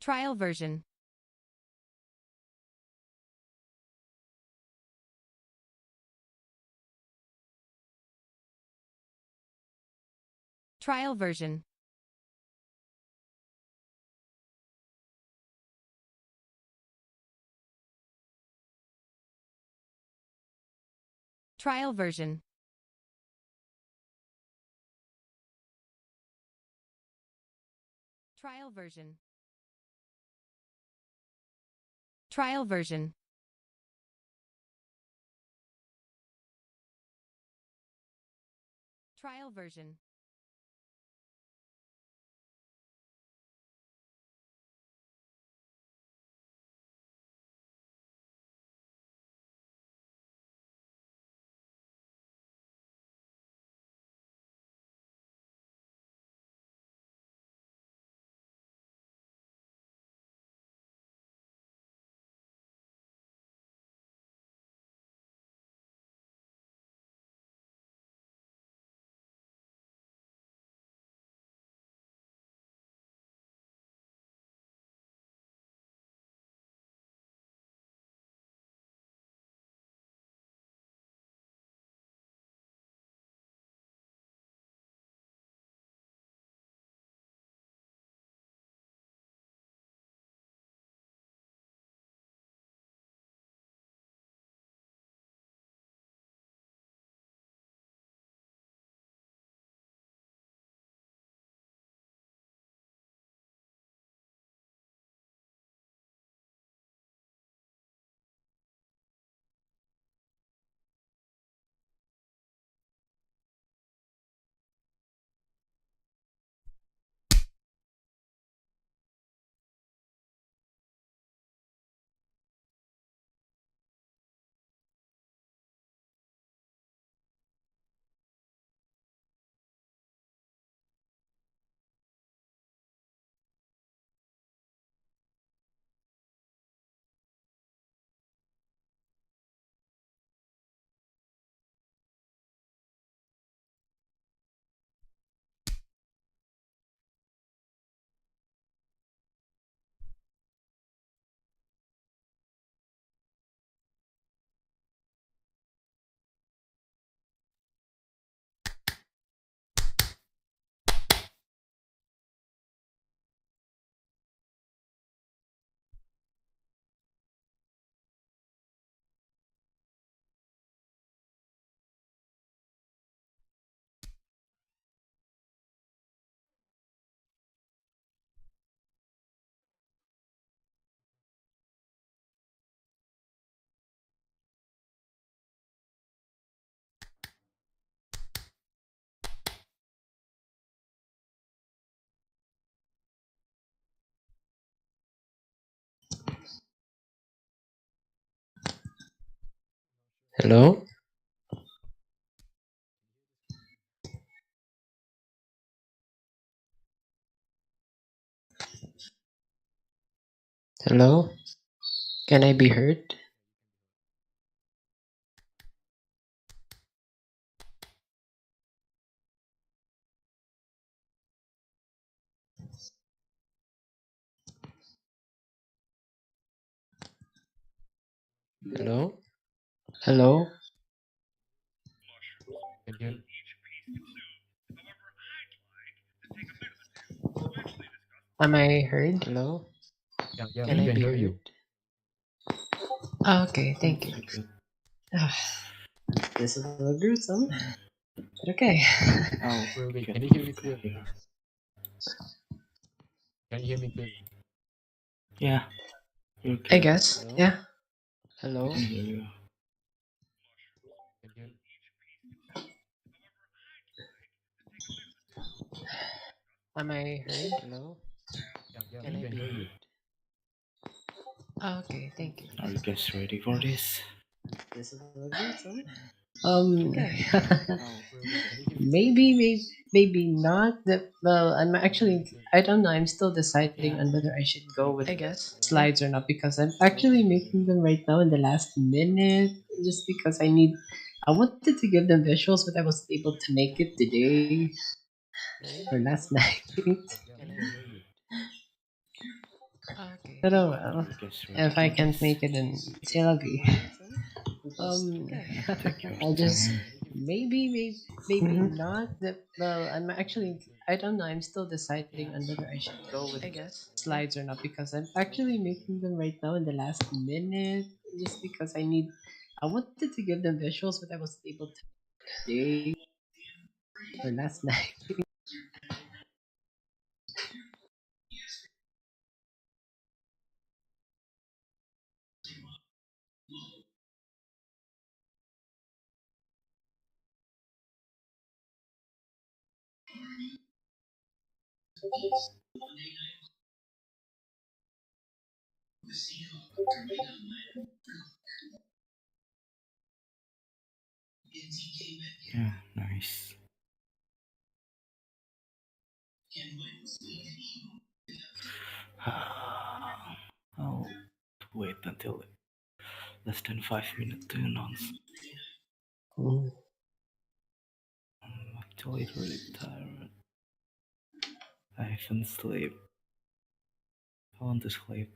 Trial version. Trial version. Trial version. Trial version. Trial version. Trial version. Hello? Hello? Can I be heard? Hello? Hello? Am I heard? Hello? Yeah, Can we I can be hear heard? you. Okay, thank you. Ah, this is a little gruesome. But okay. Oh, wait, can you hear me clearly? Can you hear me clearly? Yeah, I okay. guess. Hello? Yeah. I Hello? can hear you. Can you hear me? Am I heard? Hello? Yeah, Can we I can be hear you. heard? Okay, thank you. Are you guys ready for this? This is a little gruesome. Um, Oh, wait, can you hear me clearly? maybe not. Well, I'm actually, Clearly. I don't know. I'm still deciding Yeah. on whether I should go with I guess Hello? slides or not because I'm Hello? actually making them right now in the last minute just because I wanted to give them visuals, but I wasn't able to make it today Hello? or last night. Yeah, we can hear you. Okay. I Oh well. guess ready If I for can't this. make it, then say laggy. Take your I'll just time. maybe Mm-hmm. not. Well, I'm actually I don't know. I'm still deciding on whether I should go with slides or not because I'm actually making them right now in the last minute. Just because I wanted to give them visuals, but I wasn't able to today or last night. Yeah, nice. I'll wait until less than 5 minutes to announce. Mm. I'm actually really tired. I haven't slept. I want to sleep.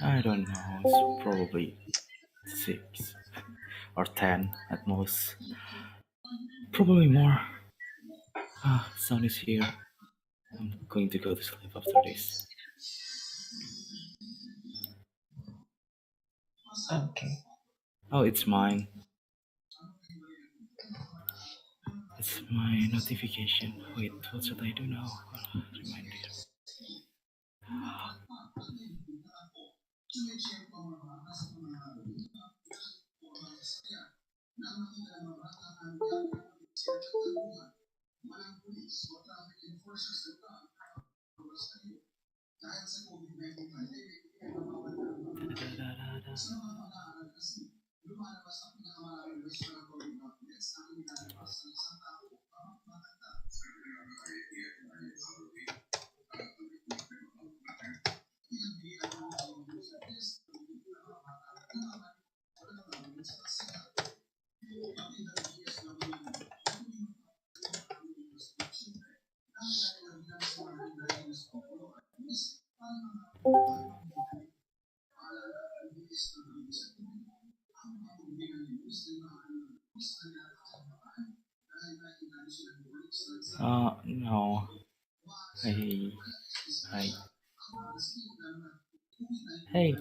I don't know. It's probably 6 or 10 at most. Probably more. Sun is here. I'm going to go to sleep after this. Okay. Oh, it's mine. It's my notification. Wait, what should I do now? Reminder. Da-da-da-da-da. No. Hey. Hi. Hey.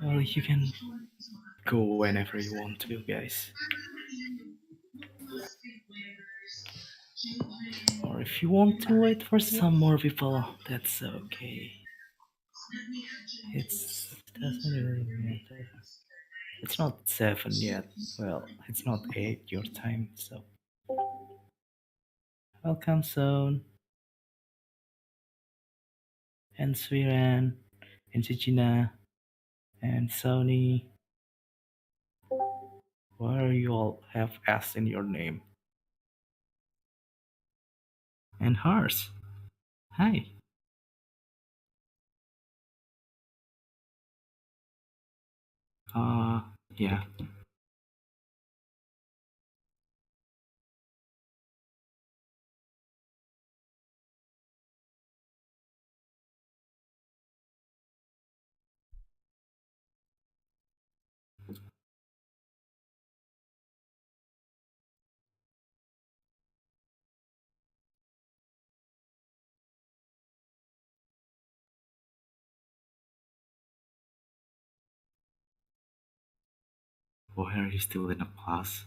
Well, you can go whenever you want to, guys. Or if you want to wait for some more people, that's okay. It's doesn't really matter. It's not 7 yet. Well, it's not 8 your time, so welcome Son and Swiran and Gina and Sony. Why are you all have S in your name? And hers. Hi. Yeah. Why are you still in a class?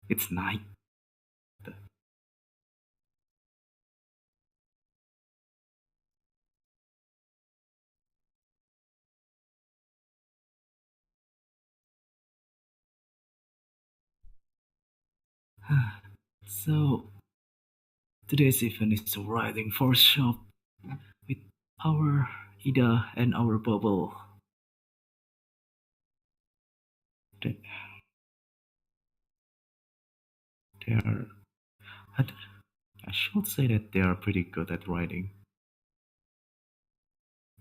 It's night. So, today's event is a riding force shop with our Ida and our Bubble. They are. I should say that they are pretty good at riding.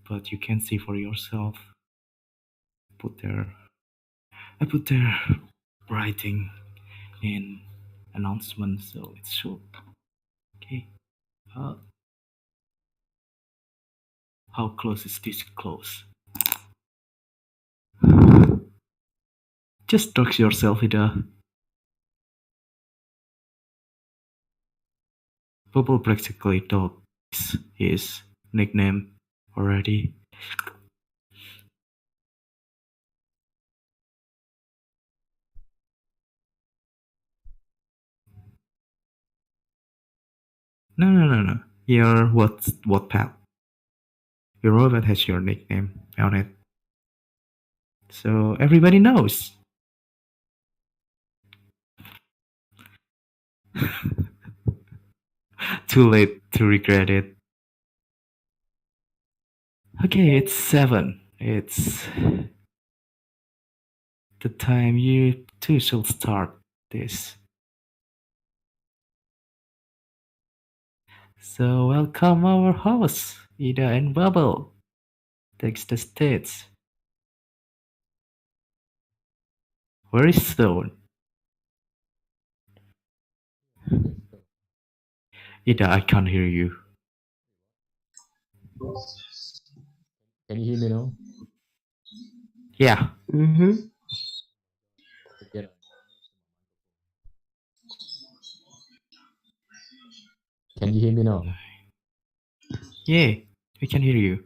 But you can see for yourself. I put their writing in announcement, so it's short. Okay. How close is this close? Just talk yourself, Ida. Bubble practically told his nickname already. No. Your Wattpad. Your robot has your nickname on it. So everybody knows. Too late to regret it. Okay, it's 7. It's the time you two should start this. So welcome our hosts, Ida and Bubble. Takes the stage. Where is Stone? Ida, I can't hear you. Can you hear me now? Yeah. Mm-hmm. Yeah. Can you hear me now? Yeah, we can hear you.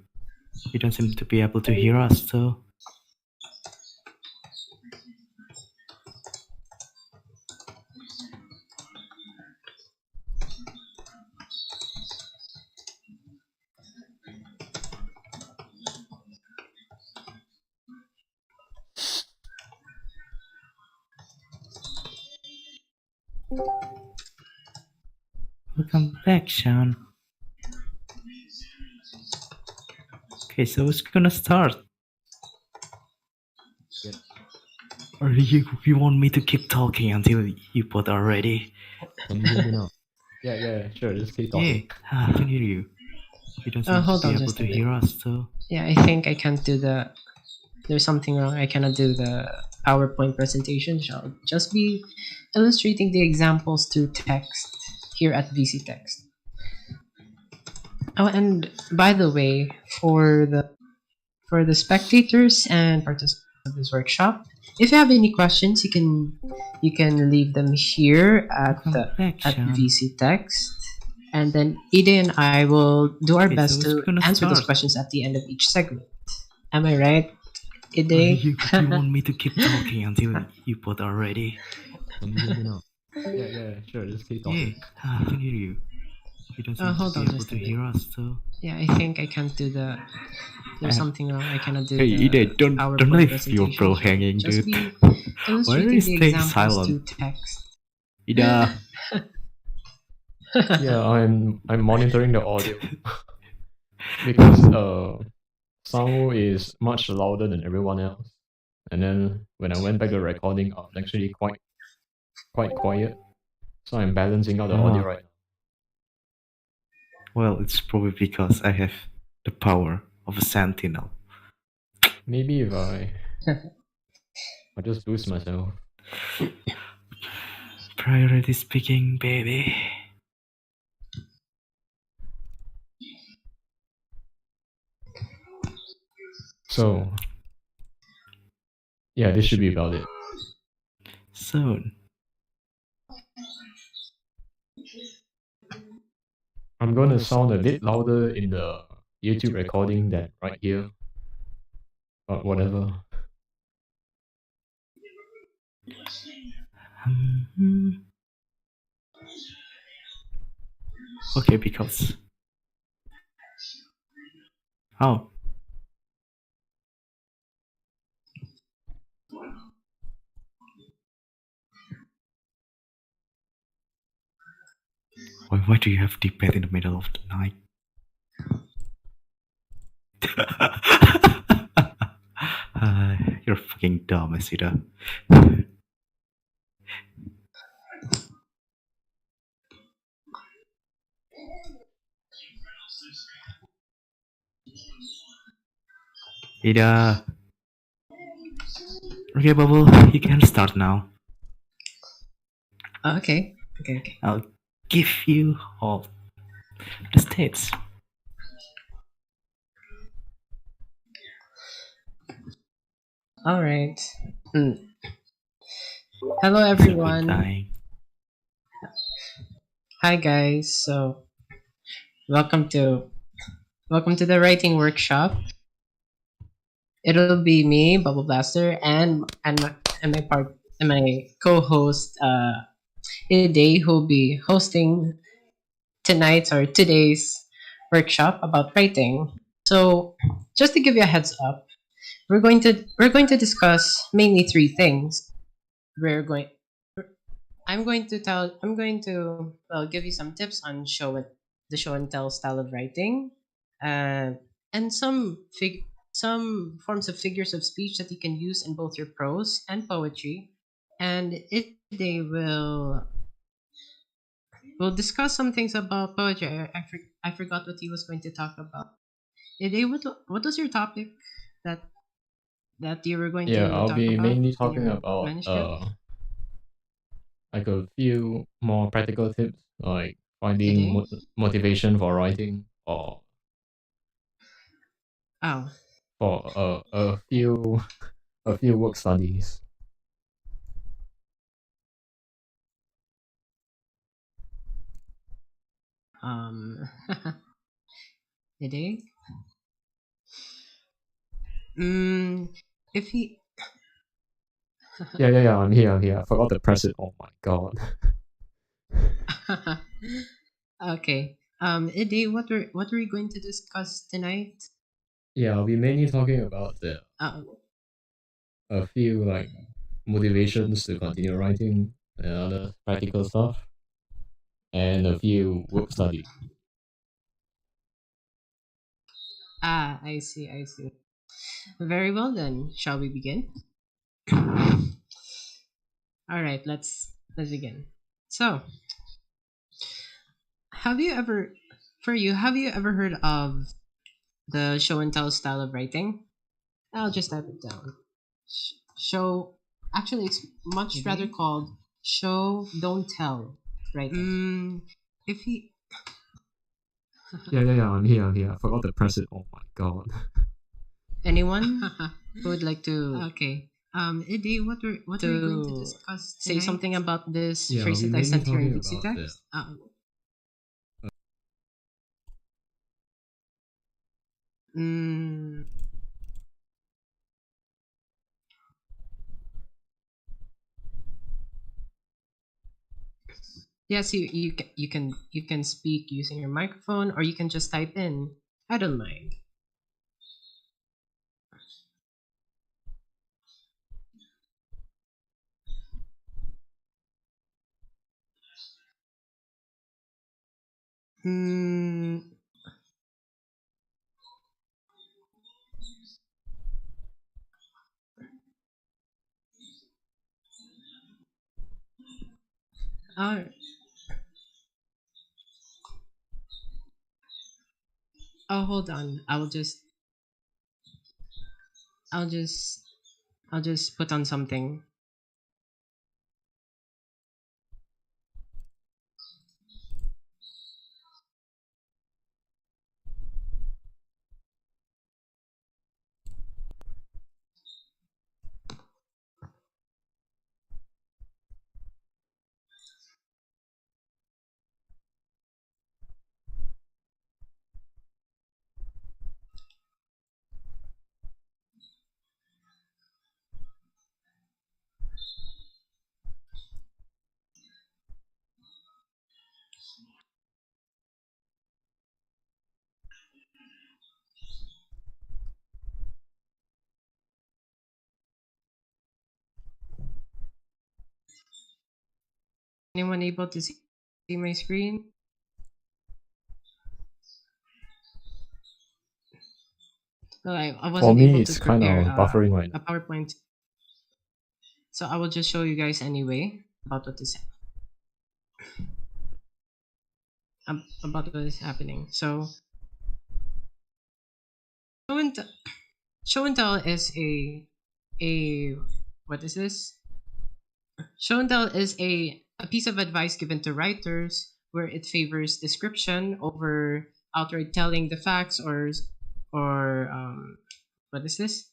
You don't seem to be able to hear us, so... Welcome back, Sean. Okay, so who's gonna start? Yeah. Or you want me to keep talking until you both are ready? Can you hear me now? Yeah, sure. Just keep talking. Yeah, I can hear you. You don't seem Hold to be on able just to a bit. hear us, so... Yeah, I think I can't do the... There's something wrong. I cannot do the PowerPoint presentation shall just be illustrating the examples to text here at VC Text. Oh, and by the way, for the spectators and participants of this workshop, if you have any questions, you can leave them here at VC Text, and then Ide and I will do our best to answer those questions at the end of each segment. Am I right, Ide? You want me to keep talking until you both are ready? Can you hear me now? Yeah, sure. Just keep talking. Yeah, I can hear you. You don't seem hold to on be able just a to bit. hear us, so... Yeah, I think I can't do the... There's something wrong. I cannot do Hey, the Ide, don't PowerPoint leave presentation. your bro hanging, Just dude. be Why are illustrating you the staying examples silent? to text. Ida, Yeah, I'm monitoring the audio because Sangu is much louder than everyone else. And then when I went back to recording, I was actually quite quiet. So I'm balancing out the audio right now. well, it's probably because I have the power of a sentinel. Maybe if I just boost myself. Priority speaking, baby. So yeah, this should be about it. Soon. I'm gonna sound a bit louder in the YouTube recording than right here. But whatever. Okay, because... Oh. Why do you have debate in the middle of the night? You're fucking dumb, Asida. Ida. Okay, Bubble, you can start now. Okay. I'll give you all the states. All right. Hello, everyone. Hi, guys. So, welcome to the writing workshop. It'll be me, Bubble Blaster, and my co-host Ide, who'll be hosting today's workshop about writing. So, just to give you a heads up, we're going to discuss mainly three things. I'm going to give you some tips on the show and tell style of writing, and some forms of figures of speech that you can use in both your prose and poetry. And they will we'll discuss some things about poetry. I forgot what he was going to talk about. What was your topic that you were going to Yeah, I'll talk be about mainly in talking your about manuscript? like a few more practical tips, like finding motivation for writing, or Oh, for a few work studies. did he? If he Yeah, I'm here. I forgot to press it. Oh my god. Okay. Ide, what were we going to discuss tonight? Yeah, I'll be mainly talking about a few like motivations to continue writing and other practical stuff, and a few work study. I see. Very well then. Shall we begin? All right, let's begin. So, have you ever heard of the show and tell style of writing? I'll just type it down. Show Actually, it's much rather called show, don't tell. Right. If he. Yeah, I'm here. I forgot to press it. Oh my god. Anyone who would like to Okay. Eddie, what are we going to discuss say tonight? something about this Yeah, phrase we that I mainly sent here in talking Dixie about text? Mm, yes, you can speak using your microphone, or you can just type in. I don't mind. Hmm. Oh, oh, hold on. I'll just, I'll just put on something. Anyone able to see my screen? Well, I For wasn't me, able to it's kind prepare of buffering right a now. PowerPoint, so I will just show you guys anyway about what is about what is happening. So show and, t- show and tell is a what is this? Show and tell is a piece of advice given to writers where it favors description over outright telling the facts, or what is this?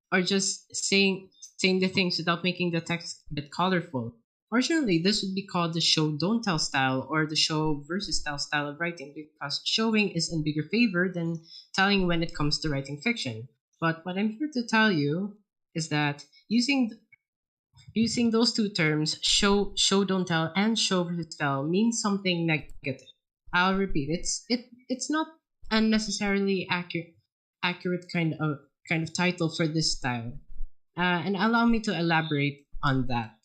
Or just saying the things without making the text a bit colorful. Originally, this would be called the show don't tell style, or the show versus tell style of writing, because showing is in bigger favor than telling when it comes to writing fiction. But what I'm here to tell you is that using those two terms, show don't tell and show versus tell, means something negative. I'll repeat, it's not unnecessarily accurate kind of title for this style. And allow me to elaborate on that.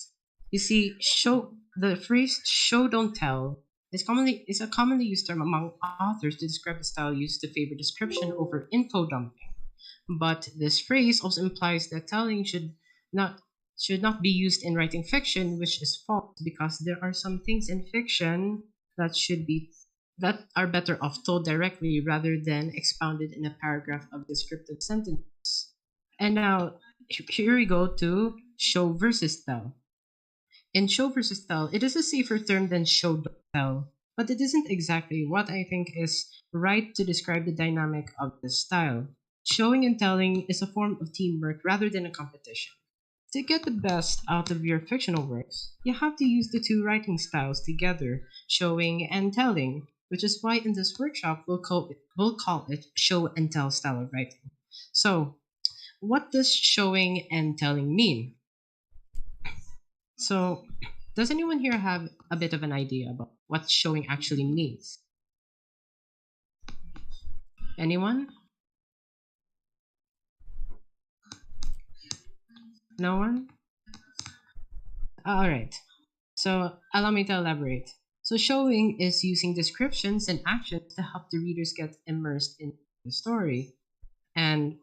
You see, the phrase "show don't tell" is a commonly used term among authors to describe the style used to favor description over info dumping. But this phrase also implies that telling not should not be used in writing fiction, which is false because there are some things in fiction that are better off told directly rather than expounded in a paragraph of descriptive sentences. And now here we go to show versus tell. In show versus tell, it is a safer term than show don't tell, but it isn't exactly what I think is right to describe the dynamic of this style. Showing and telling is a form of teamwork rather than a competition. To get the best out of your fictional works, you have to use the two writing styles together, showing and telling, which is why in this workshop we'll call it show and tell style of writing. So, what does showing and telling mean? So, does anyone here have a bit of an idea about what showing actually means? Anyone? No one? Alright. So, allow me to elaborate. So, showing is using descriptions and actions to help the readers get immersed in the story. And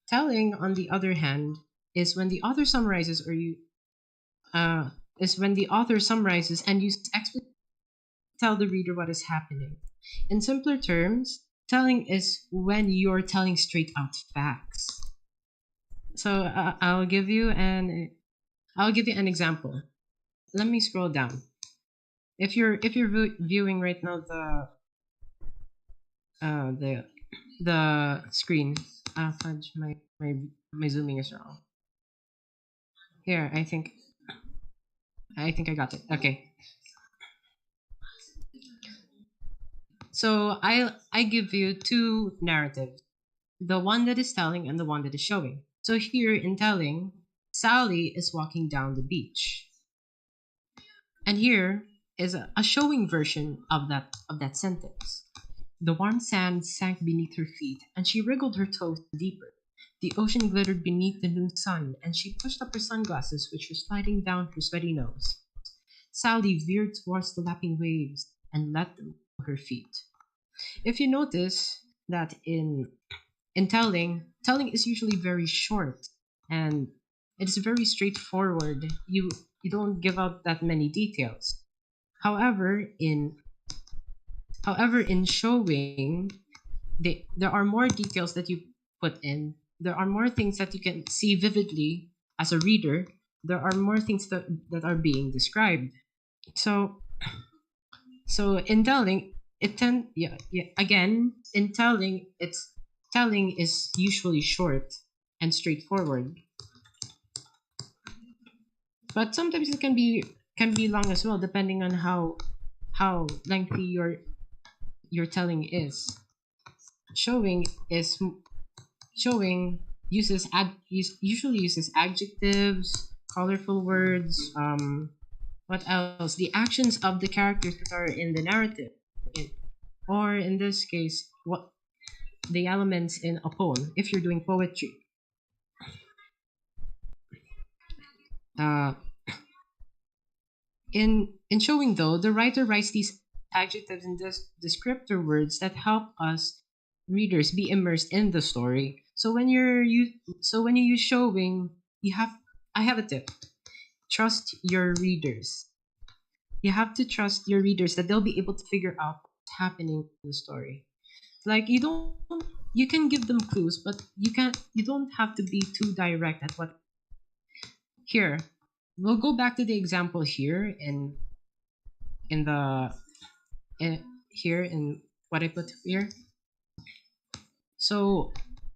telling, on the other hand, is when the author summarizes and uses explanation to tell the reader what is happening. In simpler terms, telling is when you're telling straight out facts. So I'll give you an example. Let me scroll down. If you're viewing right now the screen, fudge, my zooming is wrong. Here, I think I got it. Okay. So I give you two narratives, the one that is telling and the one that is showing. So here in telling, Sally is walking down the beach, and here is a showing version of that sentence. The warm sand sank beneath her feet, and she wriggled her toes deeper. The ocean glittered beneath the noon sun, and she pushed up her sunglasses, which were sliding down her sweaty nose. Sally veered towards the lapping waves and let them go her feet. If you notice that in telling is usually very short and it's very straightforward. You don't give out that many details. However, in showing, there are more details that you put in. There are more things that you can see vividly as a reader. There are more things that are being described. So in telling, again, in telling, telling is usually short and straightforward. But sometimes it can be long as well, depending on how lengthy your telling is. Showing usually uses adjectives, colorful words. What else? The actions of the characters that are in the narrative, or in this case, what the elements in a poem. If you're doing poetry. In showing, though, the writer writes these adjectives and descriptor words that help us readers be immersed in the story. So when you use showing, I have a tip. Trust your readers. You have to trust your readers that they'll be able to figure out what's happening in the story. Like you can give them clues, but you don't have to be too direct at what. Here, we'll go back to the example here in what I put here. So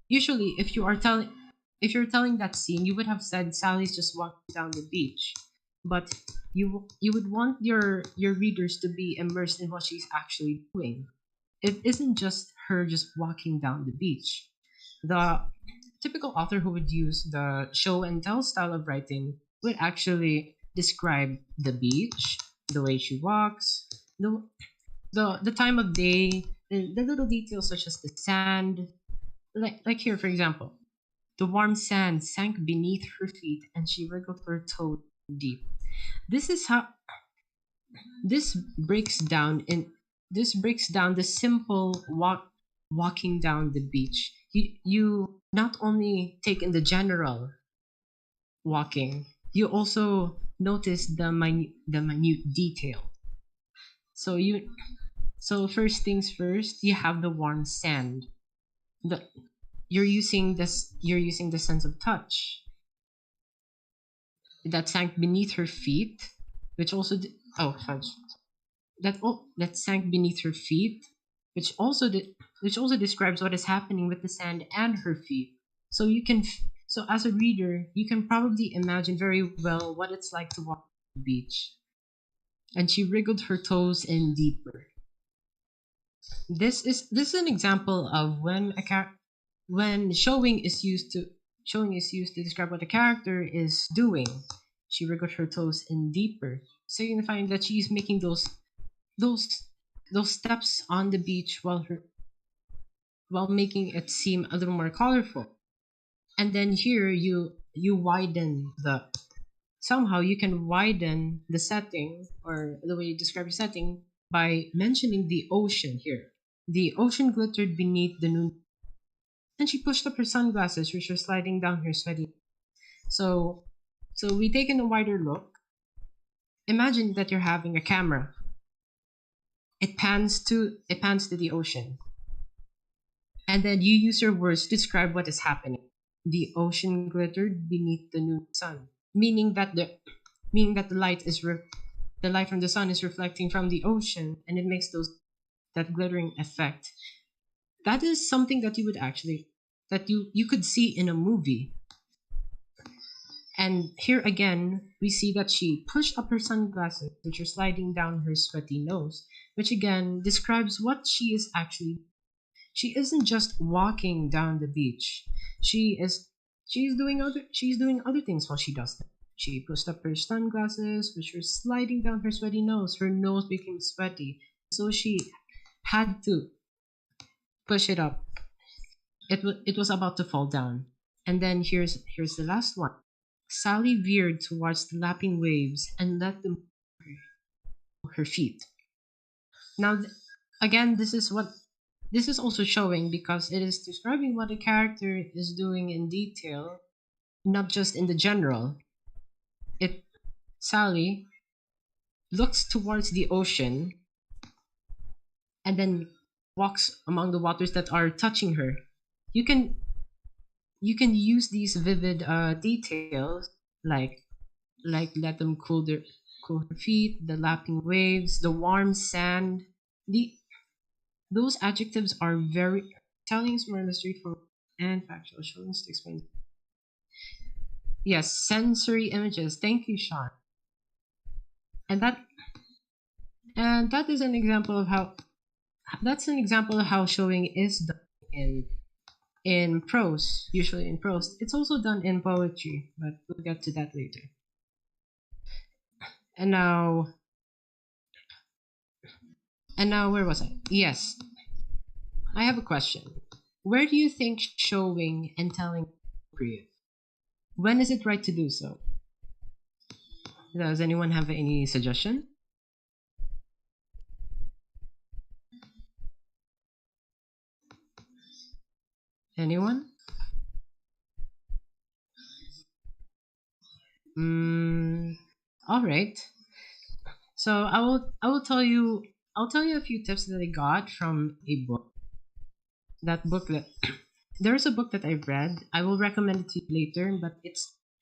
usually if you're telling that scene, you would have said Sally's just walking down the beach, but you would want your readers to be immersed in what she's actually doing. It isn't just her just walking down the beach. The typical author who would use the show and tell style of writing would actually describe the beach, the way she walks, the time of day, the little details such as the sand. Like here, for example, the warm sand sank beneath her feet and she wriggled her toes deep. This breaks down the simple walking down the beach. You not only take in the general walking, you also notice the minute detail. So first things first, you have the warm sand. You're using the sense of touch that sank beneath her feet, which also that sank beneath her feet, which also describes what is happening with the sand and her feet. So as a reader, you can probably imagine very well what it's like to walk on the beach. And she wriggled her toes in deeper. This is an example of when showing is used to describe what the character is doing. She wriggled her toes in deeper, signifying that she's making those steps on the beach while making it seem a little more colorful. And then here you widen somehow you can widen the setting, or the way you describe the setting, by mentioning the ocean here. The ocean glittered beneath the noon, and she pushed up her sunglasses, which were sliding down her sweaty. So we take in a wider look. Imagine that you're having a camera. It pans to the ocean, and then you use your words to describe what is happening. the ocean glittered beneath the noon sun, meaning that the light from the sun is reflecting from the ocean, and it makes that glittering effect. That is something that you would actually that you could see in a movie. And here again, we see that she pushed up her sunglasses, which are sliding down her sweaty nose, which again describes what she is actually. She isn't just walking down the beach. She's doing other things while she does that. She pushed up her sunglasses, which were sliding down her sweaty nose. Her nose became sweaty, so she had to push it up. It was about to fall down. And then here's the last one. Sally veered towards the lapping waves and let them her feet. Now, again, this is also showing because it is describing what a character is doing in detail, not just in the general. Sally looks towards the ocean and then walks among the waters that are touching her. You can use these vivid details like let them cool her feet, the lapping waves, the warm sand. Those adjectives are very telling is more or less straightforward and factual, showing to explain. Yes, sensory images. Thank you, Sean. And that is an example of how showing is done in prose, usually in prose. It's also done in poetry, but we'll get to that later. And now where was I? Yes. I have a question. Where do you think showing and telling is appropriate? When is it right to do so? Does anyone have any suggestion? Anyone? All right. So I'll tell you a few tips that I got from a book. There's a book that I've read. I will recommend it to you later,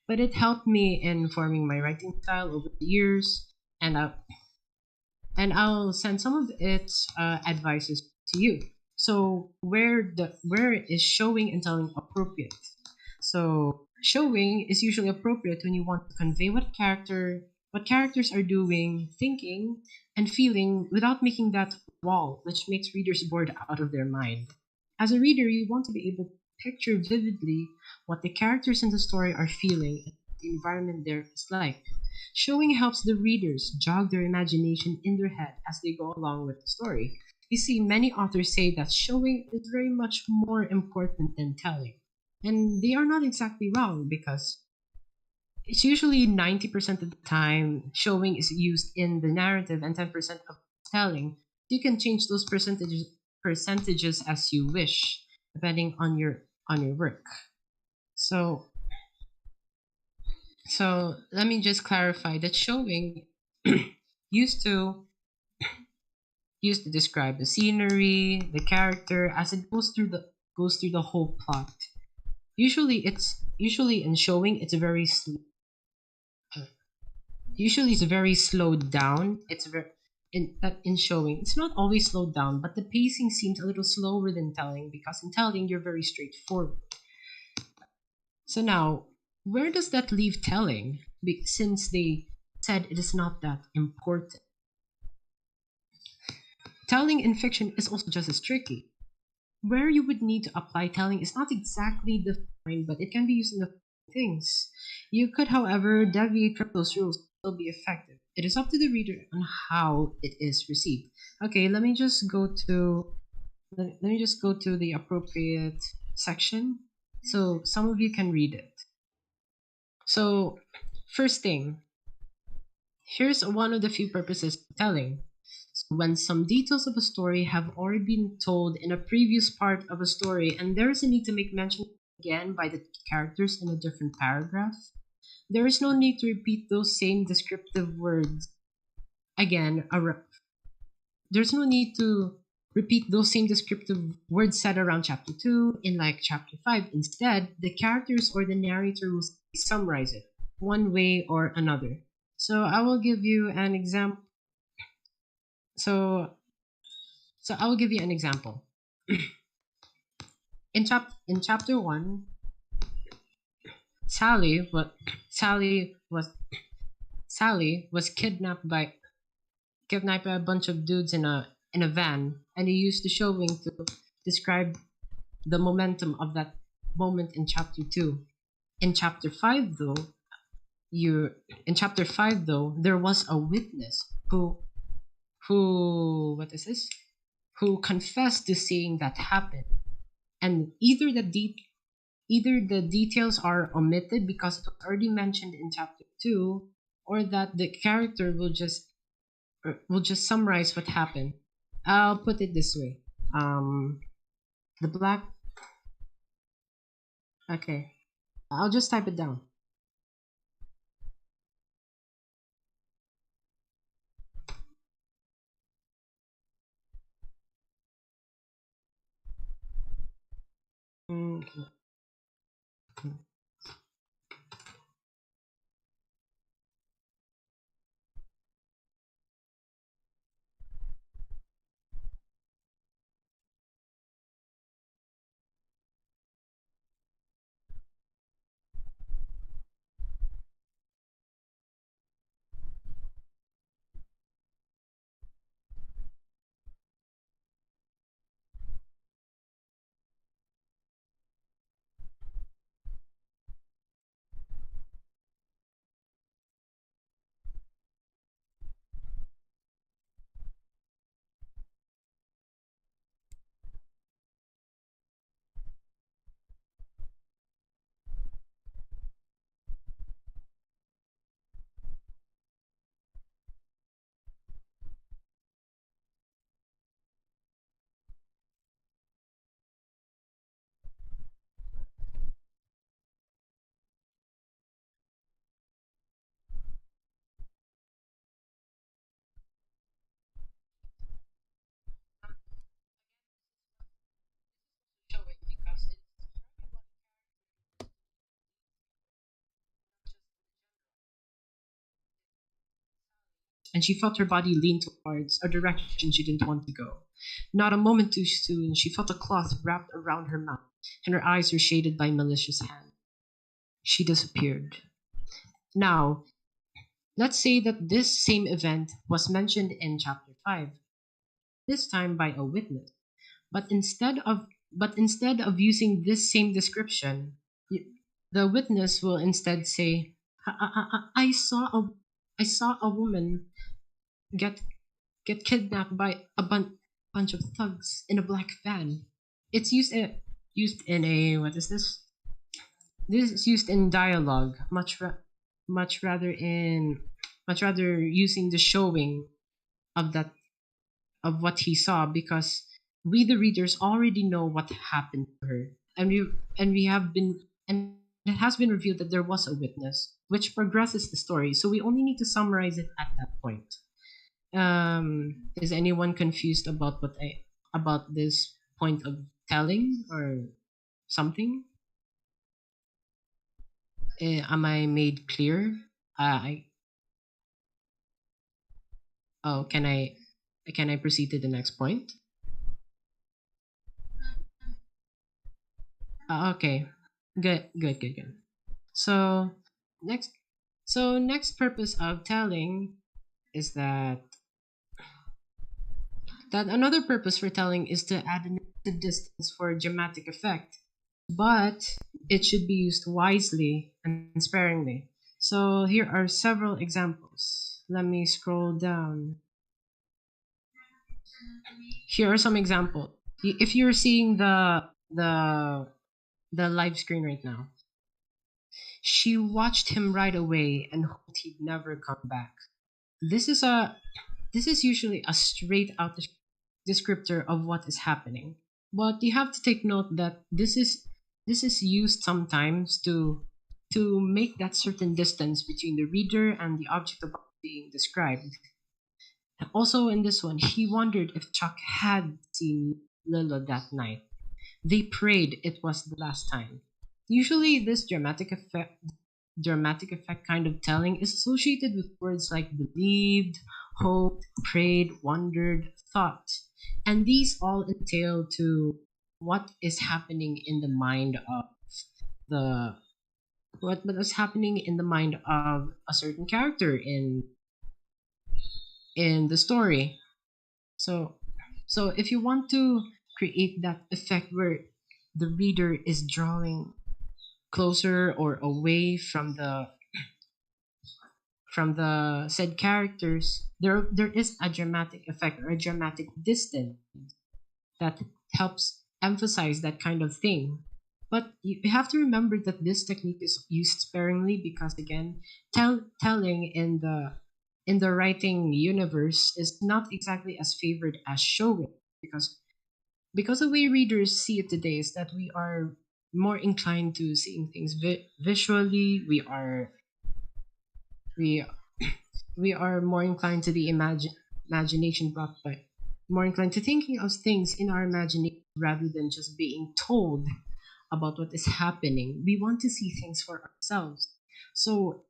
but it helped me in forming my writing style over the years, and I'll send some of its advices to you. So where is showing and telling appropriate? So showing is usually appropriate when you want to convey what characters are doing, thinking, and feeling without making that wall, which makes readers bored out of their mind. As a reader, you want to be able to picture vividly what the characters in the story are feeling and what the environment there is like. Showing helps the readers jog their imagination in their head as they go along with the story. You see, many authors say that showing is very much more important than telling. And they are not exactly wrong because it's usually 90% of the time showing is used in the narrative and 10% of telling. You can change those percentages as you wish, depending on your work. So let me just clarify that showing used to describe the scenery, the character as it goes through the whole plot. Usually in showing it's very usually it's very slowed down. It's very in showing it's not always slowed down, but the pacing seems a little slower than telling because in telling you're very straightforward. So now, where does that leave telling? Since they said it is not that important. Telling in fiction is also just as tricky. Where you would need to apply telling is not exactly defined, but it can be used in the things. You could, however, deviate from those rules to still be effective. It is up to the reader on how it is received. Okay, let me just go to the appropriate section so some of you can read it. So, first thing, here's one of the few purposes of telling. So when some details of a story have already been told in a previous part of a story and there is a need to make mention again by the characters in a different paragraph, there is no need to repeat those same descriptive words again. There's no need to repeat those same descriptive words said around chapter 2 in like chapter 5. Instead, the characters or the narrator will summarize it one way or another. So I will give you an example. So I will give you an example. In chapter 1, Sally was kidnapped by a bunch of dudes in a van, and he used the showing to describe the momentum of that moment in chapter 2. In chapter 5 though, there was a witness who what is this? Who confessed to seeing that happen. And either the details are omitted because it was already mentioned in chapter 2, or that the character will just summarize what happened. I'll put it this way. The black. Okay, I'll just type it down. And she felt her body lean towards a direction she didn't want to go. Not a moment too soon, she felt a cloth wrapped around her mouth, and her eyes were shaded by malicious hand. She disappeared. Now, let's say that this same event was mentioned in chapter 5, this time by a witness. But instead of using this same description, the witness will instead say, I saw a woman get kidnapped by a bunch of thugs in a black van. It's used in a what is this? This is used in dialogue much rather using the showing of what he saw, because we the readers already know what happened to her, and it has been revealed that there was a witness, which progresses the story. So we only need to summarize it at that point. Is anyone confused about about this point of telling or something? Am I made clear? Can I proceed to the next point? Okay, good. So next purpose of telling is that another purpose for telling is to add a narrative distance for dramatic effect, but it should be used wisely and sparingly. So here are several examples. Let me scroll down. Here are some examples. If you're seeing the live screen right now, she watched him right away and hoped he'd never come back. This is usually a straight out descriptor of what is happening, but you have to take note that this is used sometimes to make that certain distance between the reader and the object of being described. Also, in this one, he wondered if Chuck had seen Lila that night. They prayed it was the last time. Usually, this dramatic effect kind of telling is associated with words like believed, hoped, prayed, wondered, thought. And these all entail to what is happening in the mind of the what is happening in the mind of a certain character in the story. So so if you want to create that effect where the reader is drawing closer or away from the said characters, there is a dramatic effect or a dramatic distance that helps emphasize that kind of thing. But you have to remember that this technique is used sparingly because again, telling in the writing universe is not exactly as favored as showing because the way readers see it today is that we are more inclined to seeing things visually. We we are more inclined to the imagination brought by more inclined to thinking of things in our imagination rather than just being told about what is happening. We want to see things for ourselves. So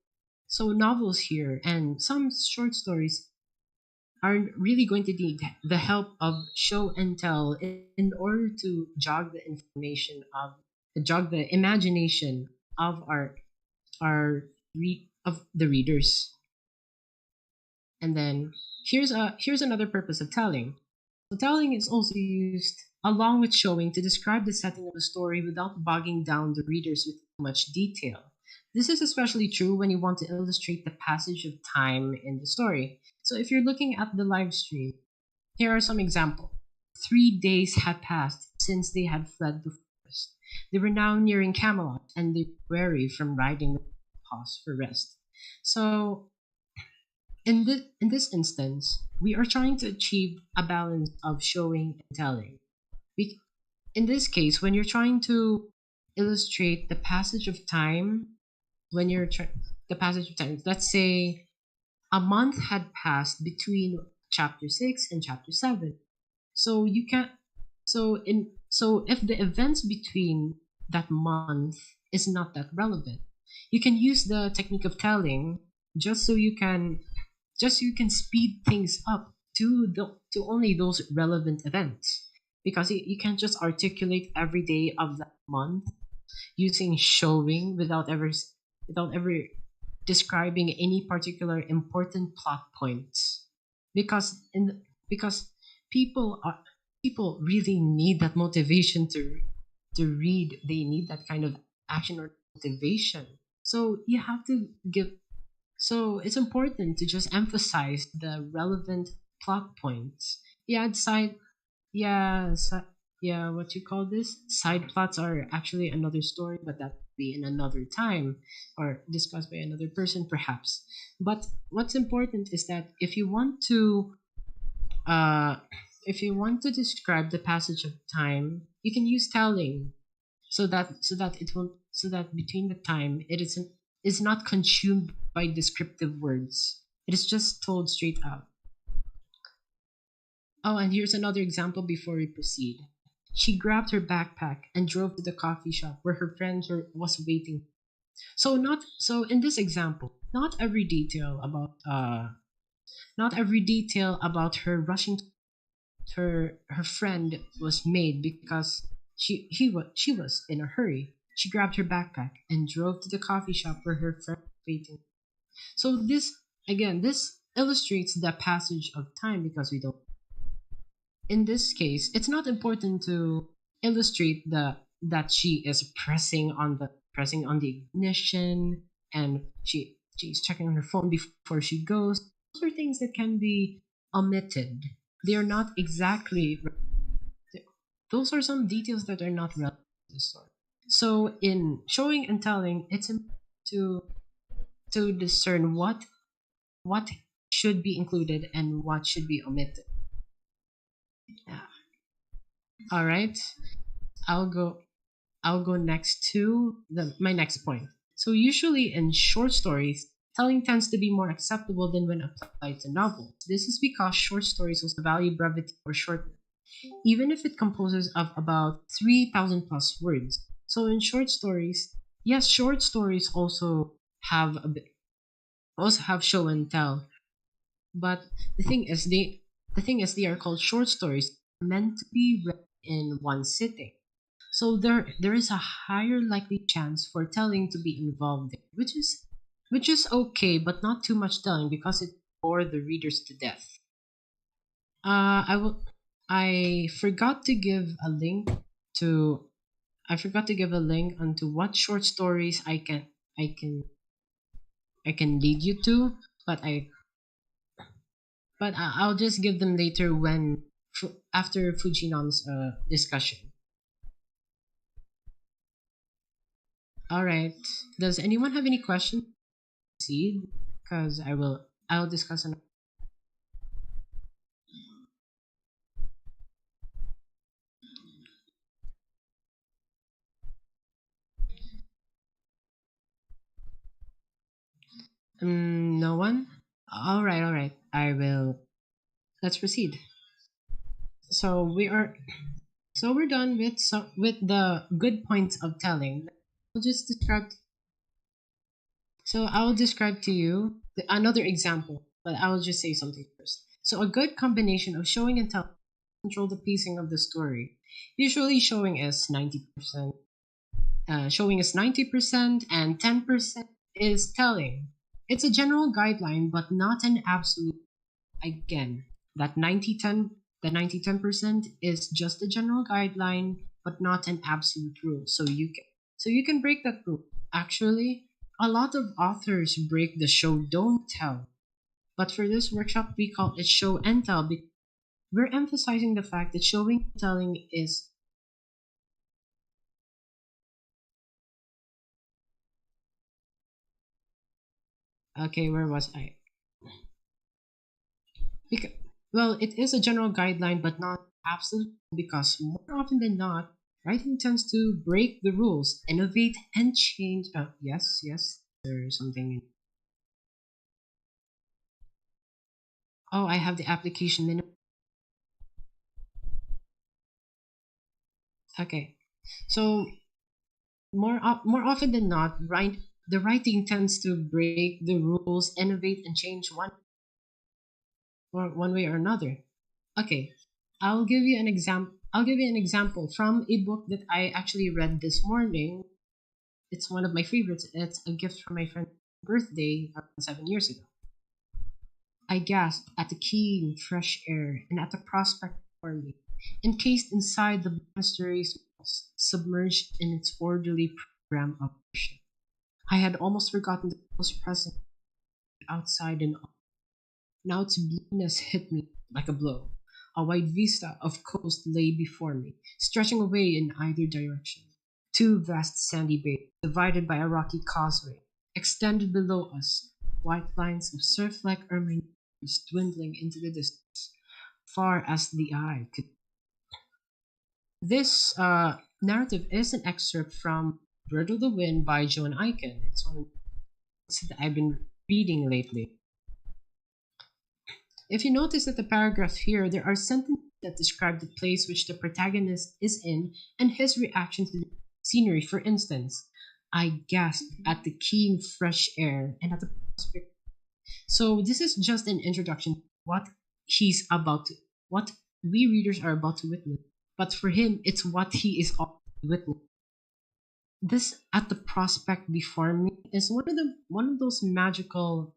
novels here and some short stories are really going to need the help of show and tell in order to jog the imagination of of the readers. And then here's another purpose of telling. So telling is also used along with showing to describe the setting of a story without bogging down the readers with too much detail. This is especially true when you want to illustrate the passage of time in the story. So if you're looking at the live stream, here are some examples. 3 days had passed since they had fled the forest. They were now nearing Camelot, and they were weary from riding the horse for rest. So in this instance, we are trying to achieve a balance of showing and telling. In this case, when you're trying to illustrate the passage of time, let's say a month had passed between chapter 6 and chapter 7. So you can so if the events between that month is not that relevant, you can use the technique of telling just so you can speed things up to only those relevant events, because you can't just articulate every day of that month using showing without ever describing any particular important plot points, because people really need that motivation to read. They need that kind of action or motivation. So you have to give so it's important to just emphasize the relevant plot points. Yeah, yeah, yeah, what you call this? Side plots are actually another story, but that would be in another time or discussed by another person perhaps. But what's important is that uh if you want to describe the passage of time, you can use telling so that between the time is not consumed by descriptive words. It is just told straight out. Oh, and here's another example before we proceed. She grabbed her backpack and drove to the coffee shop where her friend was waiting. So in this example, not every detail about her rushing to her friend was made because she was in a hurry. She grabbed her backpack and drove to the coffee shop where her friend was waiting. So this illustrates the passage of time because we don't. In this case, it's not important to illustrate that she is pressing on the ignition and she's checking on her phone before she goes. Those are things that can be omitted. They are not exactly. Those are some details that are not relevant to the story. So in showing and telling, it's important to discern what should be included and what should be omitted. Yeah. All right. I'll go next to my next point. So usually in short stories, telling tends to be more acceptable than when applied to novels. This is because short stories also value brevity or shortness, even if it composes of about 3,000 plus words. So in short stories, yes, short stories have a bit, also have show and tell, but the thing is they are called short stories, meant to be read in one sitting. So there is a higher likely chance for telling to be involved there, which is okay, but not too much telling because it bore the readers to death. I will. I forgot to give a link to. I forgot to give a link onto what short stories I can I can lead you to, but I'll just give them later after Fujinon's discussion. All right. Does anyone have any questions? See, because I'll discuss an. No one. All right. I will. Let's proceed. So we're done with the good points of telling. I'll just describe. So I'll describe to you another example, but I'll just say something first. So a good combination of showing and telling control the pacing of the story. Usually, showing is 90%, and 10% is telling. It's a general guideline, but not an absolute. Again, that 90-10% is just a general guideline, but not an absolute rule. So you can break that rule. Actually, a lot of authors break the show don't tell. But for this workshop, we call it show and tell because we're emphasizing the fact that showing and telling is. Okay, where was I? Because, well, it is a general guideline, but not absolute, because more often than not, writing tends to break the rules, innovate, and change. Yes, there's something. Oh, I have the application minimum. Okay, so more often than not, the writing tends to break the rules, innovate, and change one way or another. Okay, I'll give you an example from a book that I actually read this morning. It's one of my favorites. It's a gift from my friend's birthday 7 years ago. I gasped at the keen, fresh air and at the prospect before me, encased inside the monastery's walls, submerged in its orderly program of worship. I had almost forgotten the close presence outside and all. Now its blueness hit me like a blow. A wide vista of coast lay before me, stretching away in either direction. Two vast sandy bays, divided by a rocky causeway, extended below us, white lines of surf-like ermine dwindling into the distance, far as the eye could. This narrative is an excerpt from Bird of the Wind by Joan Eichen. It's one of the books that I've been reading lately. If you notice that the paragraph here, there are sentences that describe the place which the protagonist is in and his reaction to the scenery. For instance, I gasped at the keen, fresh air and at the prospect. So this is just an introduction to what we readers are about to witness. But for him, it's what he is about to witness. This at the prospect before me is one of those magical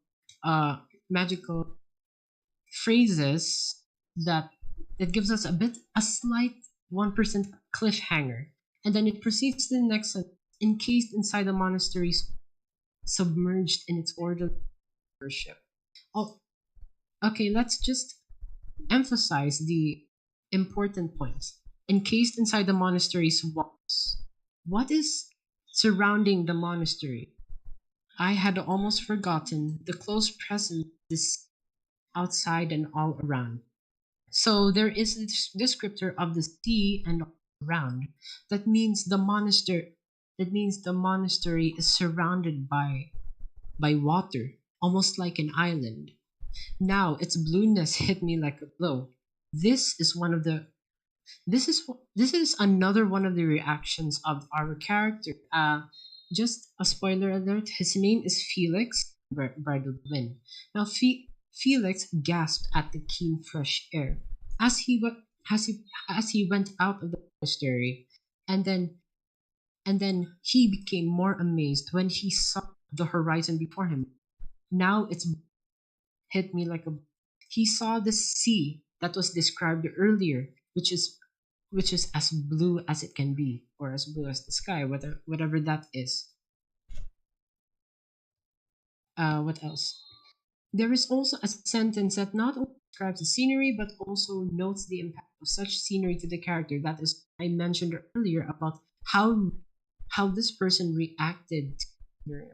phrases that it gives us a slight 1% cliffhanger, and then it proceeds to the next sentence. Encased inside the monasteries, submerged in its orderly worship. Oh, okay. Let's just emphasize the important points. Encased inside the monastery's walls. What is surrounding the monastery? I had almost forgotten the close presence this outside and all around. So there is this descriptor of the sea and all around. That means the monastery is surrounded by water. almost like an island. Now its blueness hit me like a blow. This is one of the this is another one of the reactions of our character. Just a spoiler alert. His name is Felix Bridal Wind. Now, Felix gasped at the keen, fresh air as he went out of the monastery, and then he became more amazed when he saw the horizon before him. Now it's hit me like a. He saw the sea that was described earlier, which is as blue as it can be, or as blue as the sky, whatever that is. What else? There is also a sentence that not only describes the scenery but also notes the impact of such scenery to the character. That is, I mentioned earlier about how this person reacted to scenery.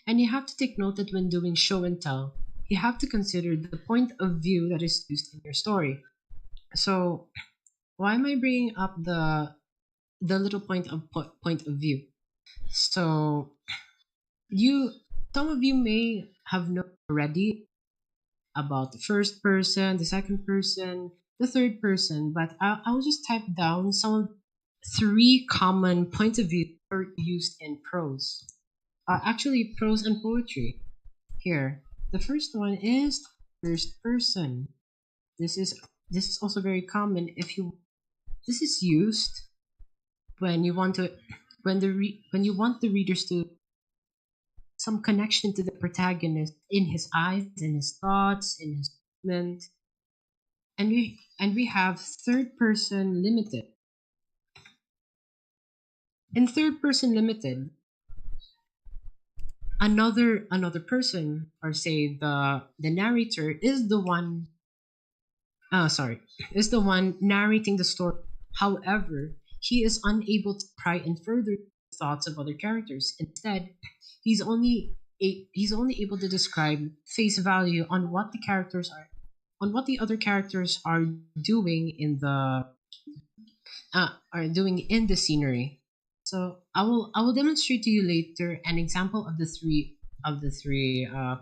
And you have to take note that when doing show and tell, you have to consider the point of view that is used in your story. So, why am I bringing up the little point of view? So, some of you may have known already about the first person, the second person, the third person, but I'll just type down some of three common points of view are used in prose. Actually, prose and poetry. Here, the first one is first person. This is also very common. This is used when you want to when you want the readers to some connection to the protagonist in his eyes, in his thoughts, in his movement. And we have third person limited. In third person limited, another person, or say the narrator, is the one is the one narrating the story. However, he is unable to pry and further thoughts of other characters. Instead, he's only able to describe face value on what the other characters are doing in the scenery. So I will demonstrate to you later an example of the three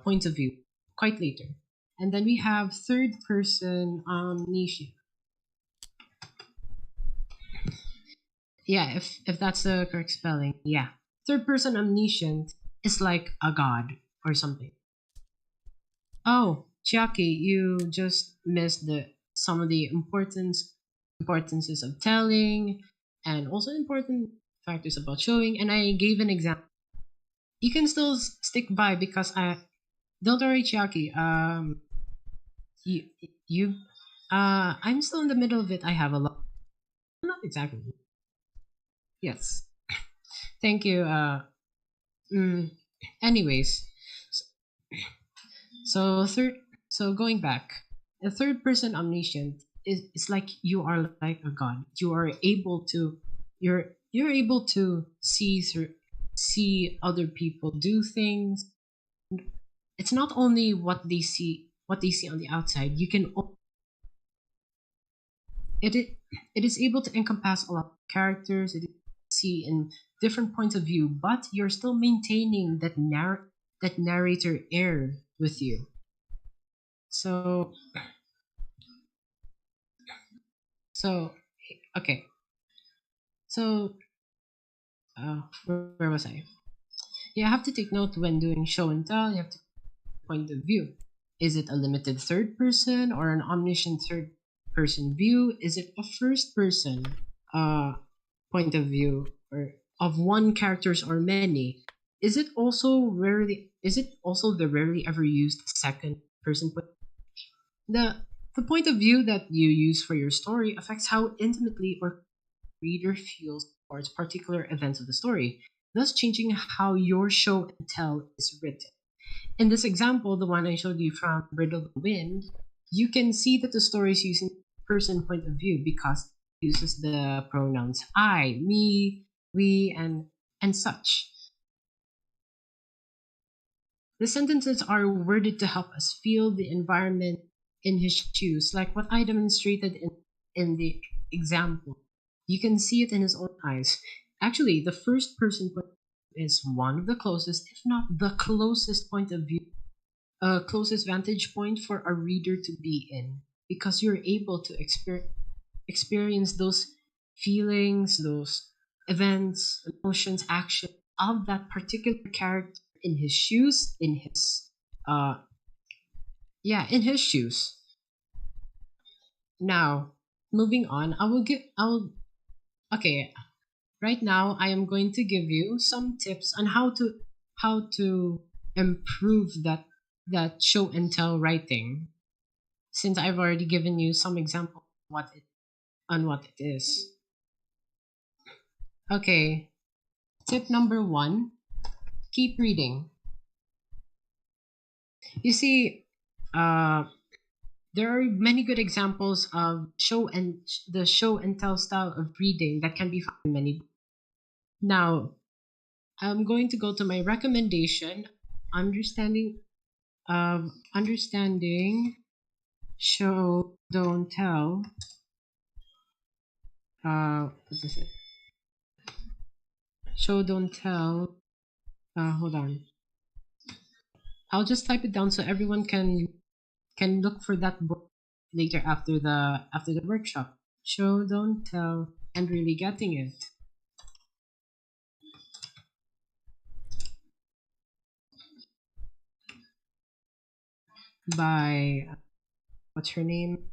points of view quite later. And then we have third person omniscient. Yeah, if that's the correct spelling. Yeah. Third person omniscient is like a god or something. Oh, Chiaki, you just missed some of the importances of telling, and also important factors about showing, and I gave an example. You can still stick by because don't worry, Chiaki. You I'm still in the middle of it. I have a lot. Not exactly. Yes. Thank you. Anyways, so going back, a third person omniscient is like you are like a god. You are able to you're able to see other people do things. It's not only what they see on the outside. You can it is able to encompass a lot of characters. It see in different points of view, but you're still maintaining that narrator air with you. So okay. So where was I? You have to take note when doing show and tell. You have to point of view. Is it a limited third person or an omniscient third person view? Is it a first person point of view, or of one characters or many? Is it also the rarely ever used second person point? The point of view that you use for your story affects how intimately or reader feels towards particular events of the story, thus changing how your show and tell is written. In this example, the one I showed you from Bridle the Wind, you can see that the story is using person point of view because it uses the pronouns I, me, we, and such. The sentences are worded to help us feel the environment in his shoes, like what I demonstrated in the example. You can see it in his own eyes. Actually, the first person point is one of the closest, if not the closest point of view closest vantage point for a reader to be in, because you're able to experience those feelings, those events, emotions, actions of that particular character in his shoes, in his in his shoes. Now, moving on, okay, right now I am going to give you some tips on how to improve that show and tell writing, since I've already given you some example on what it is. Okay, tip number 1, keep reading. You see, there are many good examples of the show and tell style of reading that can be found in many. Now, I'm going to go to my recommendation, understanding show don't tell. What is it? Show don't tell. Hold on. I'll just type it down so everyone can look for that book later after the workshop. Show don't tell and really getting it. By what's her name?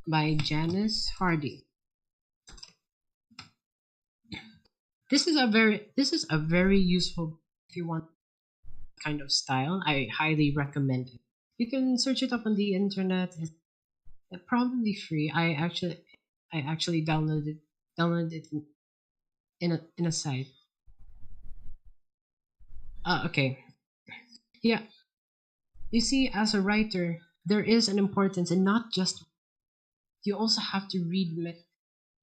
By Janice Hardy. This is a very useful if you want kind of style. I highly recommend it. You can search it up on the internet. It's probably free. I actually downloaded it in a site. Okay. Yeah. You see, as a writer, there is an importance in not just. You also have to read.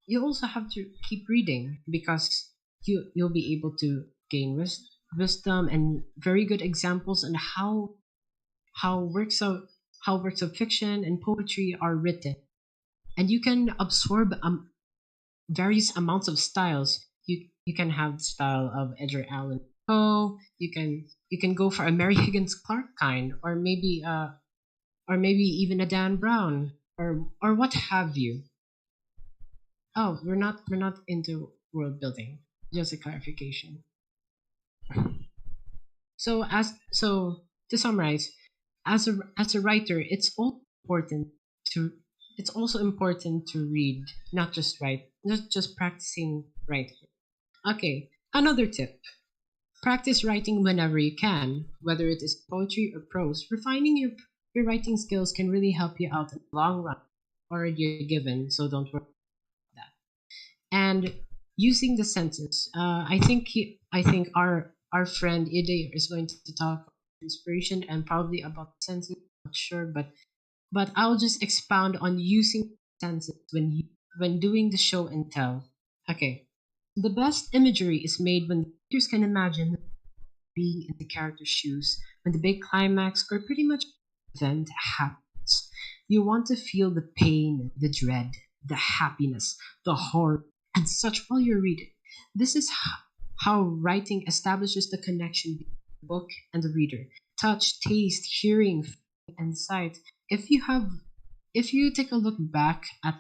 You also have to keep reading, because you'll be able to gain wisdom and very good examples on how works of fiction and poetry are written, and you can absorb various amounts of styles. You can have the style of Edgar Allan Poe. You can go for a Mary Higgins Clark kind, or maybe even a Dan Brown, or what have you. Oh, we're not into world building. Just a clarification. So to summarize, as a writer, it's also important to read, not just write, not just practicing writing. Okay, another tip. Practice writing whenever you can, whether it is poetry or prose. Refining your writing skills can really help you out in the long run. Already given, so don't worry about that. And using the senses, I think our friend Ide is going to talk about inspiration and probably about senses. I'm not sure, but I'll just expound on using senses when doing the show and tell. Okay, the best imagery is made when readers can imagine being in the character's shoes when the big climax or pretty much event happens. You want to feel the pain, the dread, the happiness, the horror, and such while you're reading. This is how writing establishes the connection between the book and the reader. Touch, taste, hearing, and sight. If you take a look back at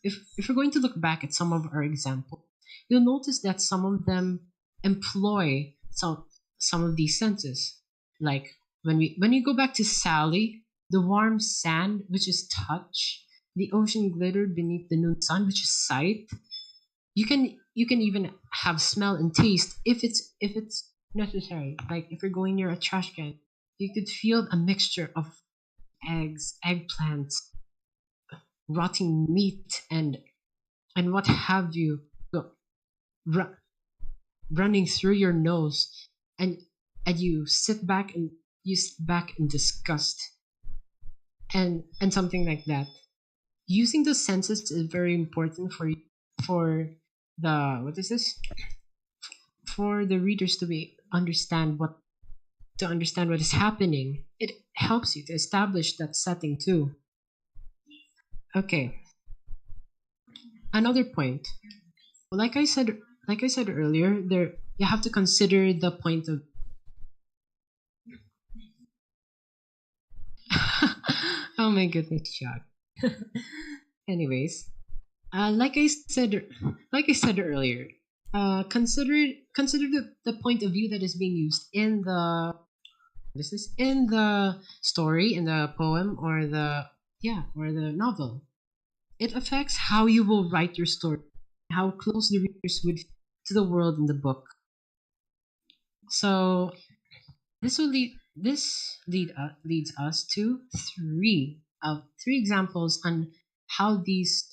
if you're going to look back at some of our examples, you'll notice that some of them employ some of these senses. Like when you go back to Sally, the warm sand, which is touch, the ocean glittered beneath the noon sun, which is sight. You can even have smell and taste if it's necessary. Like if you're going near a trash can, you could feel a mixture of eggs, eggplants, rotting meat, and what have you running through your nose, and you sit back in disgust and something like that. Using the senses is very important for the readers to understand what is happening. It helps you to establish that setting too. Okay. Another point. Like I said earlier, there you have to consider the point of. Oh my goodness, Chuck. Anyways, like I said earlier, consider the point of view that is being used in the in the story, in the poem, or the novel. It affects how you will write your story, how close the readers would feel to the world in the book. So leads us to three examples on how these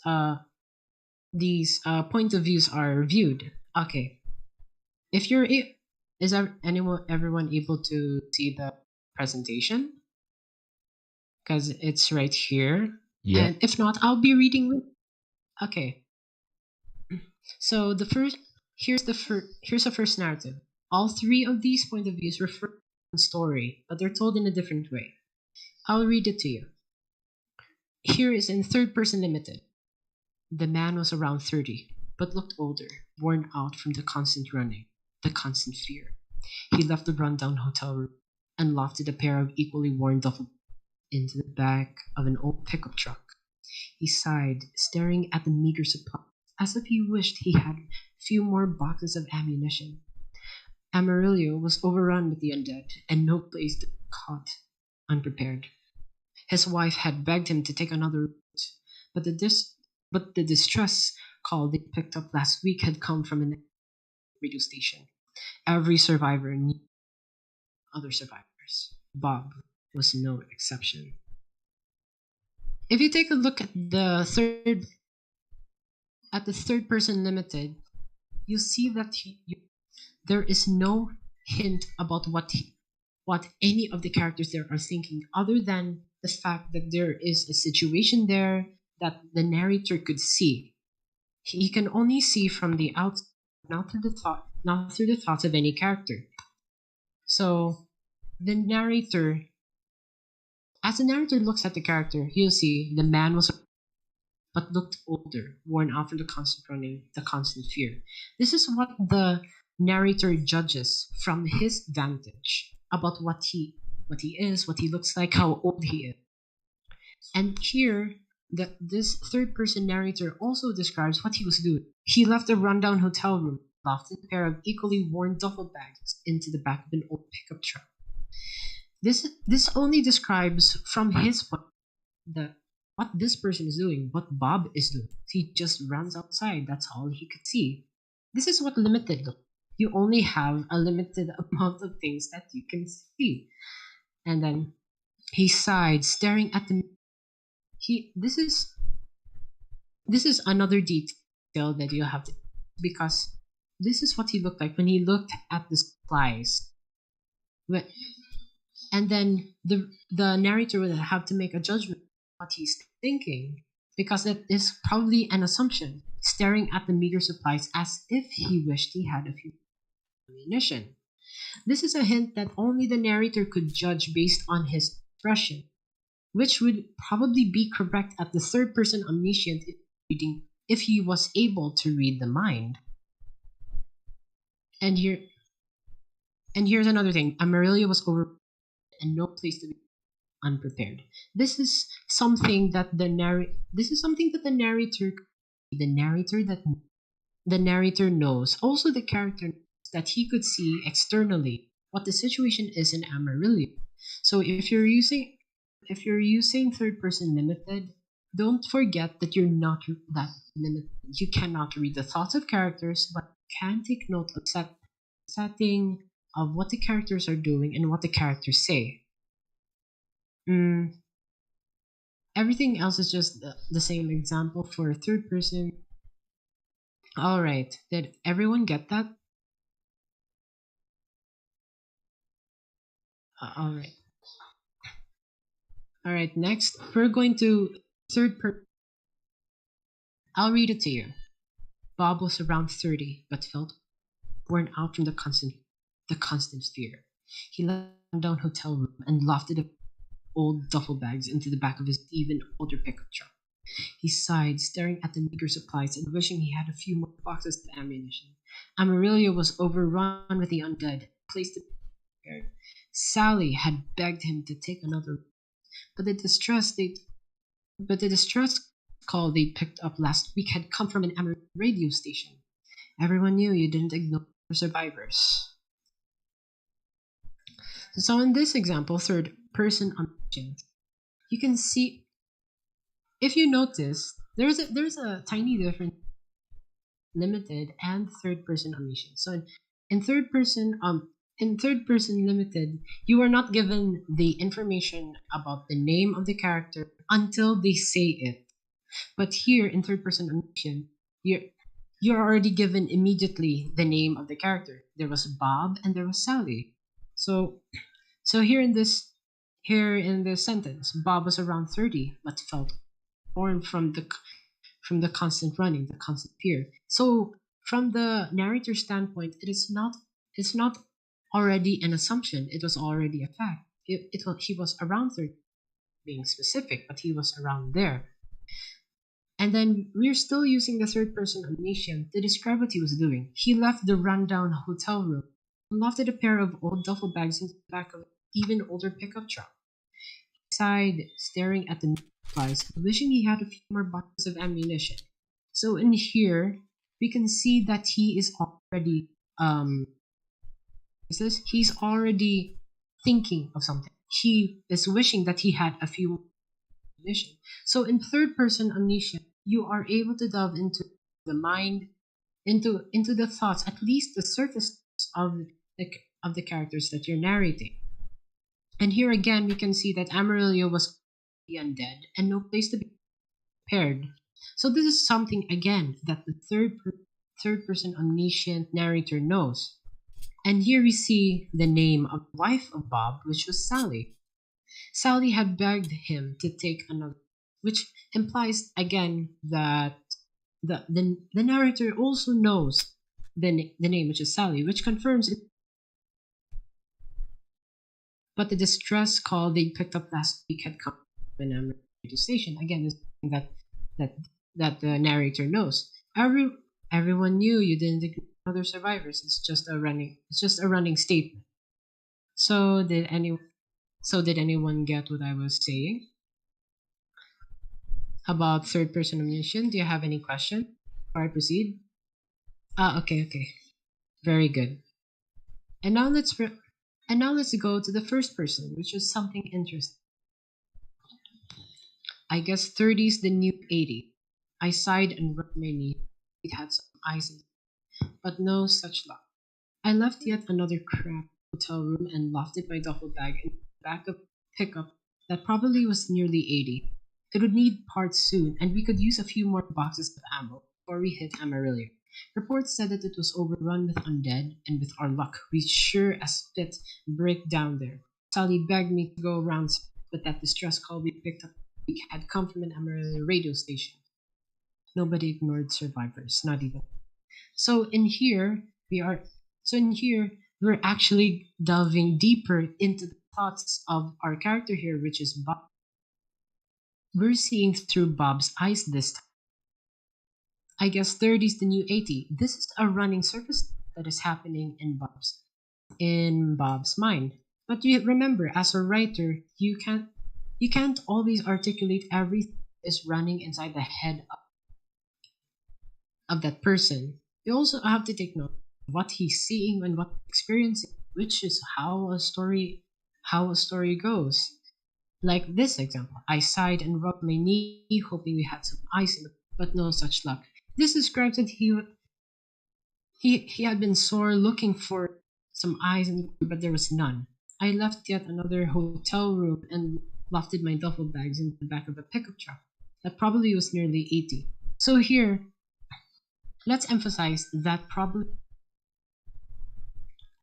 point of views are viewed. Okay, if you're is everyone able to see the presentation? Because it's right here. Yeah. And if not, I'll be reading with. Okay. So here's the first narrative. All three of these point of views refer to one story, but they're told in a different way. I'll read it to you. Here is in third person limited. The man was around 30, but looked older, worn out from the constant running, the constant fear. He left the rundown hotel room and lofted a pair of equally worn duffel into the back of an old pickup truck. He sighed, staring at the meager supply, as if he wished he had a few more boxes of ammunition. Amarillo was overrun with the undead, and no place to be caught unprepared. His wife had begged him to take another route, but the distress call they picked up last week had come from a radio station. Every survivor knew other survivors. Bob was no exception. If you take a look at the third person limited, you see that there is no hint about what any of the characters there are thinking, other than the fact that there is a situation there that the narrator could see. He can only see from the outside, not through the thoughts of any character. So the narrator, as the narrator looks at the character, he'll see the man was but looked older, worn out from the constant running, the constant fear. This is what the narrator judges from his vantage about what he is, what he looks like, how old he is. And here, this third person narrator also describes what he was doing. He left a rundown hotel room, lofted a pair of equally worn duffel bags into the back of an old pickup truck. This only describes from his point what this person is doing, what Bob is doing. He just runs outside. That's all he could see. This is what limited looks. You only have a limited amount of things that you can see. And then he sighed, staring at the. This is another detail that you have to, because this is what he looked like when he looked at the supplies. And then the narrator would have to make a judgment of what he's thinking, because it is probably an assumption, staring at the meager supplies as if he wished he had a few ammunition. This is a hint that only the narrator could judge based on his expression, which would probably be correct at the third person omniscient reading if he was able to read the mind. And here's another thing. Amarillo was over and no place to be unprepared. This is something that the narrator knows. Also, the character knows that he could see externally what the situation is in Amarillo. So if you're using third person limited, don't forget that you're not that limited. You cannot read the thoughts of characters, but can take note of setting of what the characters are doing and what the characters say. Everything else is just the same example for third person. Alright, did everyone get that? Alright. Alright, next we're going to third person. I'll read it to you. Bob was around 30, but felt worn out from the constant fear. He left down hotel room and lofted old duffel bags into the back of his even older pickup truck. He sighed, staring at the meager supplies and wishing he had a few more boxes of ammunition. Amarillo was overrun with the undead, placed to be prepared. Sally had begged him to take another route, But the distress call they picked up last week had come from an Amarillo radio station. Everyone knew you didn't ignore survivors. So in this example, third person omniscient, you can see, if you notice, there's a tiny difference, limited and third person omniscient. So in third person limited, you are not given the information about the name of the character until they say it. But here in third person omniscient, you're already given immediately the name of the character. There was Bob and there was Sally. So here in this sentence, Bob was around 30 but felt torn from the constant running, the constant fear. So from the narrator's standpoint, it's not already an assumption. It was already a fact. He was around 30, being specific, but he was around there. And then we're still using the third person omniscient to describe what he was doing. He left the rundown hotel room and lofted a pair of old duffel bags in the back of an even older pickup truck. He sighed, staring at the supplies, wishing he had a few more boxes of ammunition. So in here, we can see that he is already he's already thinking of something. He is wishing that he had a few more ammunition. So in third person omniscient, you are able to delve into the mind, into the thoughts, at least the surface of the characters that you're narrating. And here again, we can see that Amarillo was undead and no place to be prepared. So this is something again that the third person omniscient narrator knows. And here we see the name of the wife of Bob, which was Sally. Sally had begged him to take another, which implies again that the narrator also knows the name, which is Sally, which confirms it. But the distress call they picked up last week had come from a radio station. Again, this is something that the narrator knows. Everyone knew you didn't ignore other survivors. It's just a running statement. So did anyone get what I was saying about third person omniscient? Do you have any question before I proceed? Okay. Very good. And now let's go to the first person, which is something interesting. I guess 30 is the new 80. I sighed and rubbed my knee. It had some ice in it, but no such luck. I left yet another cramped hotel room and lofted my duffel bag in the back of a pickup that probably was nearly 80. It would need parts soon, and we could use a few more boxes of ammo before we hit Amarillo. Reports said that it was overrun with undead, and with our luck, we'd sure as spit break down there. Sally begged me to go around, but that distress call we picked up had come from an Amarillo radio station. Nobody ignored survivors, not even. So in here, we're actually delving deeper into the thoughts of our character here, which is Bob. We're seeing through Bob's eyes this time. I guess 30 is the new 80. This is a running surface that is happening in Bob's mind. But you remember, as a writer, you can't always articulate everything that is running inside the head of that person. You also have to take note of what he's seeing and what he's experiencing, which is how a story goes. Like this example, I sighed and rubbed my knee, hoping we had some ice in it, but no such luck. This describes that he had been sore looking for some ice, but there was none. I left yet another hotel room and lofted my duffel bags in the back of a pickup truck that probably was nearly 80. So here, let's emphasize that probably.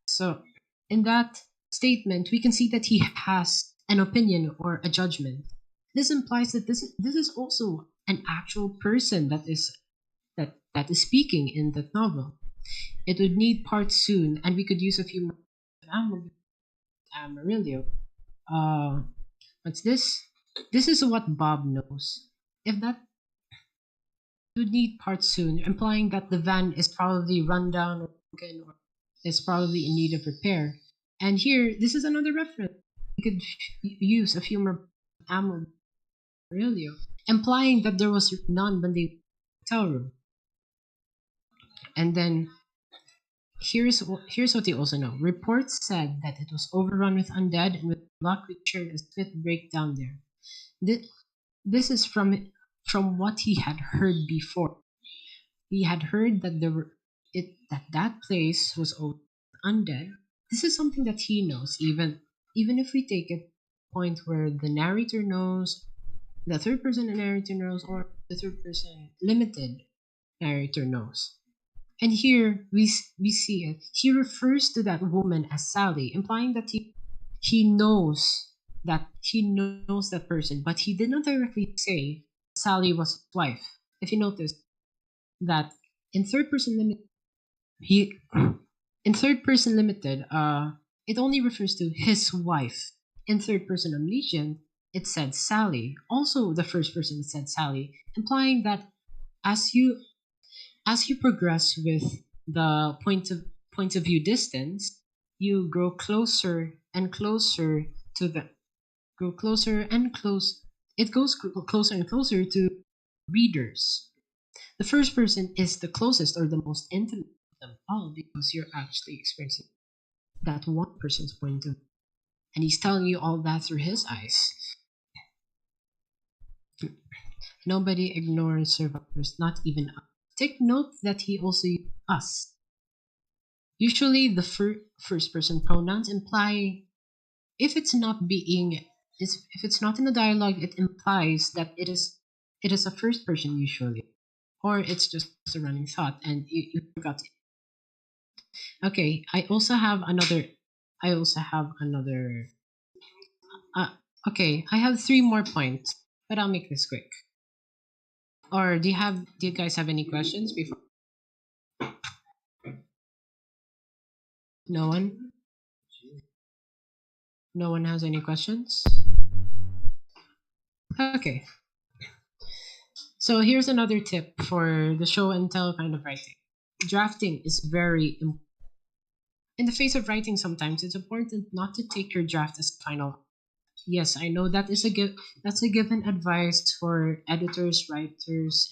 So in that statement, we can see that he has an opinion or a judgment. This implies that this is also an actual person that is speaking in that novel. It would need parts soon, and we could use a few more Amarillo. What's this? This is what Bob knows. If that would need parts soon, implying that the van is probably run down or broken or is probably in need of repair. And here, this is another reference. We could use a few more Amarillo, implying that there was none when they hotel room. And then here's what they also know. Reports said that it was overrun with undead, and with luck we shared a swift breakdown there. This is from what he had heard before. He had heard that that place was undead. This is something that he knows, even if we take it point where the narrator knows, the third person narrator knows, or the third person limited narrator knows. And here we see it. He refers to that woman as Sally, implying that he knows that person, but he did not directly say Sally was his wife. If you notice that in third person limited, it only refers to his wife. In third person omniscient, it said Sally. Also, the first person said Sally, implying that as you progress with the point of view distance, you grow closer and closer to the grow closer and close. It goes closer and closer to readers. The first person is the closest or the most intimate of them all because you're actually experiencing that one person's point of view, and he's telling you all that through his eyes. Nobody ignores survivors, not even us. Take note that he also used us. Usually, the first person pronouns imply, if it's not in a dialogue, it implies that it is a first person usually, or it's just a running thought, and you forgot it. Okay, I also have another. Okay, I have 3 more points, but I'll make this quick. Or do you guys have any questions before? No one? No one has any questions? Okay. So here's another tip for the show and tell kind of writing. Drafting is very important. In the face of writing, sometimes it's important not to take your draft as final. Yes, I know that's a given advice for editors, writers,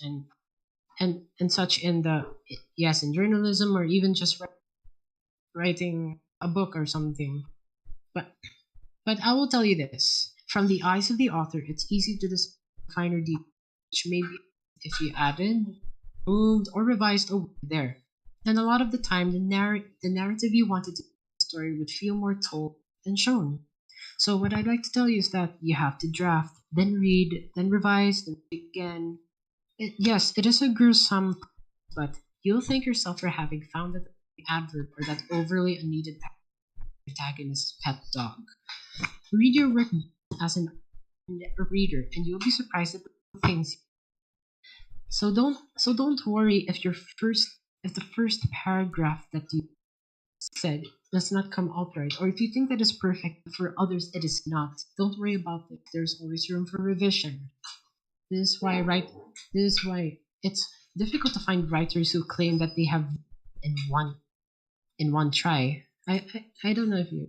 and such in journalism, or even just writing a book or something. But I will tell you this: from the eyes of the author, it's easy to discover finer details, which maybe if you added, moved, or revised over there. And a lot of the time, the narrative you wanted to tell the story would feel more told than shown. So what I'd like to tell you is that you have to draft, then read, then revise, then read again. Yes, it is a gruesome, but you'll thank yourself for having found that adverb or that overly unneeded protagonist's pet dog. Read your work as a reader, and you'll be surprised at the things. So don't worry if the first paragraph that you said does not come out right, or if you think that is perfect for others it is not. Don't worry about it. There's always room for revision. This is why it's difficult to find writers who claim that they have in one try. I don't know if you.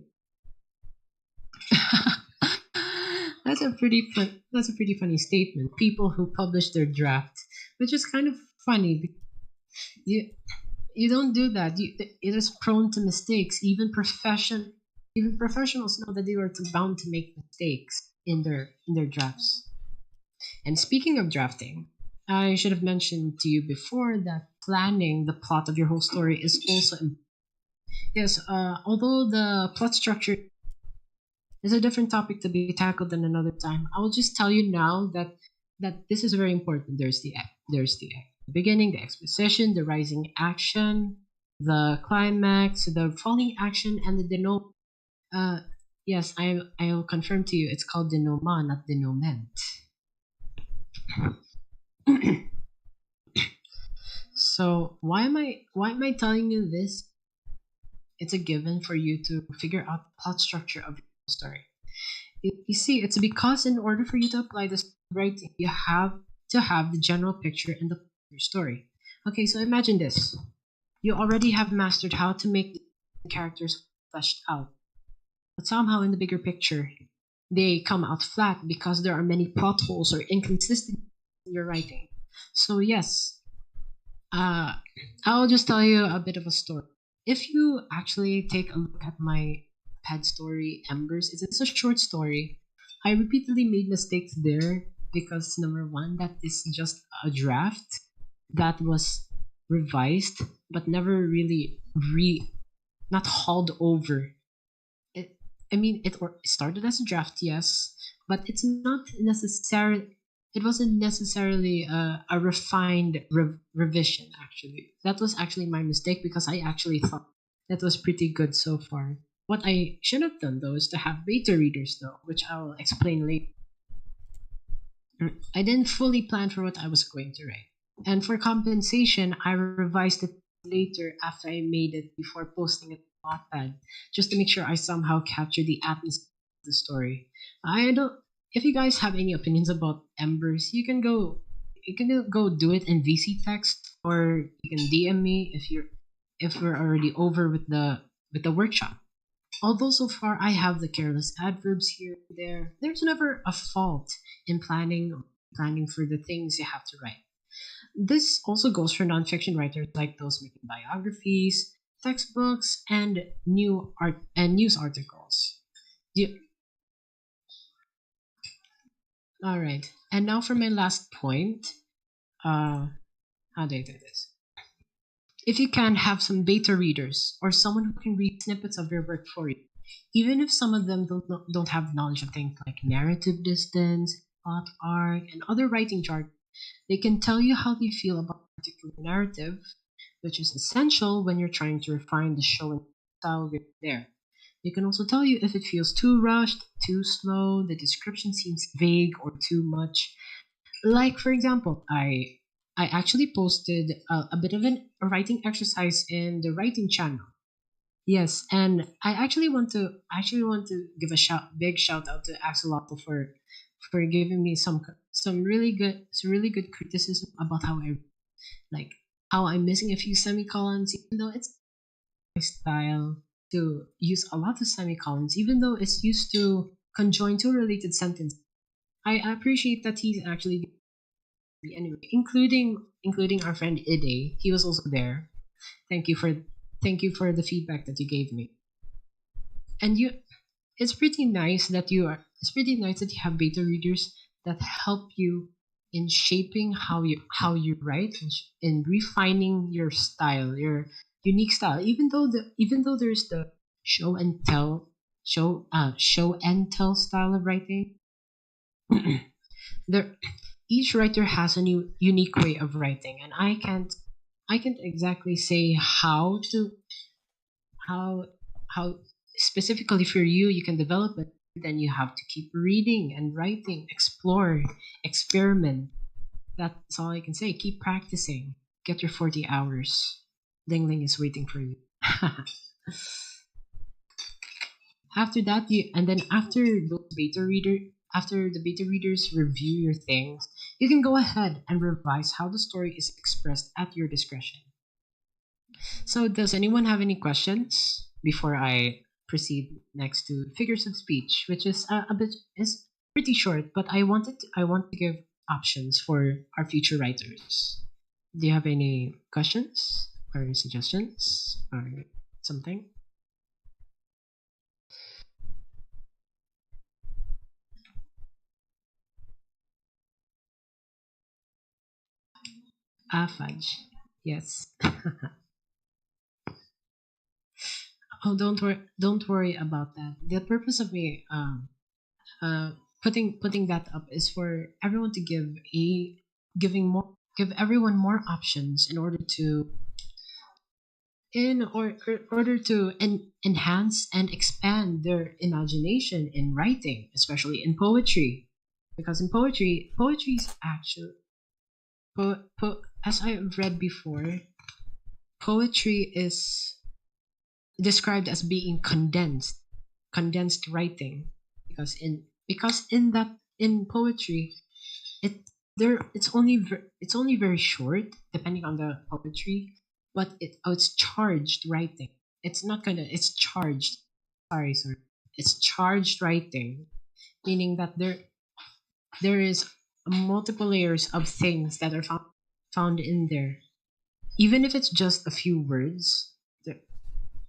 That's a pretty funny statement. People who publish their draft, which is kind of funny. You don't do that. It is prone to mistakes. Even professionals know that they are bound to make mistakes in their drafts. And speaking of drafting, I should have mentioned to you before that planning the plot of your whole story is also important. Yes, although the plot structure is a different topic to be tackled in another time, I will just tell you now that this is very important. There's the beginning, the exposition, the rising action, the climax, the falling action, and the denouement. Yes, I'll confirm to you. It's called denouement, not denouement. So why am I telling you this? It's a given for you to figure out the plot structure of your story. You see, it's because in order for you to apply this writing, you have to have the general picture and the story. Okay, so imagine this. You already have mastered how to make the characters fleshed out. But somehow in the bigger picture, they come out flat because there are many potholes or inconsistencies in your writing. So yes, I'll just tell you a bit of a story. If you actually take a look at my pad story, Embers, it's a short story. I repeatedly made mistakes there because number one, that is just a draft that was revised but never really not hauled over. It, I mean, it started as a draft, yes, but it's not necessarily. It wasn't necessarily a refined revision. Actually, that was actually my mistake because I actually thought that was pretty good so far. What I should have done though is to have beta readers though, which I'll explain later. I didn't fully plan for what I was going to write. And for compensation, I revised it later after I made it before posting it on Wattpad, just to make sure I somehow captured the atmosphere of the story. I don't. If you guys have any opinions about Embers, you can go do it in VC text, or you can DM me if we're already over with the workshop. Although so far I have the careless adverbs here and there, there's never a fault in planning for the things you have to write. This also goes for nonfiction writers like those making biographies, textbooks, and news articles. You, all right, and now for my last point. How do I do this? If you can, have some beta readers or someone who can read snippets of your work for you, even if some of them don't have knowledge of things like narrative distance, plot arc, and other writing jargon. They can tell you how they feel about a particular narrative, which is essential when you're trying to refine the show and style written there. They can also tell you if it feels too rushed, too slow, the description seems vague or too much. Like for example, I actually posted a bit of a writing exercise in the writing channel. Yes, and I actually want to give a big shout out to Axolotl for giving me some really good criticism about like how I'm missing a few semicolons, even though it's my style to use a lot of semicolons, even though it's used to conjoin two related sentences. I appreciate that he's actually anyway, including our friend Ide. He was also there. Thank you for the feedback that you gave me. And it's pretty nice that you have beta readers that help you in shaping how you write and in refining your style, your unique style. Even though there's the show and tell style of writing, there each writer has a new unique way of writing, and I can't exactly say how specifically for you can develop it. Then you have to keep reading and writing, explore, experiment. That's all I can say. Keep practicing. Get your 40 hours. Ling Ling is waiting for you. After that, after the beta readers review your things, you can go ahead and revise how the story is expressed at your discretion. So, does anyone have any questions before I proceed next to figures of speech, which is is pretty short, but I want to give options for our future writers. Do you have any questions or suggestions or something? Fudge. Yes. Oh, don't worry about that. The purpose of me putting that up is for everyone to give everyone more options in order to enhance and expand their imagination in writing, especially in poetry, because in poetry is actually as I've read before, poetry is described as being condensed writing, because in poetry it it's only very short depending on the poetry, but it's charged writing. It's not gonna it's charged sorry it's charged writing. meaning that there is multiple layers of things that are found in there. Even if it's just a few words,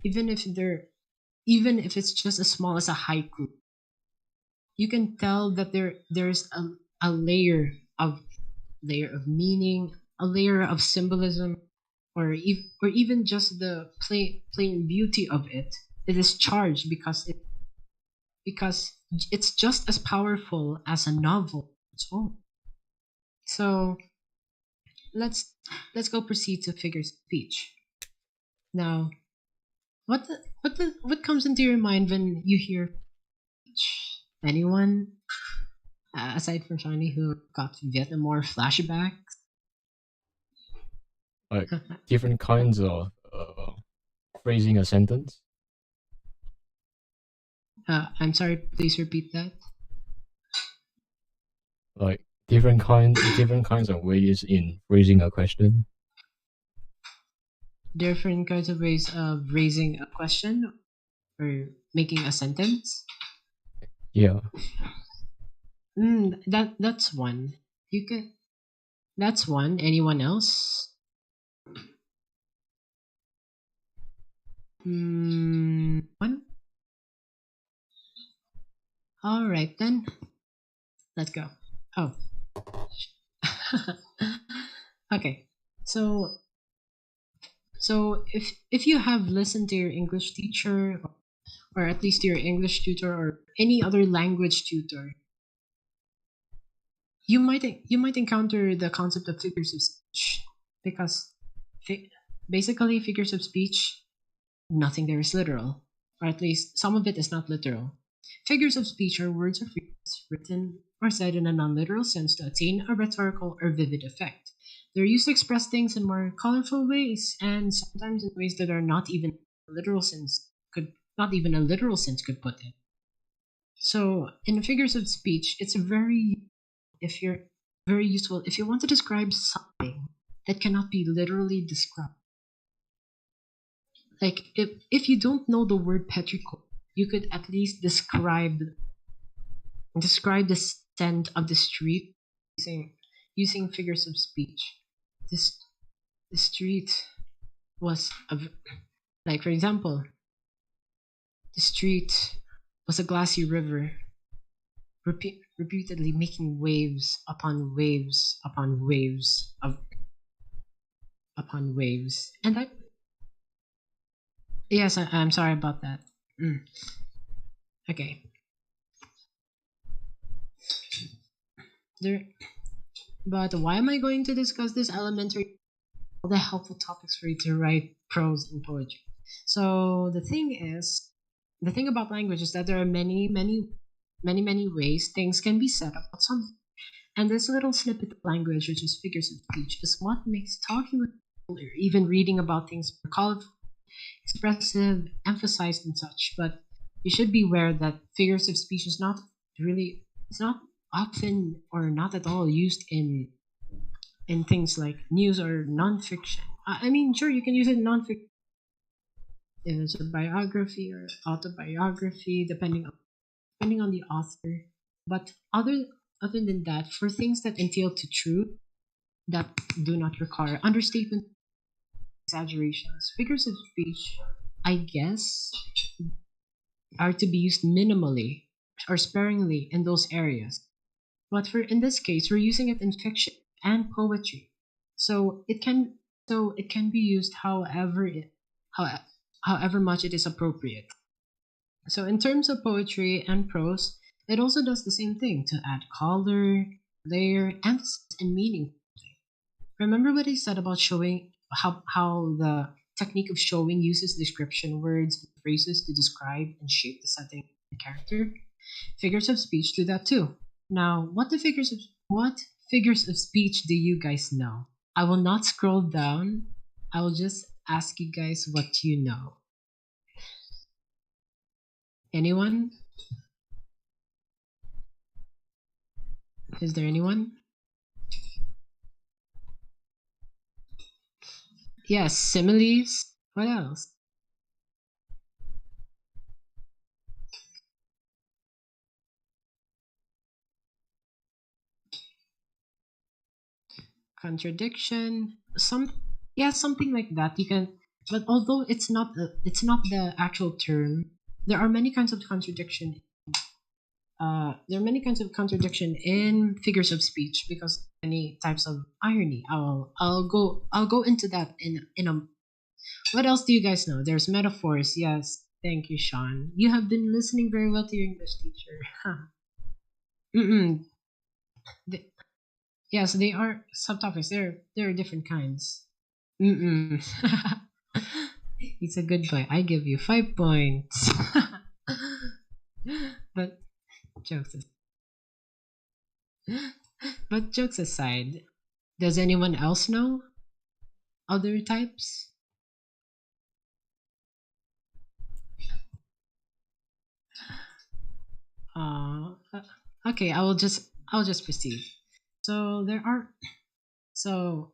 even if it's just as small as a haiku, you can tell that there's a layer of meaning, a layer of symbolism, or even just the plain beauty of it. It is charged because it's just as powerful as a novel on its own. So let's go proceed to figures of speech. Now, what comes into your mind when you hear speech? Anyone? Aside from Shani, who got Vietnam War flashbacks. Like different kinds of phrasing a sentence. I'm sorry, please repeat that. Like different kinds of ways in phrasing a question. Different kinds of ways of raising a question or making a sentence. Yeah. That's one. You can. That's one. Anyone else? One. All right then. Let's go. Oh. Okay. So if you have listened to your English teacher, or at least your English tutor or any other language tutor, you might encounter the concept of figures of speech, because basically figures of speech, nothing there is literal, or at least some of it is not literal. Figures of speech are words or phrases written or said in a non-literal sense to attain a rhetorical or vivid effect. They're used to express things in more colorful ways, and sometimes in ways that are not even a literal sense could put it. So in figures of speech, it's very useful if you want to describe something that cannot be literally described. Like if you don't know the word petrichor, you could at least describe the scent of the street using figures of speech. The street was like, for example, the street was a glassy river, repeatedly making waves upon waves upon waves upon waves. And yes, I'm sorry about that. Okay. But why am I going to discuss this elementary, all the helpful topics for you to write prose and poetry? So the thing about language is that there are many ways things can be said about something. And this little snippet of language, which is figures of speech, is what makes talking with people or even reading about things more colorful, expressive, emphasized, and such. But you should be aware that figures of speech is not often or not at all used in things like news or nonfiction. I mean, sure, you can use it in nonfiction. If it's a biography or autobiography, depending on the author. But other than that, for things that entail to truth, that do not require understatement, exaggerations, figures of speech, I guess, are to be used minimally or sparingly in those areas. But in this case, we're using it in fiction and poetry, so it can be used however much it is appropriate. So in terms of poetry and prose, it also does the same thing to add color, layer, emphasis, and meaning. Remember what I said about showing how the technique of showing uses description words and phrases to describe and shape the setting of the character? Figures of speech do that too. Now, what figures of speech do you guys know? I will not scroll down. I will just ask you guys what you know. Anyone? Is there anyone? Yes, similes. What else? contradiction, something like that. You can, but although it's not the actual term, there are many kinds of contradiction. There are many kinds of contradiction in figures of speech because many types of irony. I'll go into that in a. What else do you guys know? There's metaphors. Yes, thank you, Sean. You have been listening very well to your English teacher. Mm-mm. The, yes, they are subtopics. There are different kinds. Mm-mm. He's a good boy. I give you 5 points. but jokes but jokes aside, does anyone else know other types? Uh, okay, I'll just proceed. So there are so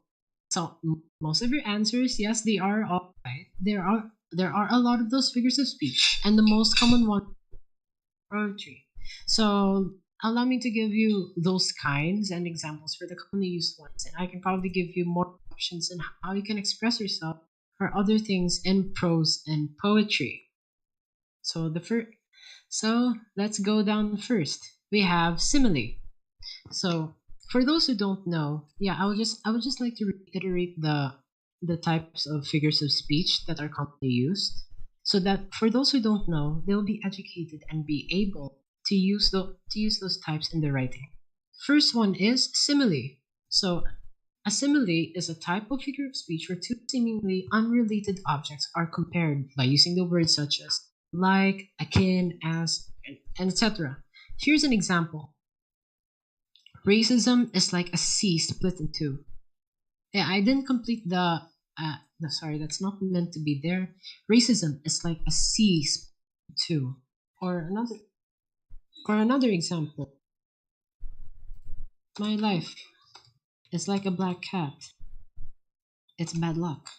most of your answers, yes, they are all right. There are a lot of those figures of speech, and the most common one, poetry. So allow me to give you those kinds and examples for the commonly used ones, and I can probably give you more options on how you can express yourself for other things in prose and poetry. So so let's go down first. We have simile. So for those who don't know, yeah, I would just like to reiterate the types of figures of speech that are commonly used, so that for those who don't know, they'll be educated and be able to use those types in their writing. First one is simile. So a simile is a type of figure of speech where two seemingly unrelated objects are compared by using the words such as like, akin, as, and etc. Here's an example. Racism is like a sea split in two. Yeah, I didn't complete the. No, sorry, that's not meant to be there. Racism is like a sea split in two. Or another example. My life is like a black cat. It's bad luck.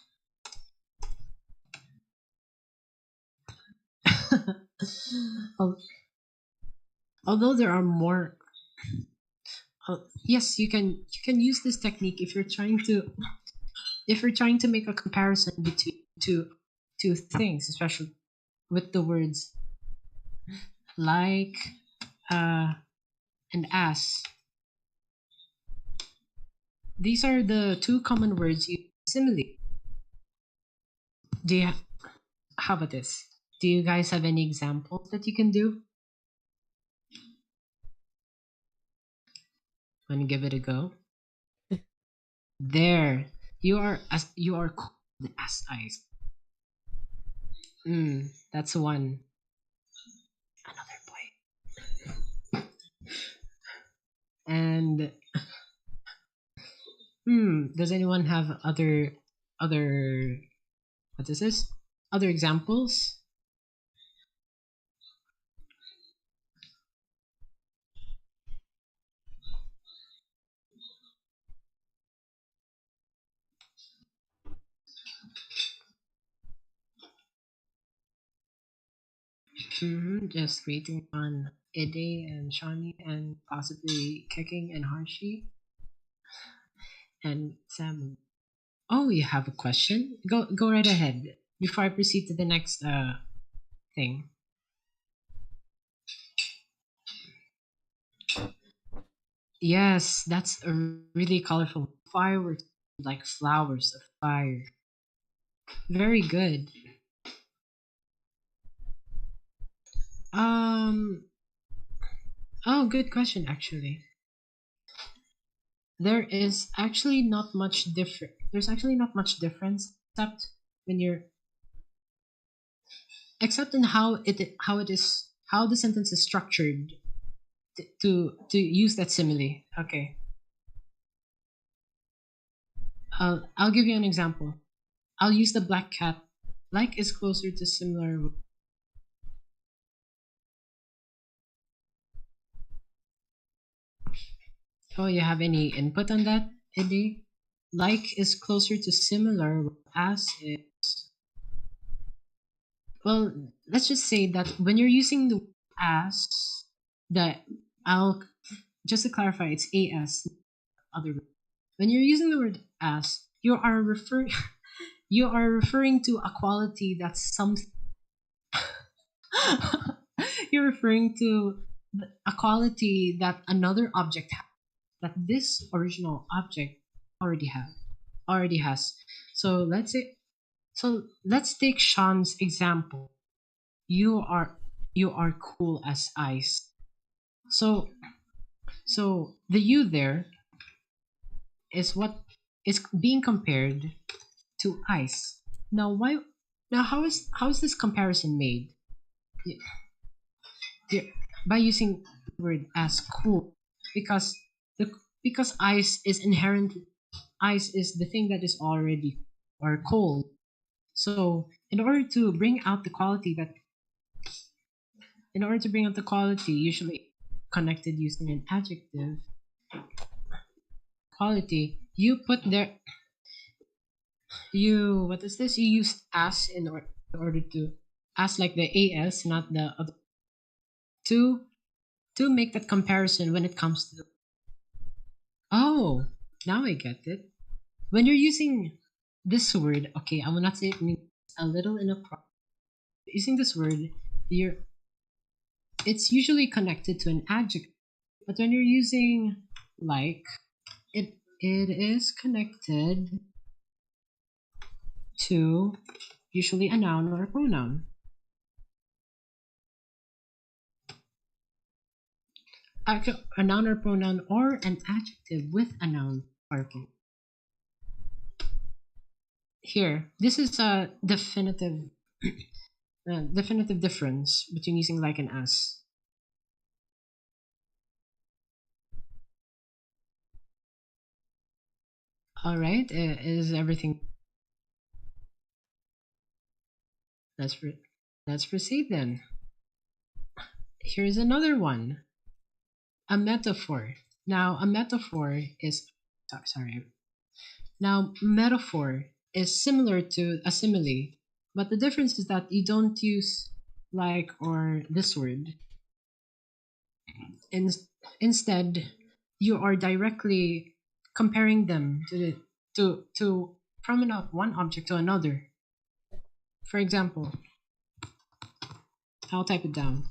Although there are more. Yes, you can use this technique if you're trying to make a comparison between two things, especially with the words like and as. These are the two common words used simile. Do you how about this? Do you guys have any examples that you can do? Want to give it a go? There, you are cold as ice. That's one. Another boy. And does anyone have other what is this? Other examples? Just waiting on Ide and Shawnee and possibly Kicking and Harshi and Samu. Oh, you have a question? Go right ahead before I proceed to the next thing. Yes, that's a really colorful fireworks, like flowers of fire. Very good. Oh, good question actually. There's actually not much difference except when you're except in how it is how the sentence is structured to use that simile. Okay. I'll give you an example. I'll use the black cat. Like is closer to similar. Oh, you have any input on that, Eddie? Like is closer to similar, as is. Well, let's just say that when you're using the as, that I'll just to clarify, it's as other. When you're using the word as, you are referring to a quality that's some you're referring to a quality that another object has, that this original object already has. So let's take Sean's example. You are cool as ice. So the you there is what is being compared to ice. Now why? Now how is this comparison made? Y- y- By using the word as cool, because the because ice is the thing that is already or cold. So in order to bring out the quality, usually connected using an adjective quality, you put there you what is this? You use as in order to as like the as, not the other, to make that comparison when it comes to. Oh, now I get it. When you're using this word, okay, I will not say it means a little inappropriate. Using this word, you're it's usually connected to an adjective. But when you're using like, it is connected to usually a noun or a pronoun. Actually, a noun or pronoun or an adjective with a noun parking. Here, this is a definitive definitive difference between using like and as. All right, is everything? Let's proceed then. Here's another one. A metaphor. Now, a metaphor is sorry. Now, metaphor is similar to a simile, but the difference is that you don't use like or this word. In, Instead, you are directly comparing them to from one object to another. For example, I'll type it down.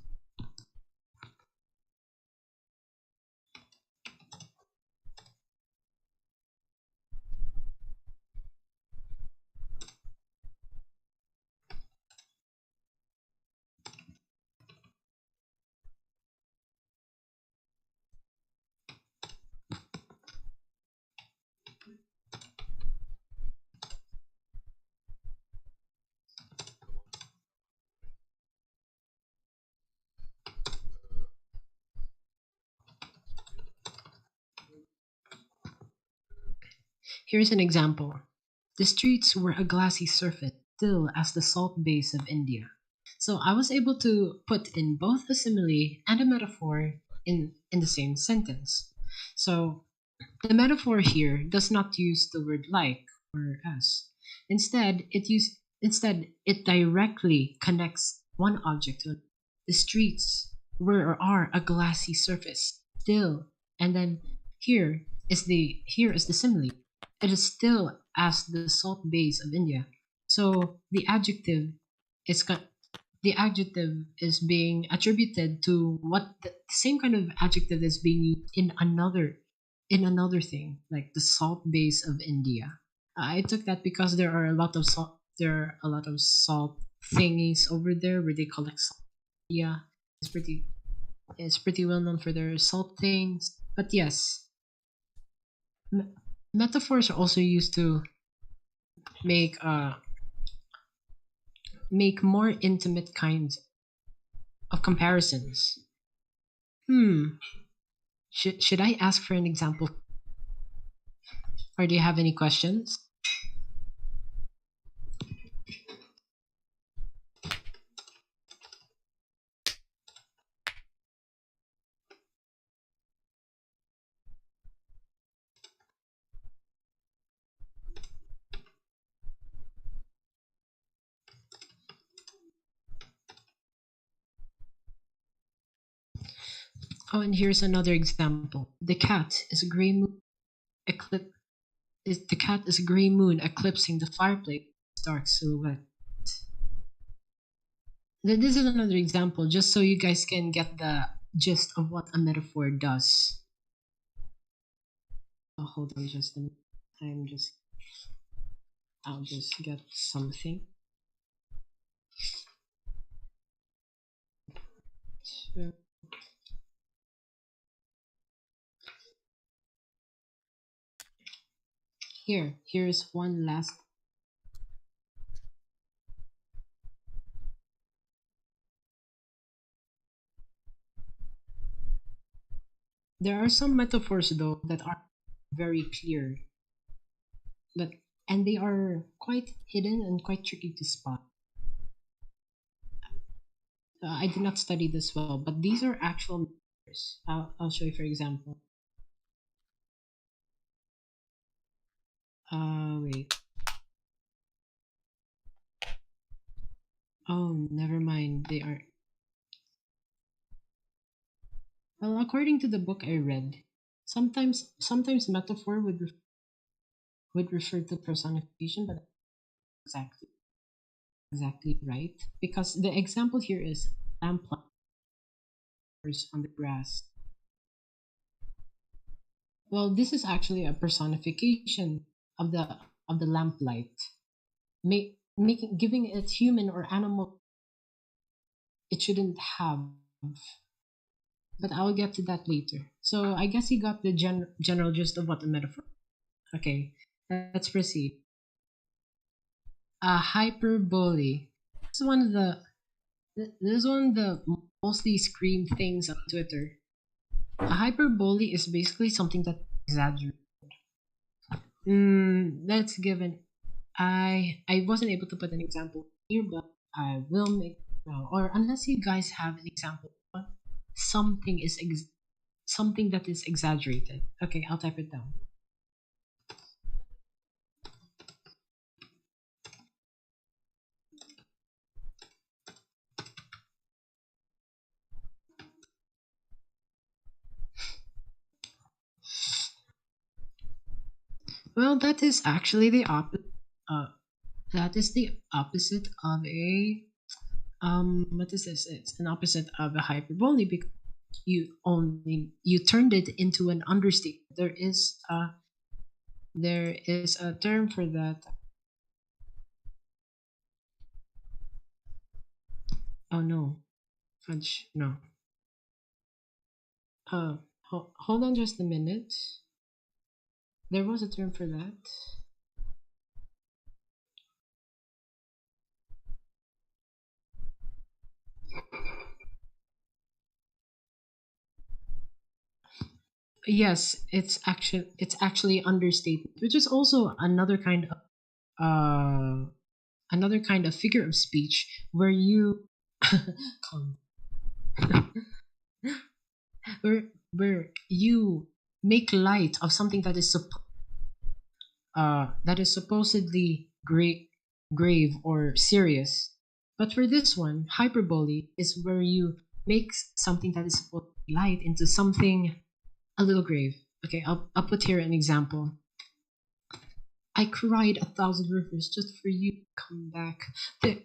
Here's an example. The streets were a glassy surface, still as the salt base of India. So I was able to put in both a simile and a metaphor in the same sentence. So the metaphor here does not use the word like or as. Instead it directly connects one object to the streets were or are a glassy surface, still, and then here is the simile. It is still as the salt base of India. So is co- the adjective is being attributed to what the same kind of adjective that's being used in another thing, like the salt base of India. I took that because there are a lot of salt thingies over there where they collect salt. Yeah, it's pretty well known for their salt things. But yes, m- metaphors are also used to make more intimate kinds of comparisons. Hmm. Should I ask for an example, or do you have any questions? Oh, and here's another example. The cat is a gray moon eclipse. The cat is a gray moon eclipsing the fireplace, dark silhouette. This is another example, just so you guys can get the gist of what a metaphor does. Oh, hold on just a minute. I'll just get something. So, here's one last. There are some metaphors though that are very clear, and they are quite hidden and quite tricky to spot. I did not study this well, but these are actual metaphors. I'll show you for example. Wait. Oh, never mind. They are. Well, according to the book I read, sometimes metaphor would refer to personification, but exactly right, because the example here is lamplight on the grass. Well, this is actually a personification of the lamplight, giving it human or animal it shouldn't have. But I'll get to that later. So I guess you got the general gist of what the metaphor. Okay, let's proceed. A hyperbole. This is one of the mostly screamed things on Twitter. A hyperbole is basically something that exaggerates. That's given. I wasn't able to put an example here, but I will make now. Or unless you guys have an example, something that is exaggerated. Okay, I'll type it down. Well, that is actually the opposite. That is the opposite of a What is this? It's an opposite of a hyperbole because you turned it into an understatement. There is a term for that. Oh no, fudge, no. Hold on just a minute. There was a term for that. Yes, it's actually understatement, which is also another kind of figure of speech where you where you make light of something that is supposedly grave or serious. But for this one, hyperbole is where you make something that is supposed to be light into something a little grave. Okay, I'll put here an example. I cried 1,000 rivers just for you to come back. That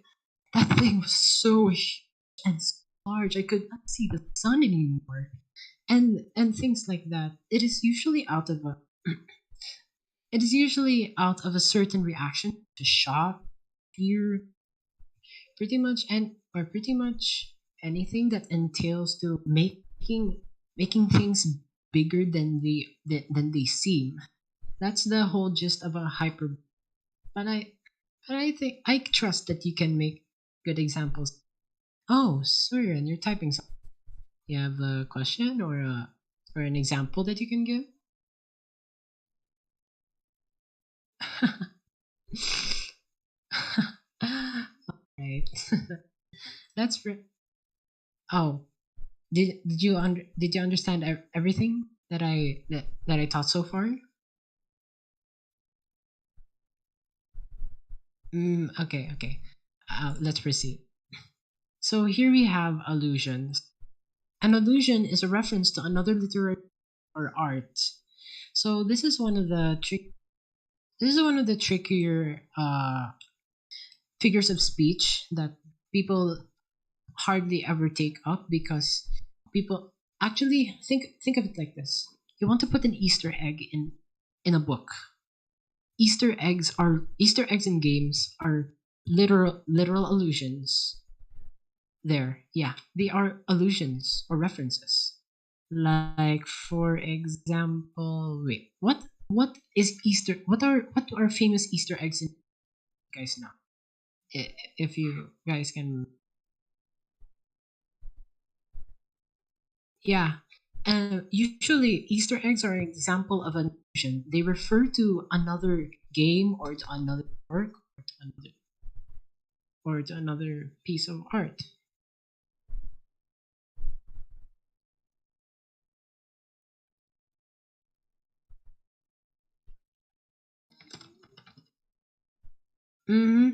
thing was so huge and so large I could not see the sun anymore. And things like that. It is usually out of a certain reaction to shock, fear, pretty much anything that entails to making things bigger than they seem. That's the whole gist of a hyperbole. But I think I trust that you can make good examples. Oh, Surin, you're typing something. You have a question or an example that you can give? Alright. That's oh. Did you understand everything that I taught so far? Okay. Let's proceed. So here we have allusions. An allusion is a reference to another literary or art. So this is one of the trick this is one of the trickier figures of speech that people hardly ever take up because people actually think of it like this. You want to put an Easter egg in a book. Easter eggs in games are literal allusions. There, yeah, they are allusions or references. Like for example, wait, what is Easter? What are famous Easter eggs in guys now? If you guys can, yeah. Usually, Easter eggs are an example of an allusion. They refer to another game or to another work or to another piece of art. Hmm.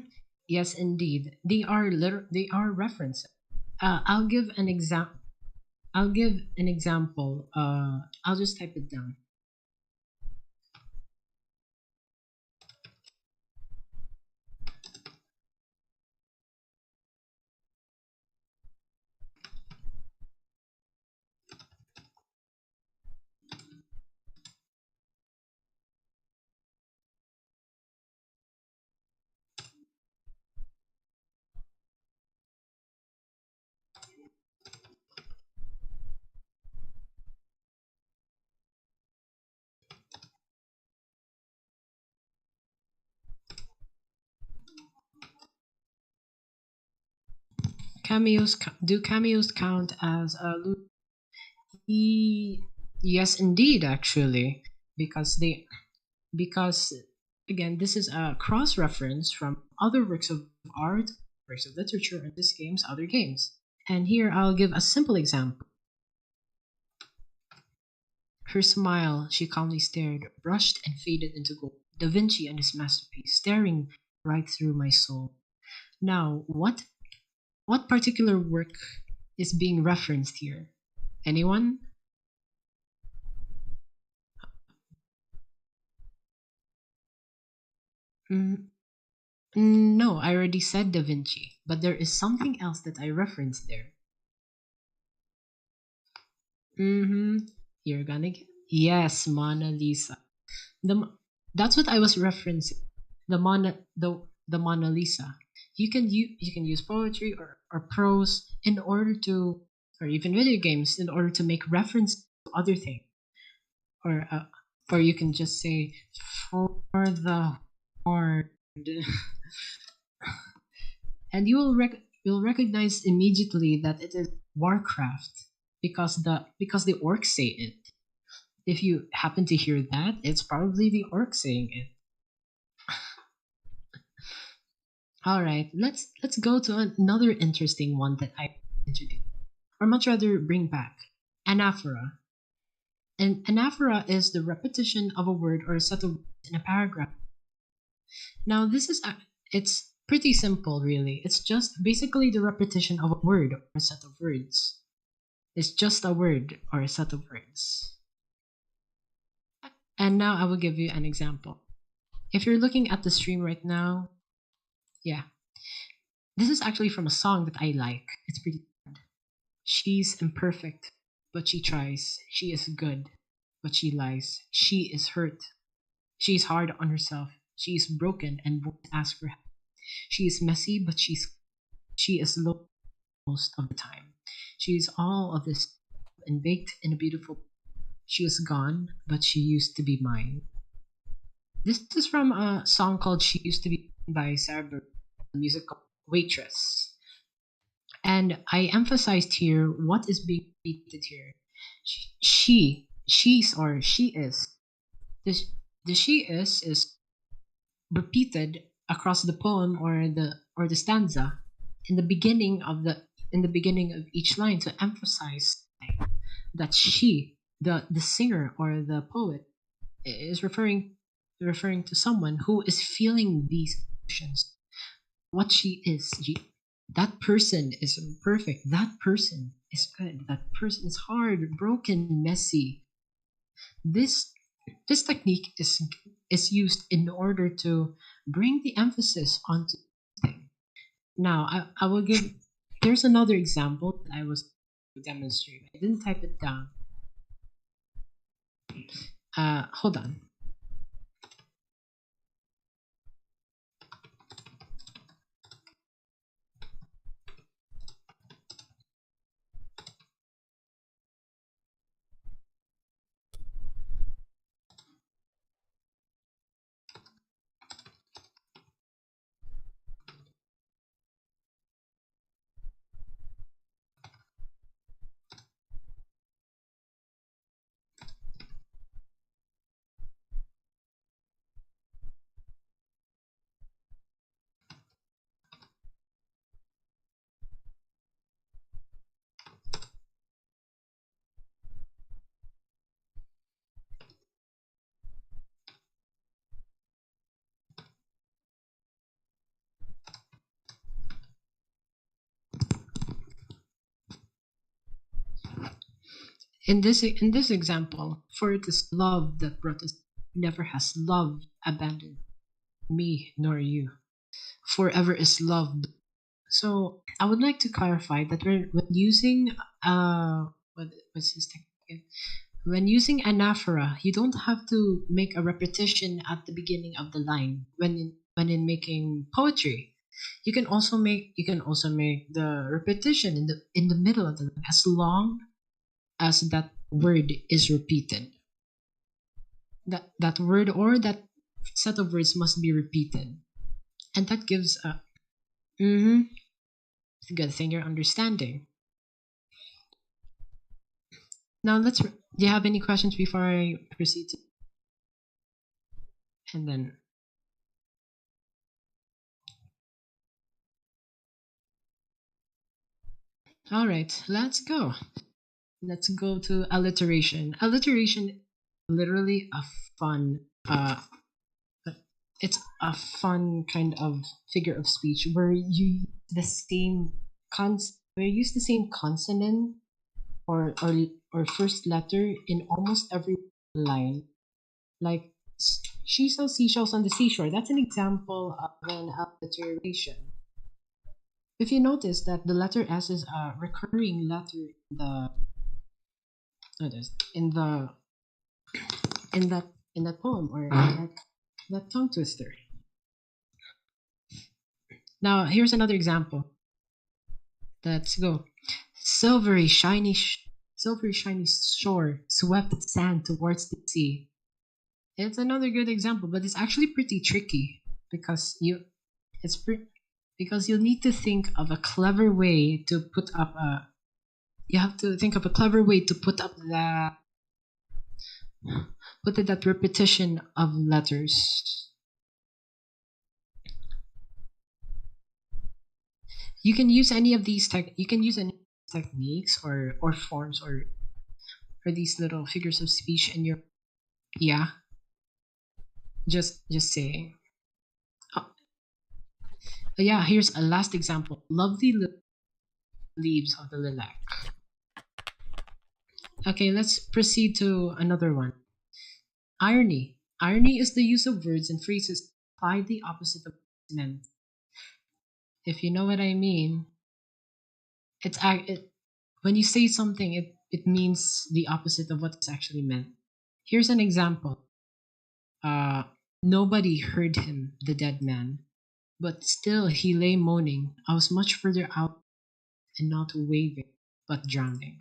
Yes, indeed. They are references. I'll give an example. I'll give an example. I'll just type it down. Do cameos count as a yes, indeed, actually, because because again, this is a cross reference from other works of art, works of literature, and this game's other games. And here I'll give a simple example. Her smile, she calmly stared, brushed and faded into gold. Da Vinci and his masterpiece, staring right through my soul. Now, what particular work is being referenced here? Anyone? Mm, no, I already said Da Vinci, but there is something else that I referenced there. Mm-hmm. You're gonna get yes, Mona Lisa. That's what I was referencing. The Mona Lisa. You can use poetry or prose in order to or even video games in order to make reference to other things. Or you can just say for the horde. And you'll recognize immediately that it is Warcraft because the orcs say it. If you happen to hear that, it's probably the orc saying it. All right, let's go to another interesting one that I introduced, or much rather bring back, anaphora. An anaphora is the repetition of a word or a set of words in a paragraph. Now, it's pretty simple, really. It's just basically the repetition of a word or a set of words. It's just a word or a set of words. And now I will give you an example. If you're looking at the stream right now, yeah, this is actually from a song that I like. It's pretty sad. She's imperfect, but she tries. She is good, but she lies. She is hurt. She is hard on herself. She is broken and won't ask for help. She is messy, but she is low most of the time. She is all of this and baked in a beautiful. She is gone, but she used to be mine. This is from a song called "She Used to Be" by Sarah Bareilles, the musical Waitress. And I emphasized here what is being repeated here. She's or she is. This the she is repeated across the poem or the stanza in the beginning of each line to emphasize that she, the singer or the poet, is referring to someone who is feeling these emotions. What she is. That person is perfect. That person is good. That person is hard, broken, messy. This this technique is used in order to bring the emphasis onto something. Now, I will give. There's another example that I was to demonstrate. I didn't type it down. Hold on. In this example, for it is love that brought us. Never has love abandoned me nor you. Forever is loved. So I would like to clarify that when using what's this thing again? When using anaphora, you don't have to make a repetition at the beginning of the line when in making poetry. You can also make the repetition in the middle of the line as long as that word is repeated. That word or that set of words must be repeated, and that gives a good thing you're understanding. Now do you have any questions before I proceed to, and then all right, let's go to alliteration. Alliteration is literally a fun it's a fun kind of figure of speech where you use the same consonant or first letter in almost every line. Like she sells seashells on the seashore. That's an example of an alliteration. If you notice that the letter S is a recurring letter in that poem or in that tongue twister. Now here's another example. Let's go. Silvery shiny shore swept sand towards the sea. It's another good example, but it's actually pretty tricky because you'll need to think of a clever way to put up that repetition of letters. You can use any of these techniques or forms or these little figures of speech in your just saying. Here's a last example. Lovely leaves of the lilac. Okay, let's proceed to another one. Irony. Irony is the use of words and phrases to imply the opposite of what's meant. If you know what I mean, when you say something, it means the opposite of what's actually meant. Here's an example. Nobody heard him, the dead man, but still he lay moaning. I was much further out and not waving, but drowning.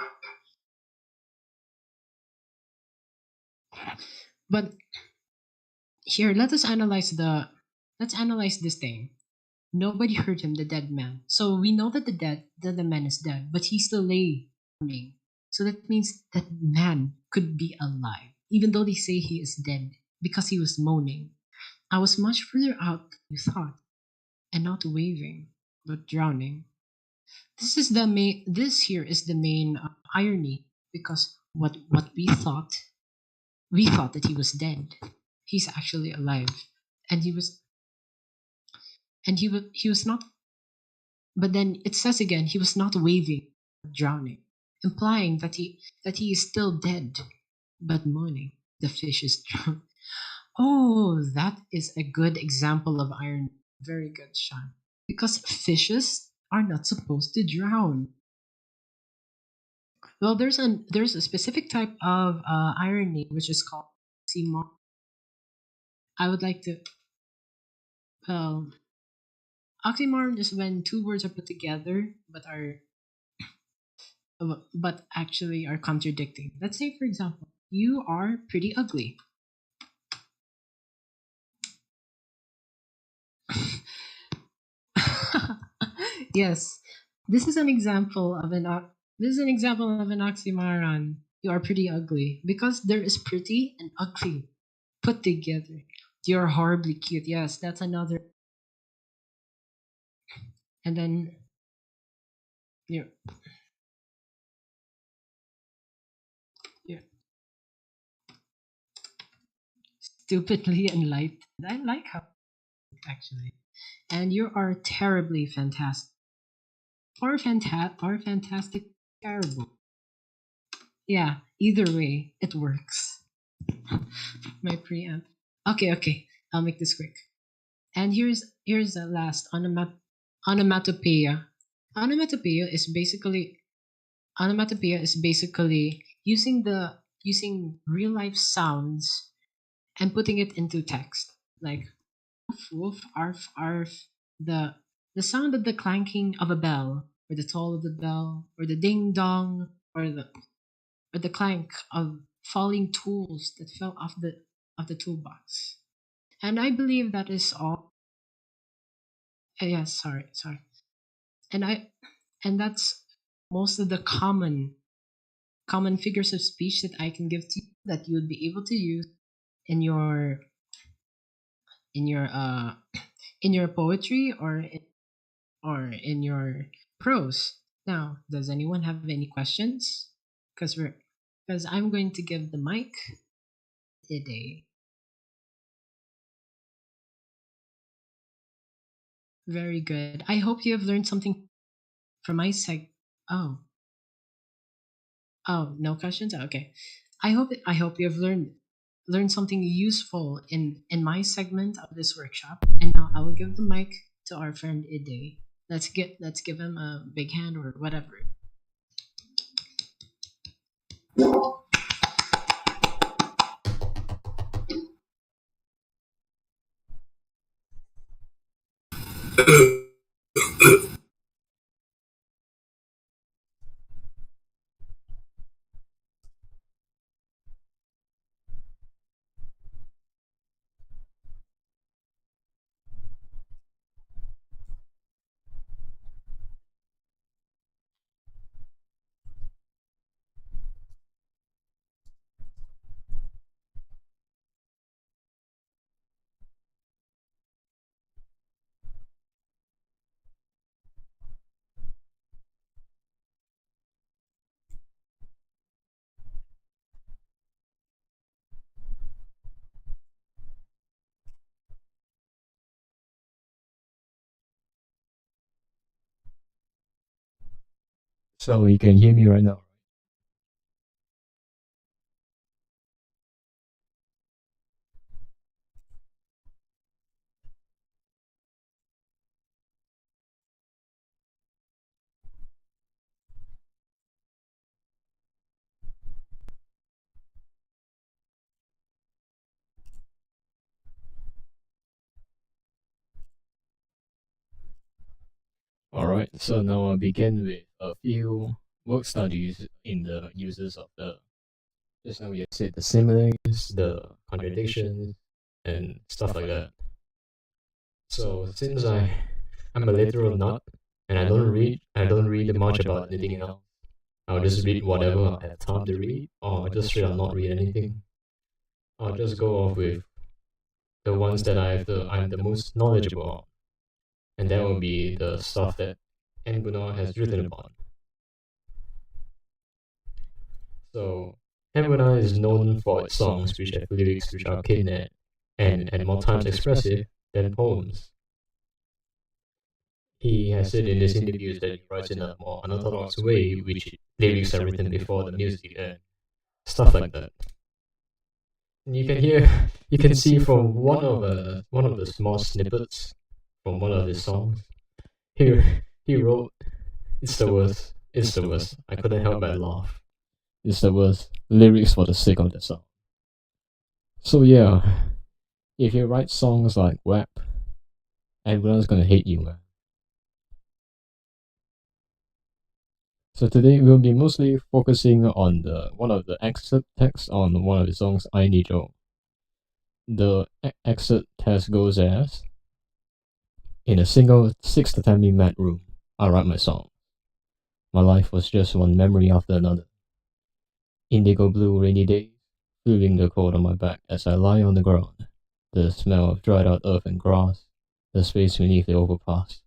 But here, let's analyze this thing. Nobody heard him, the dead man. So we know that the man is dead, but he still lay moaning. So that means that man could be alive, even though they say he is dead, because he was moaning. I was much further out than you thought, and not waving, but drowning. This here is the main irony, because what we thought that he was dead. He's actually alive, and he was not. But then it says again, he was not waving, but drowning, implying that he is still dead, but moaning. The fish is drowned. Oh, that is a good example of irony. Very good, Sean. Because fishes are not supposed to drown. Well, there's a specific type of irony which is called oxymoron. I would like to. Well, oxymoron is when two words are put together but actually are contradicting. Let's say, for example, you are pretty ugly. Yes, this is an example of this is an example of an oxymoron. You are pretty ugly because there is pretty and ugly put together. You're horribly cute. Yes, that's another. And then you're you're stupidly enlightened. I like how actually. And you are terribly fantastic. Or fantastic terrible. Yeah, either way, it works. My preamp. Okay. I'll make this quick. And here's the last onomatopoeia. Onomatopoeia is basically using real life sounds and putting it into text. Like woof woof arf arf. The the sound of the clanking of a bell, or the toll of the bell, or the ding dong, or the clank of falling tools that fell off the toolbox. And I believe that is all. Yes, sorry. And I and that's most of the common figures of speech that I can give to you that you would be able to use in your in your uh in your poetry or in your prose. Now, does anyone have any questions? Because I'm going to give the mic today. Very good. I hope you have learned something from my seg. Oh, no questions. Okay. I hope you have learned something useful in my segment of this workshop. And now I will give the mic to our friend Ide. Let's give him a big hand or whatever. So you can hear me right now. Alright, so now I'll begin with a few work studies in the uses of the, just now we said the similes, the contradictions, and stuff like that. So since I'm a literal nut and I don't read much about anything else. I'll just read whatever I have time to read, or just straight up not read anything. I'll just go off with the ones that I'm the most knowledgeable on, and that will be the stuff that Embuna has written upon. So Embuna is known for its songs which have lyrics which are keen and more times expressive than poems. He has said in his interviews that he writes in a more unorthodox way, which lyrics are written before the music and stuff like that. You can hear, you can see from one of the small snippets from one of his songs. He he wrote, "It's the worst, it's the worst. I couldn't help but laugh. It's the worst. Lyrics for the sake of the song." So yeah, if you write songs like WAP, everyone's gonna hate you, man. So today we'll be mostly focusing on the one of the excerpt text on one of the songs, I Need You. The excerpt text goes as: in a single 6 to 10 minute room, I write my song. My life was just one memory after another. Indigo blue rainy days, feeling the cold on my back as I lie on the ground. The smell of dried out earth and grass, the space beneath the overpass,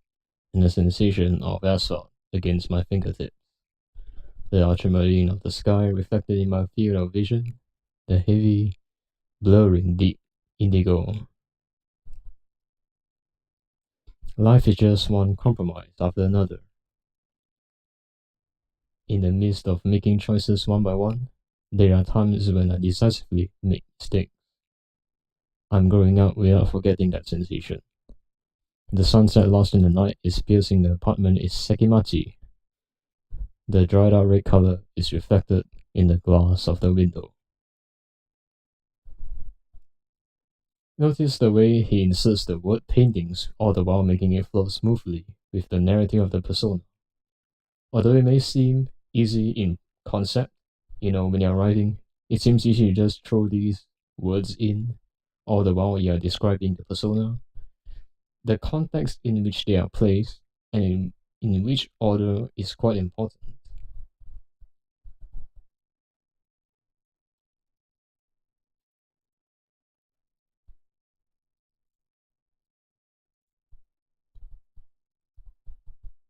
and the sensation of asphalt against my fingertips. The ultramarine of the sky reflected in my field of vision, the heavy, blurring deep indigo. Life is just one compromise after another. In the midst of making choices one by one, there are times when I decisively make mistakes. I'm growing up without forgetting that sensation. The sunset lost in the night is piercing the apartment is sekimachi. The dried out red color is reflected in the glass of the window. Notice the way he inserts the word paintings, all the while making it flow smoothly with the narrative of the persona. Although it may seem easy in concept, when you're writing, it seems easy to just throw these words in, all the while you're describing the persona. The context in which they are placed and in which order is quite important.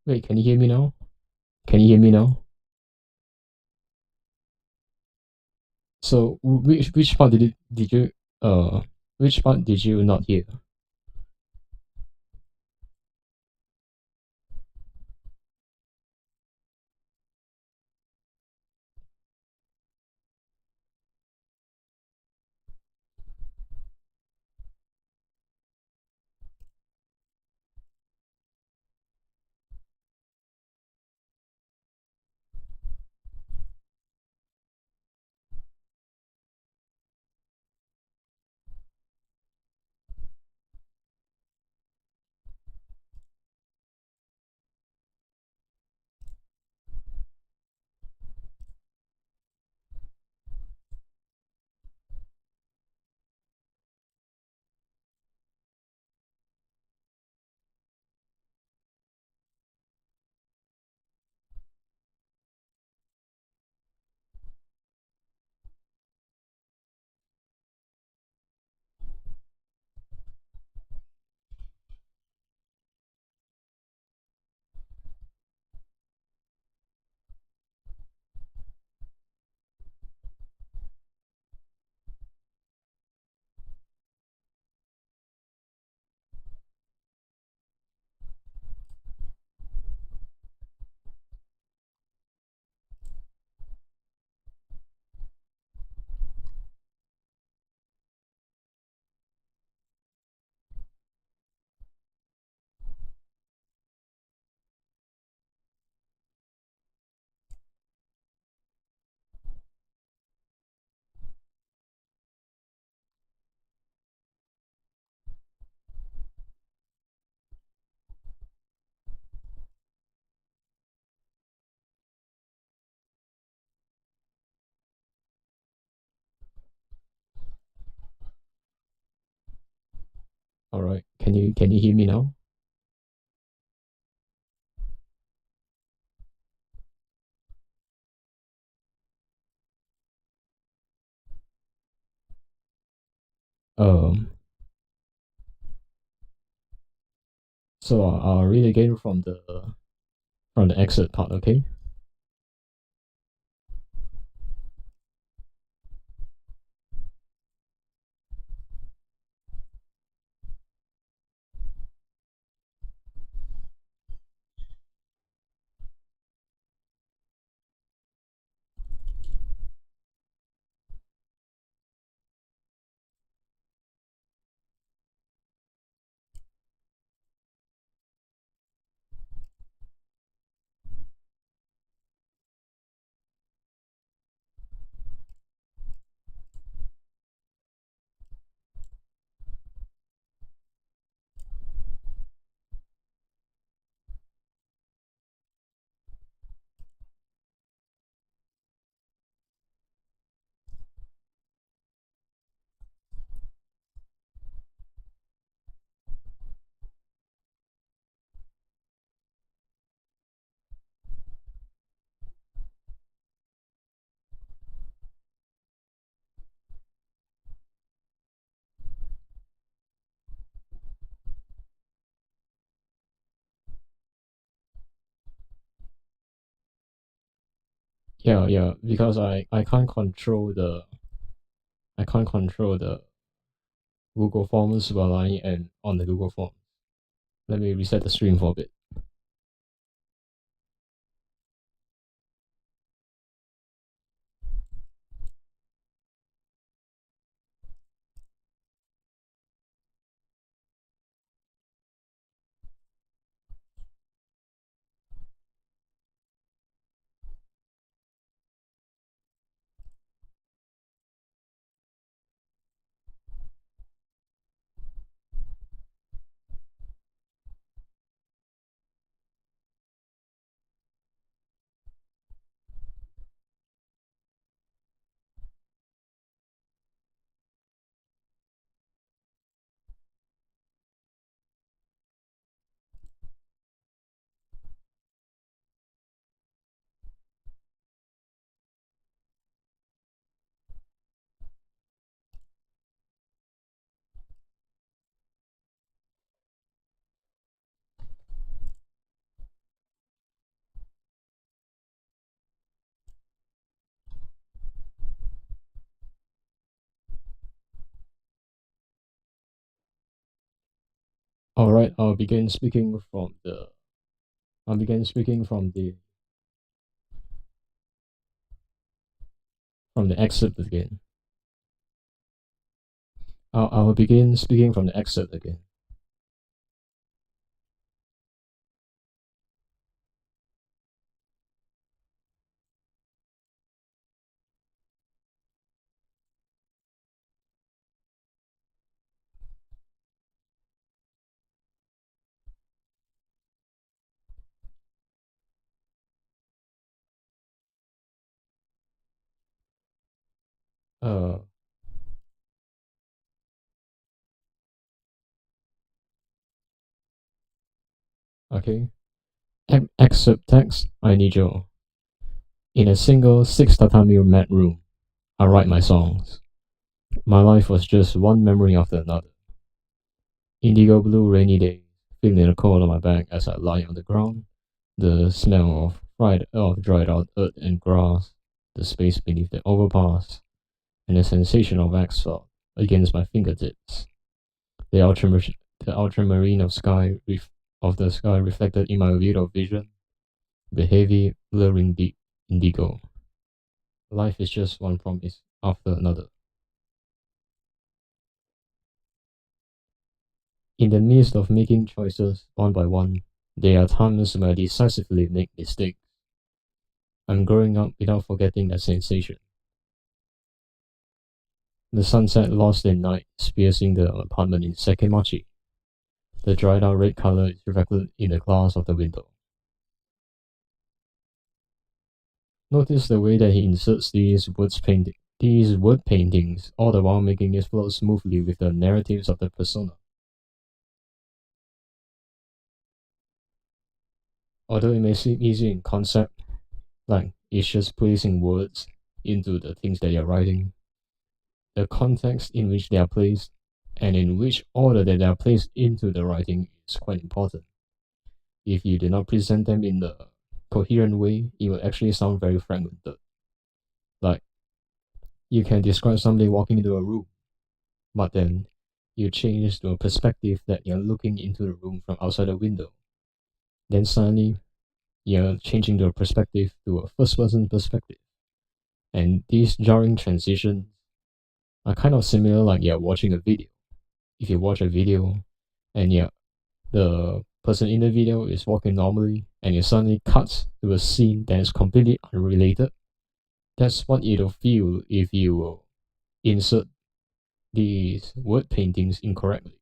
Wait, can you hear me now? Can you hear me now? So which part did you which part did you not hear? All right. Can you hear me now? Um. So I'll read again from the exit part. Okay. Yeah, because I can't control the Google Forms while I am on the Google Forms. Let me reset the stream for a bit. All right, I'll begin speaking from the excerpt again. I'll begin speaking from the excerpt again. Uh, okay. Excerpt text. I need you. In a single 6 tatami mat room, I write my songs. My life was just one memory after another. Indigo blue rainy days, feeling the cold on my back as I lie on the ground. The smell of dried out earth and grass, the space beneath the overpass, and the sensation of asphalt against my fingertips. The ultramarine of the sky reflected in my field of vision, the heavy, blurring deep indigo. Life is just one promise after another. In the midst of making choices one by one, there are times when I decisively make mistakes. I'm growing up without forgetting that sensation. The sunset lost in night, piercing the apartment in Sekemachi. The dried out red color is reflected in the glass of the window. Notice the way that he inserts these wood paintings, all the while making it flow smoothly with the narratives of the persona. Although it may seem easy in concept, like it's just placing words into the things that you're writing, the context in which they are placed and in which order that they are placed into the writing is quite important. If you do not present them in a coherent way, it will actually sound very fragmented. Like, you can describe somebody walking into a room, but then you change to a perspective that you're looking into the room from outside the window. Then suddenly, you're changing the perspective to a first person perspective. And these jarring transitions are kind of similar like you're watching a video. If you watch a video and the person in the video is walking normally and it suddenly cuts to a scene that is completely unrelated, that's what it'll feel if you insert these word paintings incorrectly.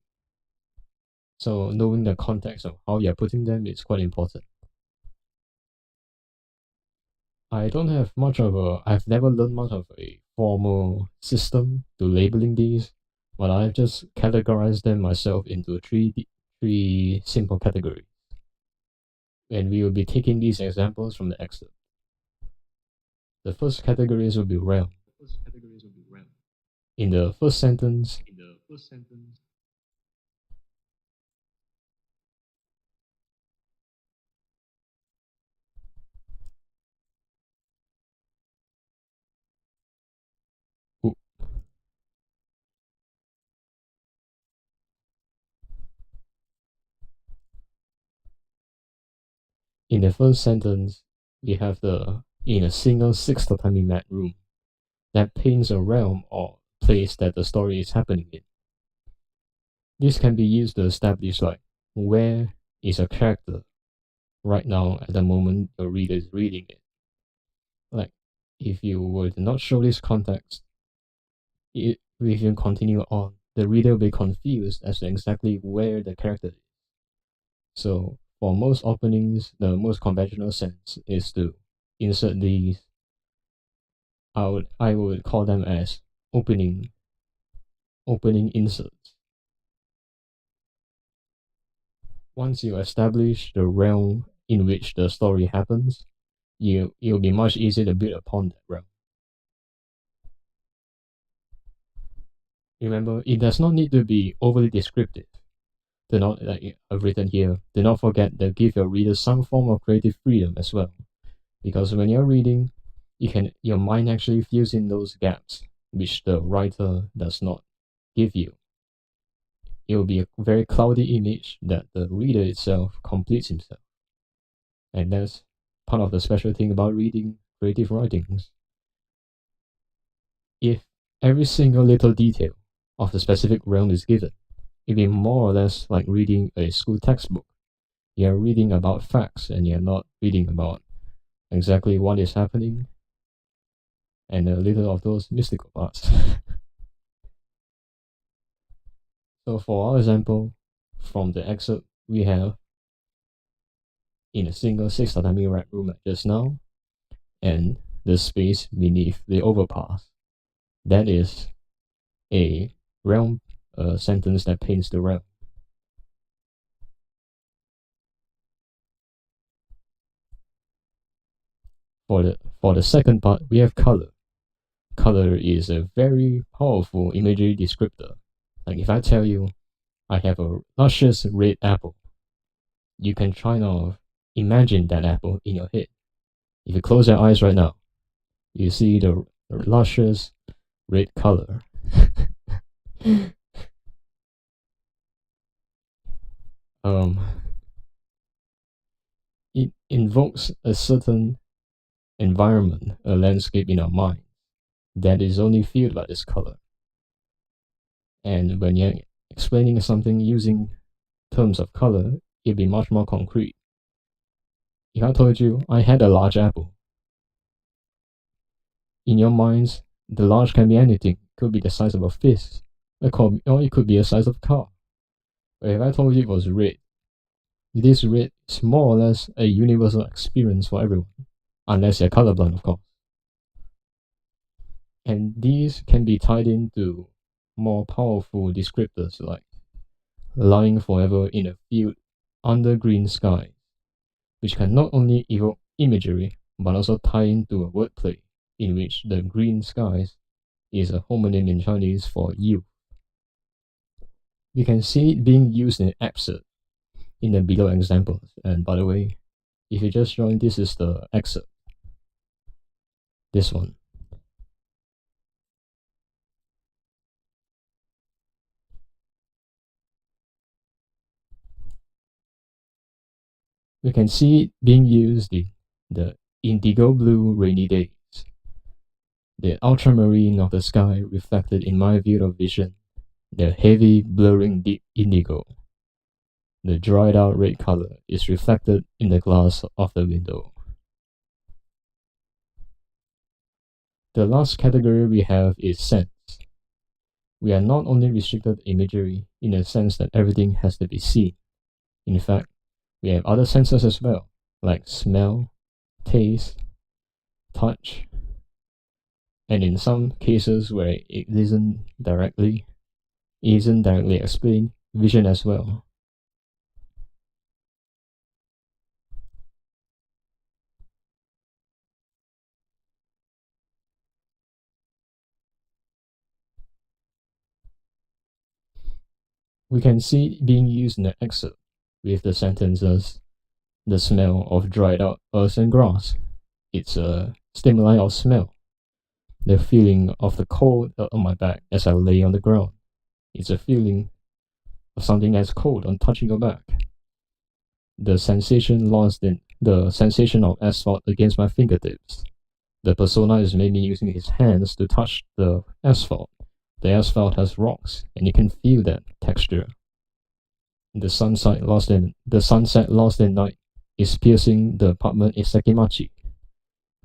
So knowing the context of how you're putting them is quite important. I've never learned much of a formal system to labeling these, but I've just categorized them myself into three simple categories. And we will be taking these examples from the excerpt. The first categories will be realm. In the first sentence, In the first sentence, we have the in a single 6 tatami mat room that paints a realm or place that the story is happening in. This can be used to establish like where is a character right now at the moment the reader is reading it. Like if you were to not show this context, if you continue on, the reader will be confused as to exactly where the character is. So for most openings, the most conventional sense is to insert these. I would call them as opening inserts. Once you establish the realm in which the story happens, it'll be much easier to build upon that realm. Remember, it does not need to be overly descriptive. Do not, like I've written here, do not forget to give your readers some form of creative freedom as well. Because when you're reading, your mind actually fills in those gaps which the writer does not give you. It will be a very cloudy image that the reader itself completes himself. And that's part of the special thing about reading creative writings. If every single little detail of the specific realm is given, it'd be more or less like reading a school textbook. You're reading about facts and you're not reading about exactly what is happening and a little of those mystical parts. So for our example, from the excerpt we have in a single 6 tatami mat room like just now, and the space beneath the overpass. That is a realm sentence that paints the realm. For the second part, we have color. Color is a very powerful imagery descriptor. Like if I tell you, I have a luscious red apple, you can try to imagine that apple in your head. If you close your eyes right now, you see the luscious red color. It invokes a certain environment, a landscape in our mind that is only filled by this color. And when you're explaining something using terms of color, it'd be much more concrete. If I told you I had a large apple, in your minds, the large can be anything. It could be the size of a fist, or it could be the size of a car. But if I told you it was red, this red is more or less a universal experience for everyone, unless you're colorblind, of course. And these can be tied into more powerful descriptors like lying forever in a field under green sky, which can not only evoke imagery but also tie into a wordplay in which the green skies is a homonym in Chinese for you. We can see it being used in excerpt in the below examples. And by the way, if you just joined, this is the excerpt. This one. We can see it being used in the indigo blue rainy days, the ultramarine of the sky reflected in my field of vision, the heavy blurring deep indigo. The dried out red color is reflected in the glass of the window. The last category we have is sense. We are not only restricted to imagery in the sense that everything has to be seen. In fact, we have other senses as well, like smell, taste, touch, and in some cases where it isn't directly explained, vision as well. We can see it being used in the excerpt with the sentences, the smell of dried out earth and grass. It's a stimuli of smell. The feeling of the cold on my back as I lay on the ground. It's a feeling of something that's cold on touching your back. The sensation lost in the sensation of asphalt against my fingertips. The persona is maybe using his hands to touch the asphalt. The asphalt has rocks, and you can feel that texture. The sunset lost in night is piercing the apartment in Sekimachi.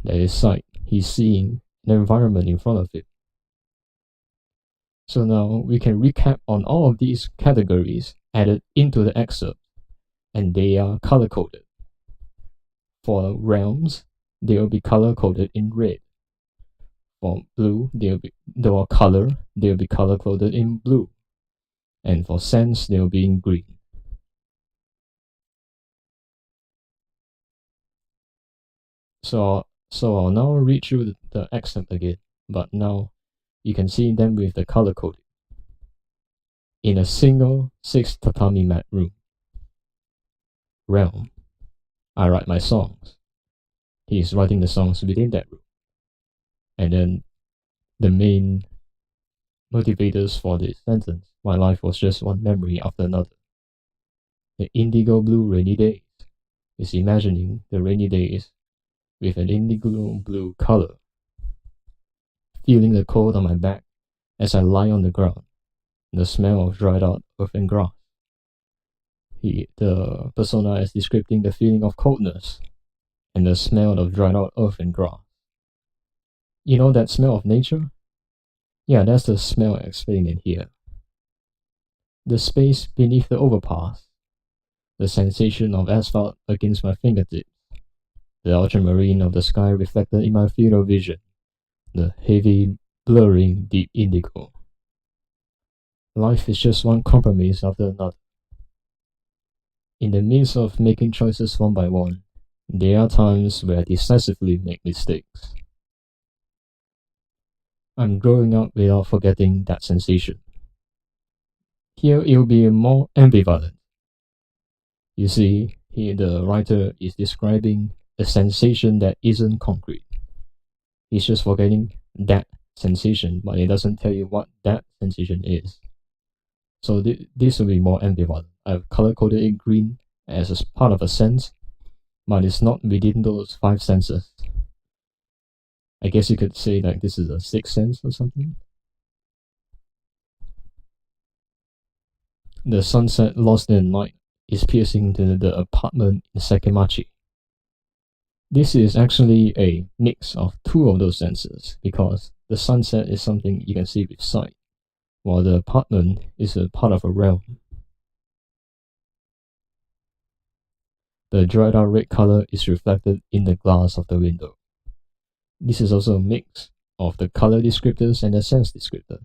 That is sight. He's seeing the environment in front of him. So now we can recap on all of these categories added into the excerpt, and they are color-coded. For realms, they will be color-coded in red. For blue, they will be color-coded in blue. And for sense, they will be in green. So I'll now read through the excerpt again, but now you can see them with the color coding. In a single 6 tatami mat room. Realm. I write my songs. He is writing the songs within that room. And then the main motivators for this sentence. My life was just one memory after another. The indigo blue rainy days is imagining the rainy days with an indigo blue color. Feeling the cold on my back as I lie on the ground, the smell of dried out earth and grass. The persona is describing the feeling of coldness and the smell of dried out earth and grass. You know that smell of nature? Yeah, that's the smell explained in here. The space beneath the overpass, the sensation of asphalt against my fingertips, the ultramarine of the sky reflected in my field of vision, the heavy, blurring, deep indigo. Life is just one compromise after another. In the midst of making choices one by one, there are times where I decisively make mistakes. I'm growing up without forgetting that sensation. Here it will be more ambivalent. You see, here the writer is describing a sensation that isn't concrete. He's just forgetting that sensation, but it doesn't tell you what that sensation is. So this will be more ambivalent. I've color-coded it green as a part of a sense, but it's not within those 5 senses. I guess you could say like this is a 6th sense or something. The sunset lost in night is piercing into the apartment in Sekimachi. This is actually a mix of 2 of those senses, because the sunset is something you can see with sight, while the apartment is a part of a realm. The dried out red color is reflected in the glass of the window. This is also a mix of the color descriptors and the sense descriptors.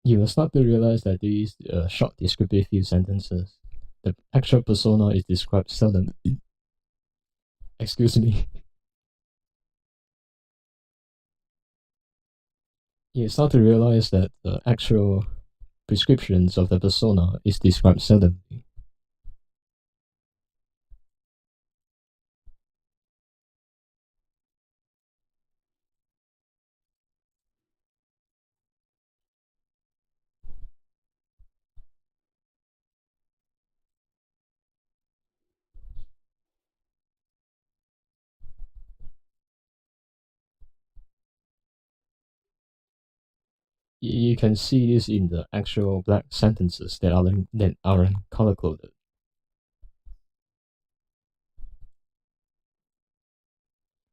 You will start to realize that these short descriptive few sentences, the actual persona is described seldom. Excuse me. You start to realize that the actual prescriptions of the persona is described seldomly. You can see this in the actual black sentences that aren't color-coded.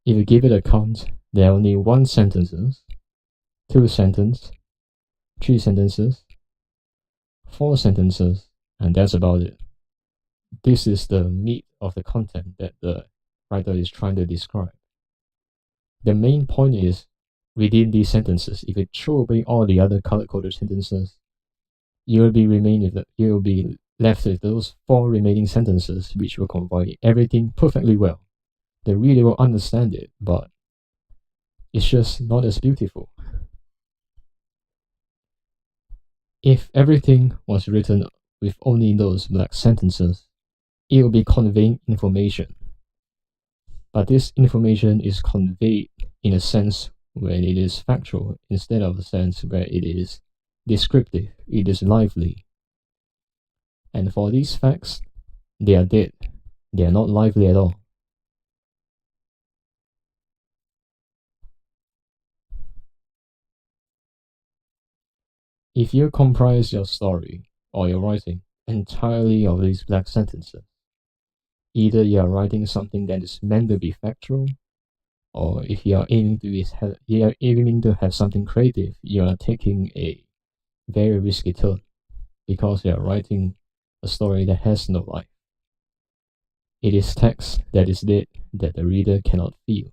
If you give it a count, there are only 1 sentences, 2 sentences, 3 sentences, 4 sentences, and that's about it. This is the meat of the content that the writer is trying to describe. The main point is, within these sentences, if you throw away all the other color-coded sentences, you will be left with those 4 remaining sentences, which will convey everything perfectly well. The reader will understand it, but it's just not as beautiful. If everything was written with only those black sentences, it will be conveying information. But this information is conveyed in a sense when it is factual instead of a sense where it is descriptive, it is lively. And for these facts, they are dead. They are not lively at all. If you comprise your story or your writing entirely of these black sentences, either you are writing something that is meant to be factual, or if you are aiming to have something creative, you are taking a very risky turn because you are writing a story that has no life. It is text that is dead that the reader cannot feel.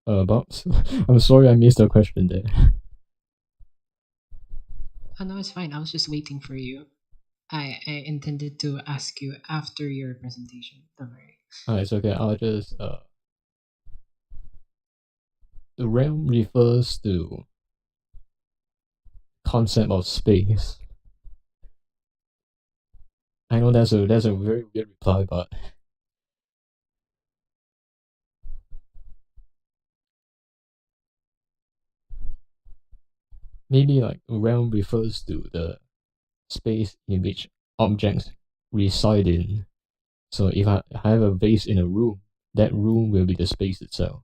But I'm sorry I missed the question there. Oh, no, it's fine. I was just waiting for you. I intended to ask you after your presentation. Don't worry. It's okay. I'll just the realm refers to concept of space. I know that's a very weird reply, but maybe like realm refers to the space in which objects reside in. So if I have a vase in a room, that room will be the space itself.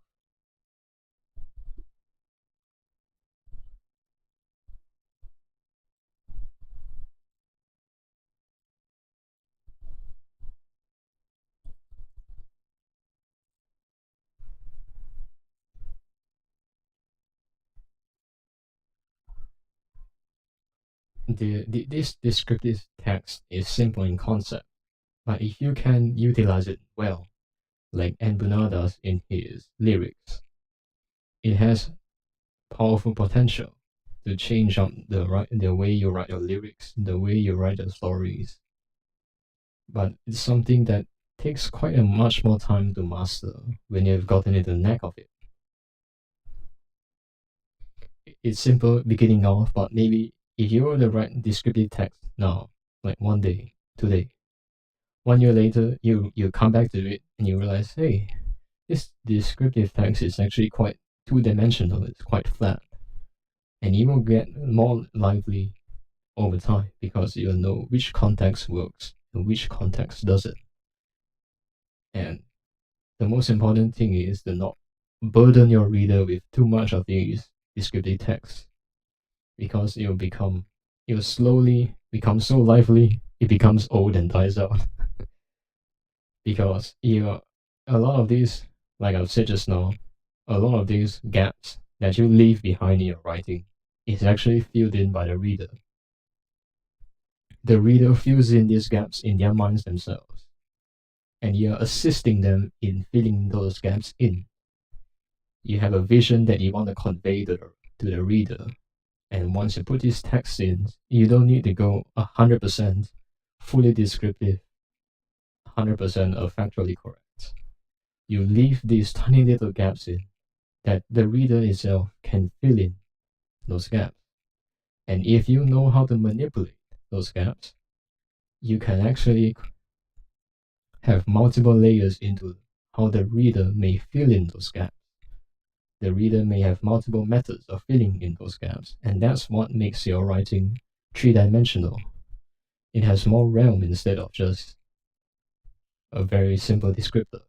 This descriptive text is simple in concept, but if you can utilize it well, like Mbuna does in his lyrics, it has powerful potential to change up the way you write your lyrics, the way you write your stories. But it's something that takes quite a much more time to master when you've gotten into the knack of it. It's simple beginning off, but maybe if you were to write descriptive text now, like one day, today, 1 year later, you come back to it and you realize, hey, this descriptive text is actually quite two-dimensional. It's quite flat, and you will get more lively over time because you know which context works and which context doesn't. And the most important thing is to not burden your reader with too much of these descriptive texts, because you'll slowly become so lively it becomes old and dies out. Because a lot of these, like I've said just now, a lot of these gaps that you leave behind in your writing is actually filled in by the reader. The reader fills in these gaps in their minds themselves, and you're assisting them in filling those gaps in. You have a vision that you want to convey to the reader, and once you put these texts in, you don't need to go 100% fully descriptive, 100% factually correct. You leave these tiny little gaps in that the reader itself can fill in those gaps. And if you know how to manipulate those gaps, you can actually have multiple layers into how the reader may fill in those gaps. The reader may have multiple methods of filling in those gaps, and that's what makes your writing three-dimensional. It has more realm instead of just a very simple descriptor.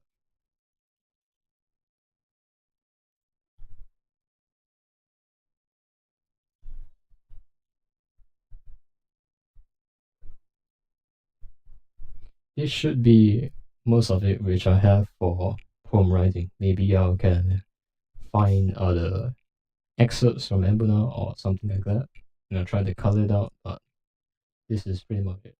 This should be most of it which I have for poem writing. Maybe I can find other excerpts from Embuna or something like that, and I'll try to color it out, but this is pretty much it.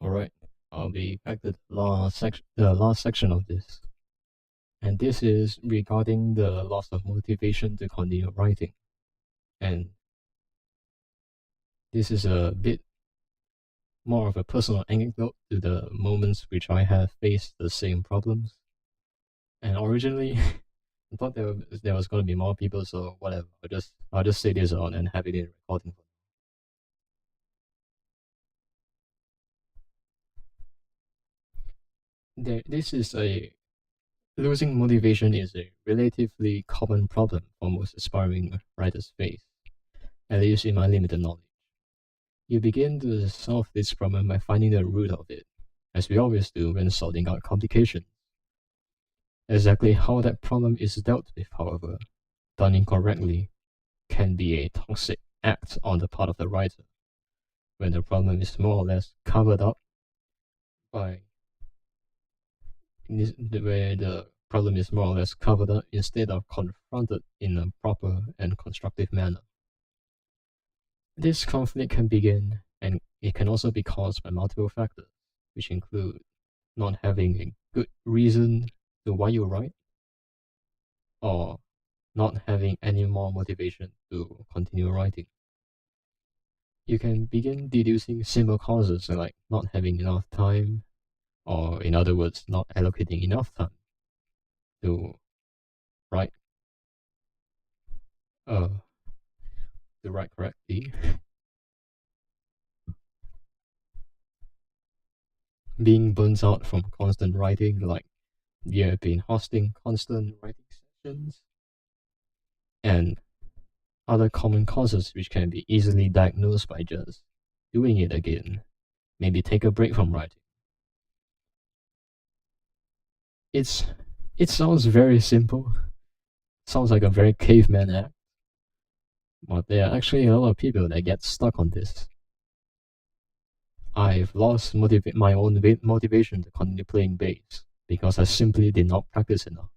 Alright, I'll be back to the last section of this. And this is regarding the loss of motivation to continue writing. And this is a bit more of a personal anecdote to the moments which I have faced the same problems. And originally, I thought there was going to be more people, so whatever. I'll just say this out and have it in recording. Losing motivation is a relatively common problem for most aspiring writers face, at least in my limited knowledge. You begin to solve this problem by finding the root of it, as we always do when sorting out complications. Exactly how that problem is dealt with, however, done incorrectly, can be a toxic act on the part of the writer, when the problem is more or less covered up by where the problem is more or less covered up instead of confronted in a proper and constructive manner. This conflict can begin, and it can also be caused by multiple factors, which include not having a good reason to why you write, or not having any more motivation to continue writing. You can begin deducing simple causes like not having enough time, or in other words, not allocating enough time to write correctly. Being burnt out from constant writing, like you have been hosting constant writing sessions, and other common causes which can be easily diagnosed by just doing it again. Maybe take a break from writing. It sounds very simple. Sounds like a very caveman act. But there are actually a lot of people that get stuck on this. I've lost my own motivation to continue playing bass because I simply did not practice enough.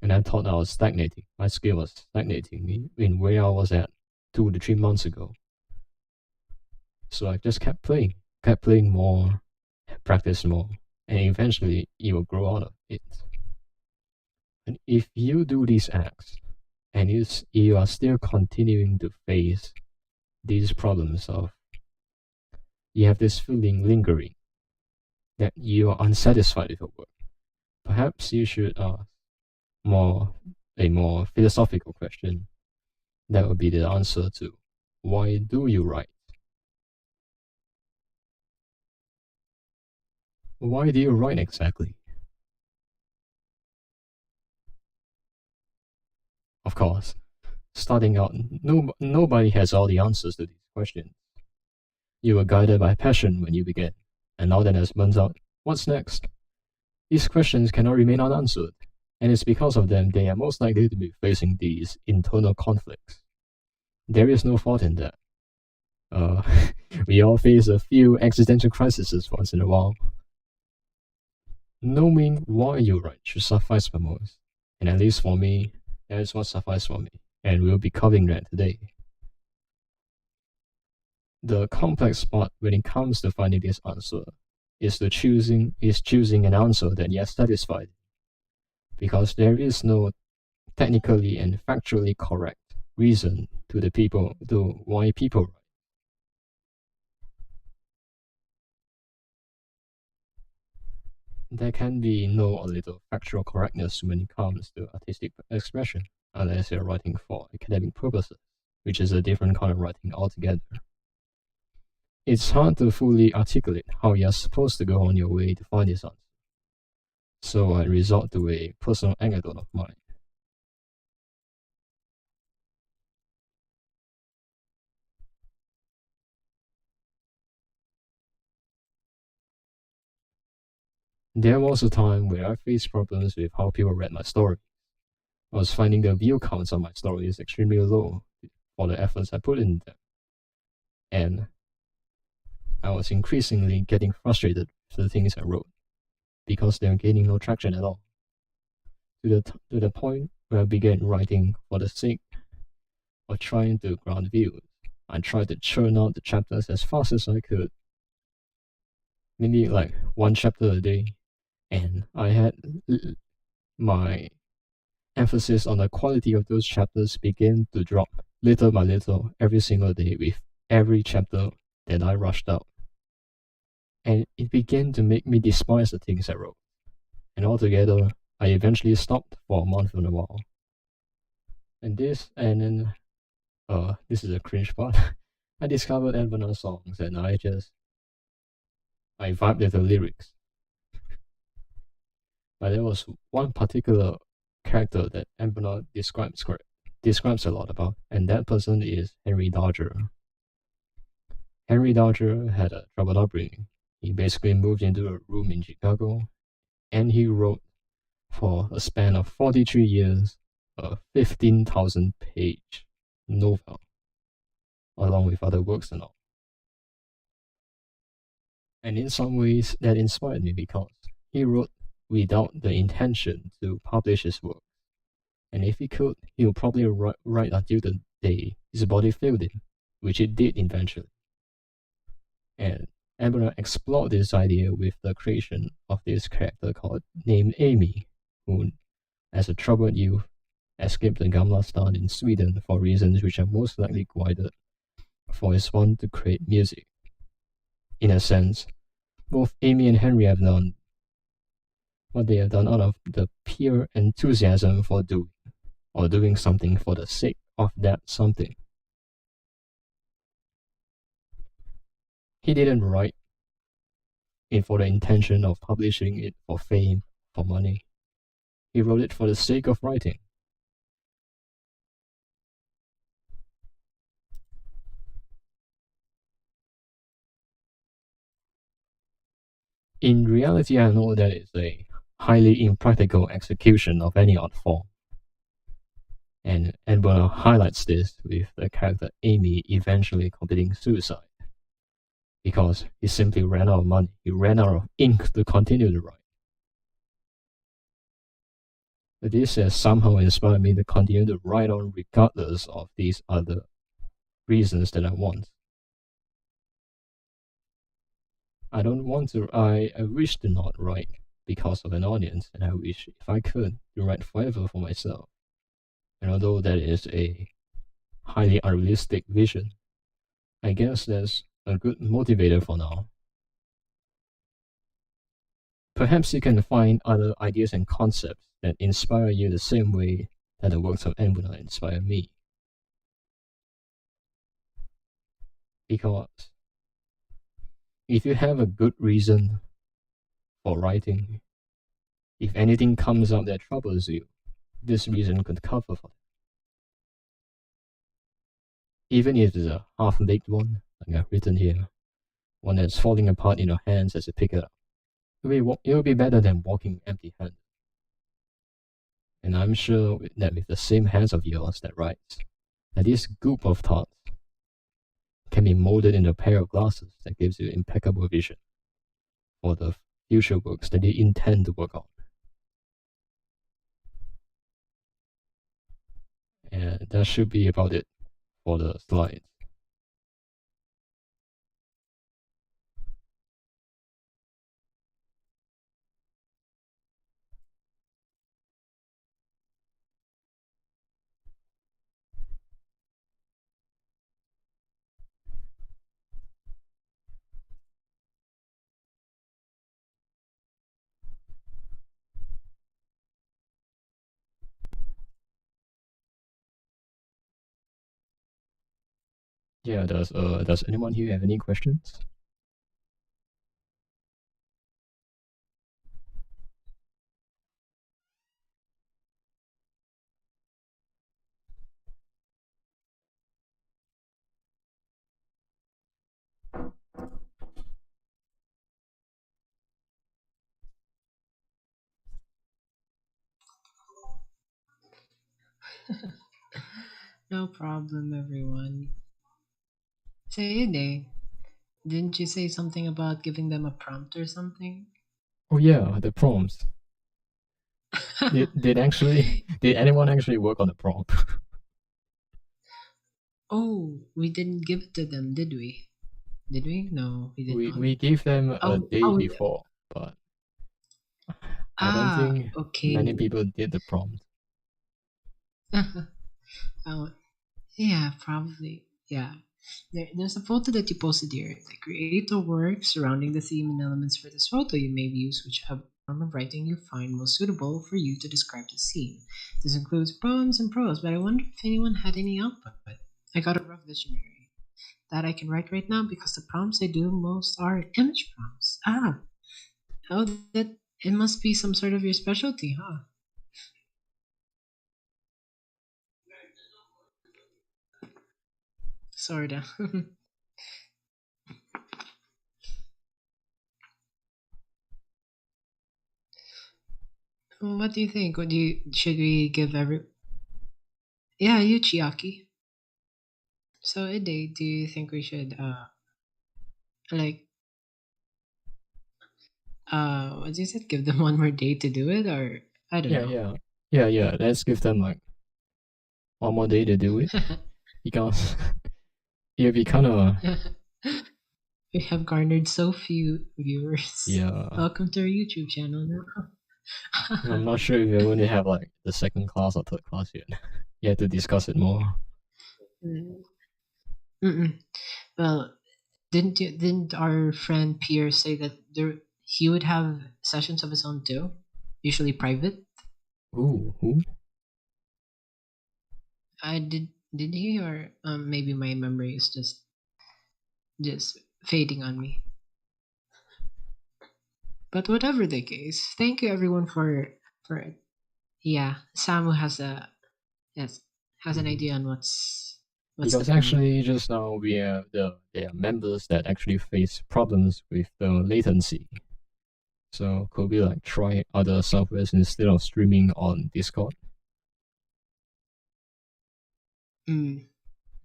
And I thought I was stagnating. My skill was stagnating in where I was at 2 to 3 months ago. So I just kept playing more, practice more, and eventually you will grow out of it. And if you do these acts, and you are still continuing to face these problems of, you have this feeling lingering that you are unsatisfied with your work, perhaps you should ask a more philosophical question. That would be the answer to, why do you write? Why do you write exactly? Of course, starting out, nobody has all the answers to these questions. You were guided by passion when you began, and now that has burnt out, what's next? These questions cannot remain unanswered, and it's because of them they are most likely to be facing these internal conflicts. There is no fault in that. We all face a few existential crises once in a while. Knowing why you write should suffice for most, and at least for me, that is what suffices for me, and we'll be covering that today. The complex part when it comes to finding this answer is choosing an answer that you are satisfied, because there is no technically and factually correct reason to why people write. There can be no or little factual correctness when it comes to artistic expression, unless you're writing for academic purposes, which is a different kind of writing altogether. It's hard to fully articulate how you're supposed to go on your way to find this answer. So I resort to a personal anecdote of mine. There was a time where I faced problems with how people read my story. I was finding the view counts on my stories extremely low for the efforts I put in them. And I was increasingly getting frustrated with the things I wrote, because they were gaining no traction at all. To the point where I began writing for the sake of trying to ground views. I tried to churn out the chapters as fast as I could, maybe like one chapter a day, and I had my emphasis on the quality of those chapters began to drop little by little every single day with every chapter that I rushed out. And it began to make me despise the things I wrote. And altogether, I eventually stopped for a month and a while. And then this is a cringe part. I discovered Emperor songs and I vibed with the lyrics. But there was one particular character that Emperor describes a lot about, and that person is Henry Dodger. Henry Dodger had a troubled upbringing. He basically moved into a room in Chicago, and he wrote for a span of 43 years a 15,000-page novel, along with other works and all. And in some ways, that inspired me because he wrote without the intention to publish his work. And if he could, he would probably write until the day his body failed him, which it did eventually. And Emperor explored this idea with the creation of this character named Amy, who, as a troubled youth, escaped the Gamla stan in Sweden for reasons which are most likely guided for his want to create music. In a sense, both Amy and Henry have done what they have done out of the pure enthusiasm for doing something for the sake of that something. He didn't write it for the intention of publishing it for fame, for money. He wrote it for the sake of writing. In reality, I know that it's a highly impractical execution of any art form. And Emperor highlights this with the character Amy eventually committing suicide. Because he simply ran out of money. He ran out of ink to continue to write. But this has somehow inspired me to continue to write on regardless of these other reasons that I want. I wish to not write because of an audience, and I wish, if I could, to write forever for myself. And although that is a highly unrealistic vision, I guess that's a good motivator for now. Perhaps you can find other ideas and concepts that inspire you the same way that the works of Emperor inspire me. Because if you have a good reason for writing, if anything comes up that troubles you, this reason could cover for it. Even if it's a half-baked one, like I've written here, one that's falling apart in your hands as you pick it up, it will be better than walking empty-handed. And I'm sure that with the same hands of yours that writes, that this goop of thoughts can be molded into a pair of glasses that gives you impeccable vision for the future works that you intend to work on. And that should be about it for the slides. Yeah, does anyone here have any questions? No problem, everyone. Say, didn't you say something about giving them a prompt or something? Oh yeah, the prompts. did anyone actually work on the prompt? Oh, we didn't give it to them, did we? Did we? No, we did not. We gave them a Oh, day oh, before, but I don't think okay. many people did the prompt. Oh, yeah, probably. Yeah. There's a photo that you posted here. The create a work surrounding the theme and elements for this photo. You may use whichever form of writing you find most suitable for you to describe the scene. This includes poems and prose, but I wonder if anyone had any output. I got a rough visionary that I can write right now because the prompts I do most are image prompts. Oh, that it must be some sort of your specialty, huh? Sorta. Well, what do you think? Should we give Yeah, you Chiaki. So Ide, do you think we should like what is it? Give them one more day to do it, or I don't know. Yeah. Let's give them like one more day to do it because it'll be kind of We have garnered so few viewers. yeah. Welcome to our YouTube channel now. I'm not sure if we're going to have like the second class or third class yet. You have to discuss it more. Mm-mm. Well, didn't our friend Pierre say that he would have sessions of his own too, usually private? Ooh, who? I did he, or maybe my memory is just fading on me. But whatever the case, thank you everyone for it. Yeah, Samu has an idea on what's Because the actually, just now there are members that actually face problems with the latency. So could we like try other softwares instead of streaming on Discord?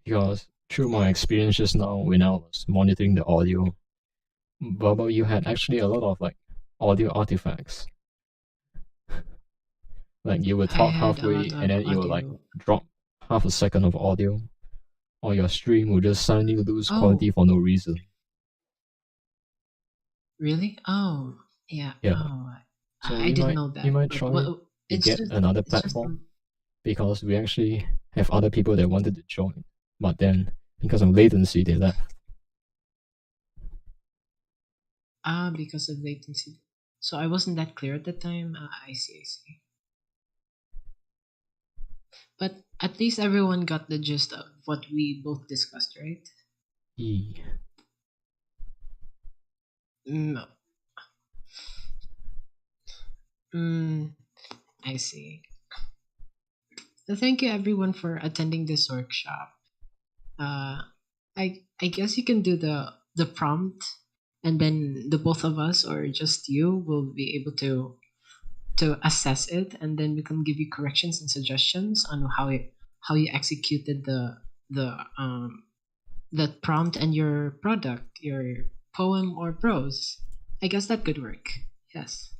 Because through my experience just now when I was monitoring the audio, Bubba, you had actually a lot of like audio artifacts. Like you would talk halfway and then you would like drop half a second of audio, or your stream would just suddenly lose quality for no reason. Really? Oh, yeah. Yeah. Oh, So I didn't know that. You might try to get another platform because we actually have other people that wanted to join, but then because of latency they left. Because of latency. So I wasn't that clear at the time. I see. But at least everyone got the gist of what we both discussed, right? No. I see. So thank you everyone for attending this workshop. I guess you can do the prompt, and then the both of us or just you will be able to assess it, and then we can give you corrections and suggestions on how you executed the prompt and your product, your poem or prose. I guess that could work. Yes.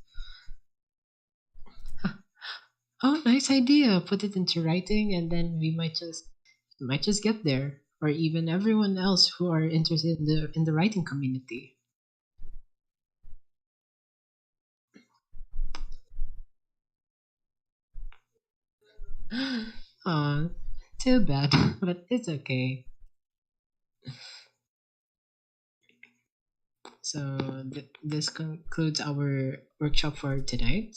Oh, nice idea. Put it into writing, and then we might just get there, or even everyone else who are interested in the writing community. Aw, too bad, but it's okay. So this concludes our workshop for tonight.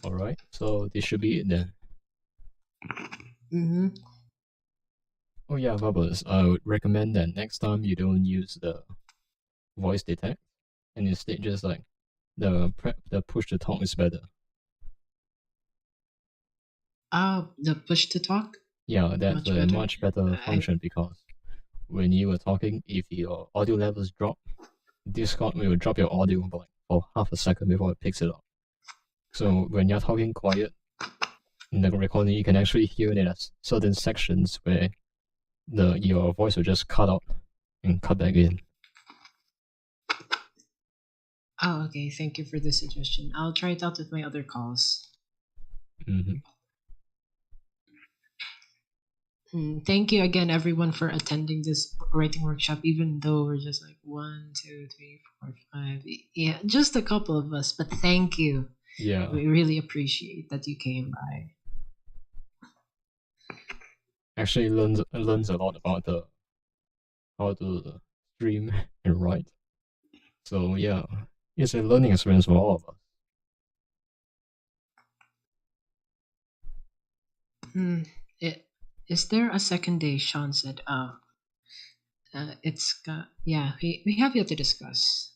Alright, so this should be it then. Oh yeah, Bubbles, I would recommend that next time you don't use the voice detect, and instead just like the push to talk is better. The push to talk? Yeah, that's a much better function because when you were talking, if your audio levels drop, Discord will drop your audio for half a second before it picks it up. So when you're talking quiet in the recording, you can actually hear there are certain sections where your voice will just cut out and cut back in. Oh, okay. Thank you for the suggestion. I'll try it out with my other calls. Thank you again, everyone, for attending this writing workshop, even though we're just like 1, 2, 3, 4, 5. Yeah, just a couple of us, but thank you. Yeah. We really appreciate that you came by. Actually learns a lot about how to stream and write. So yeah, it's a learning experience for all of us. Is there a second day? Sean said. We have yet to discuss.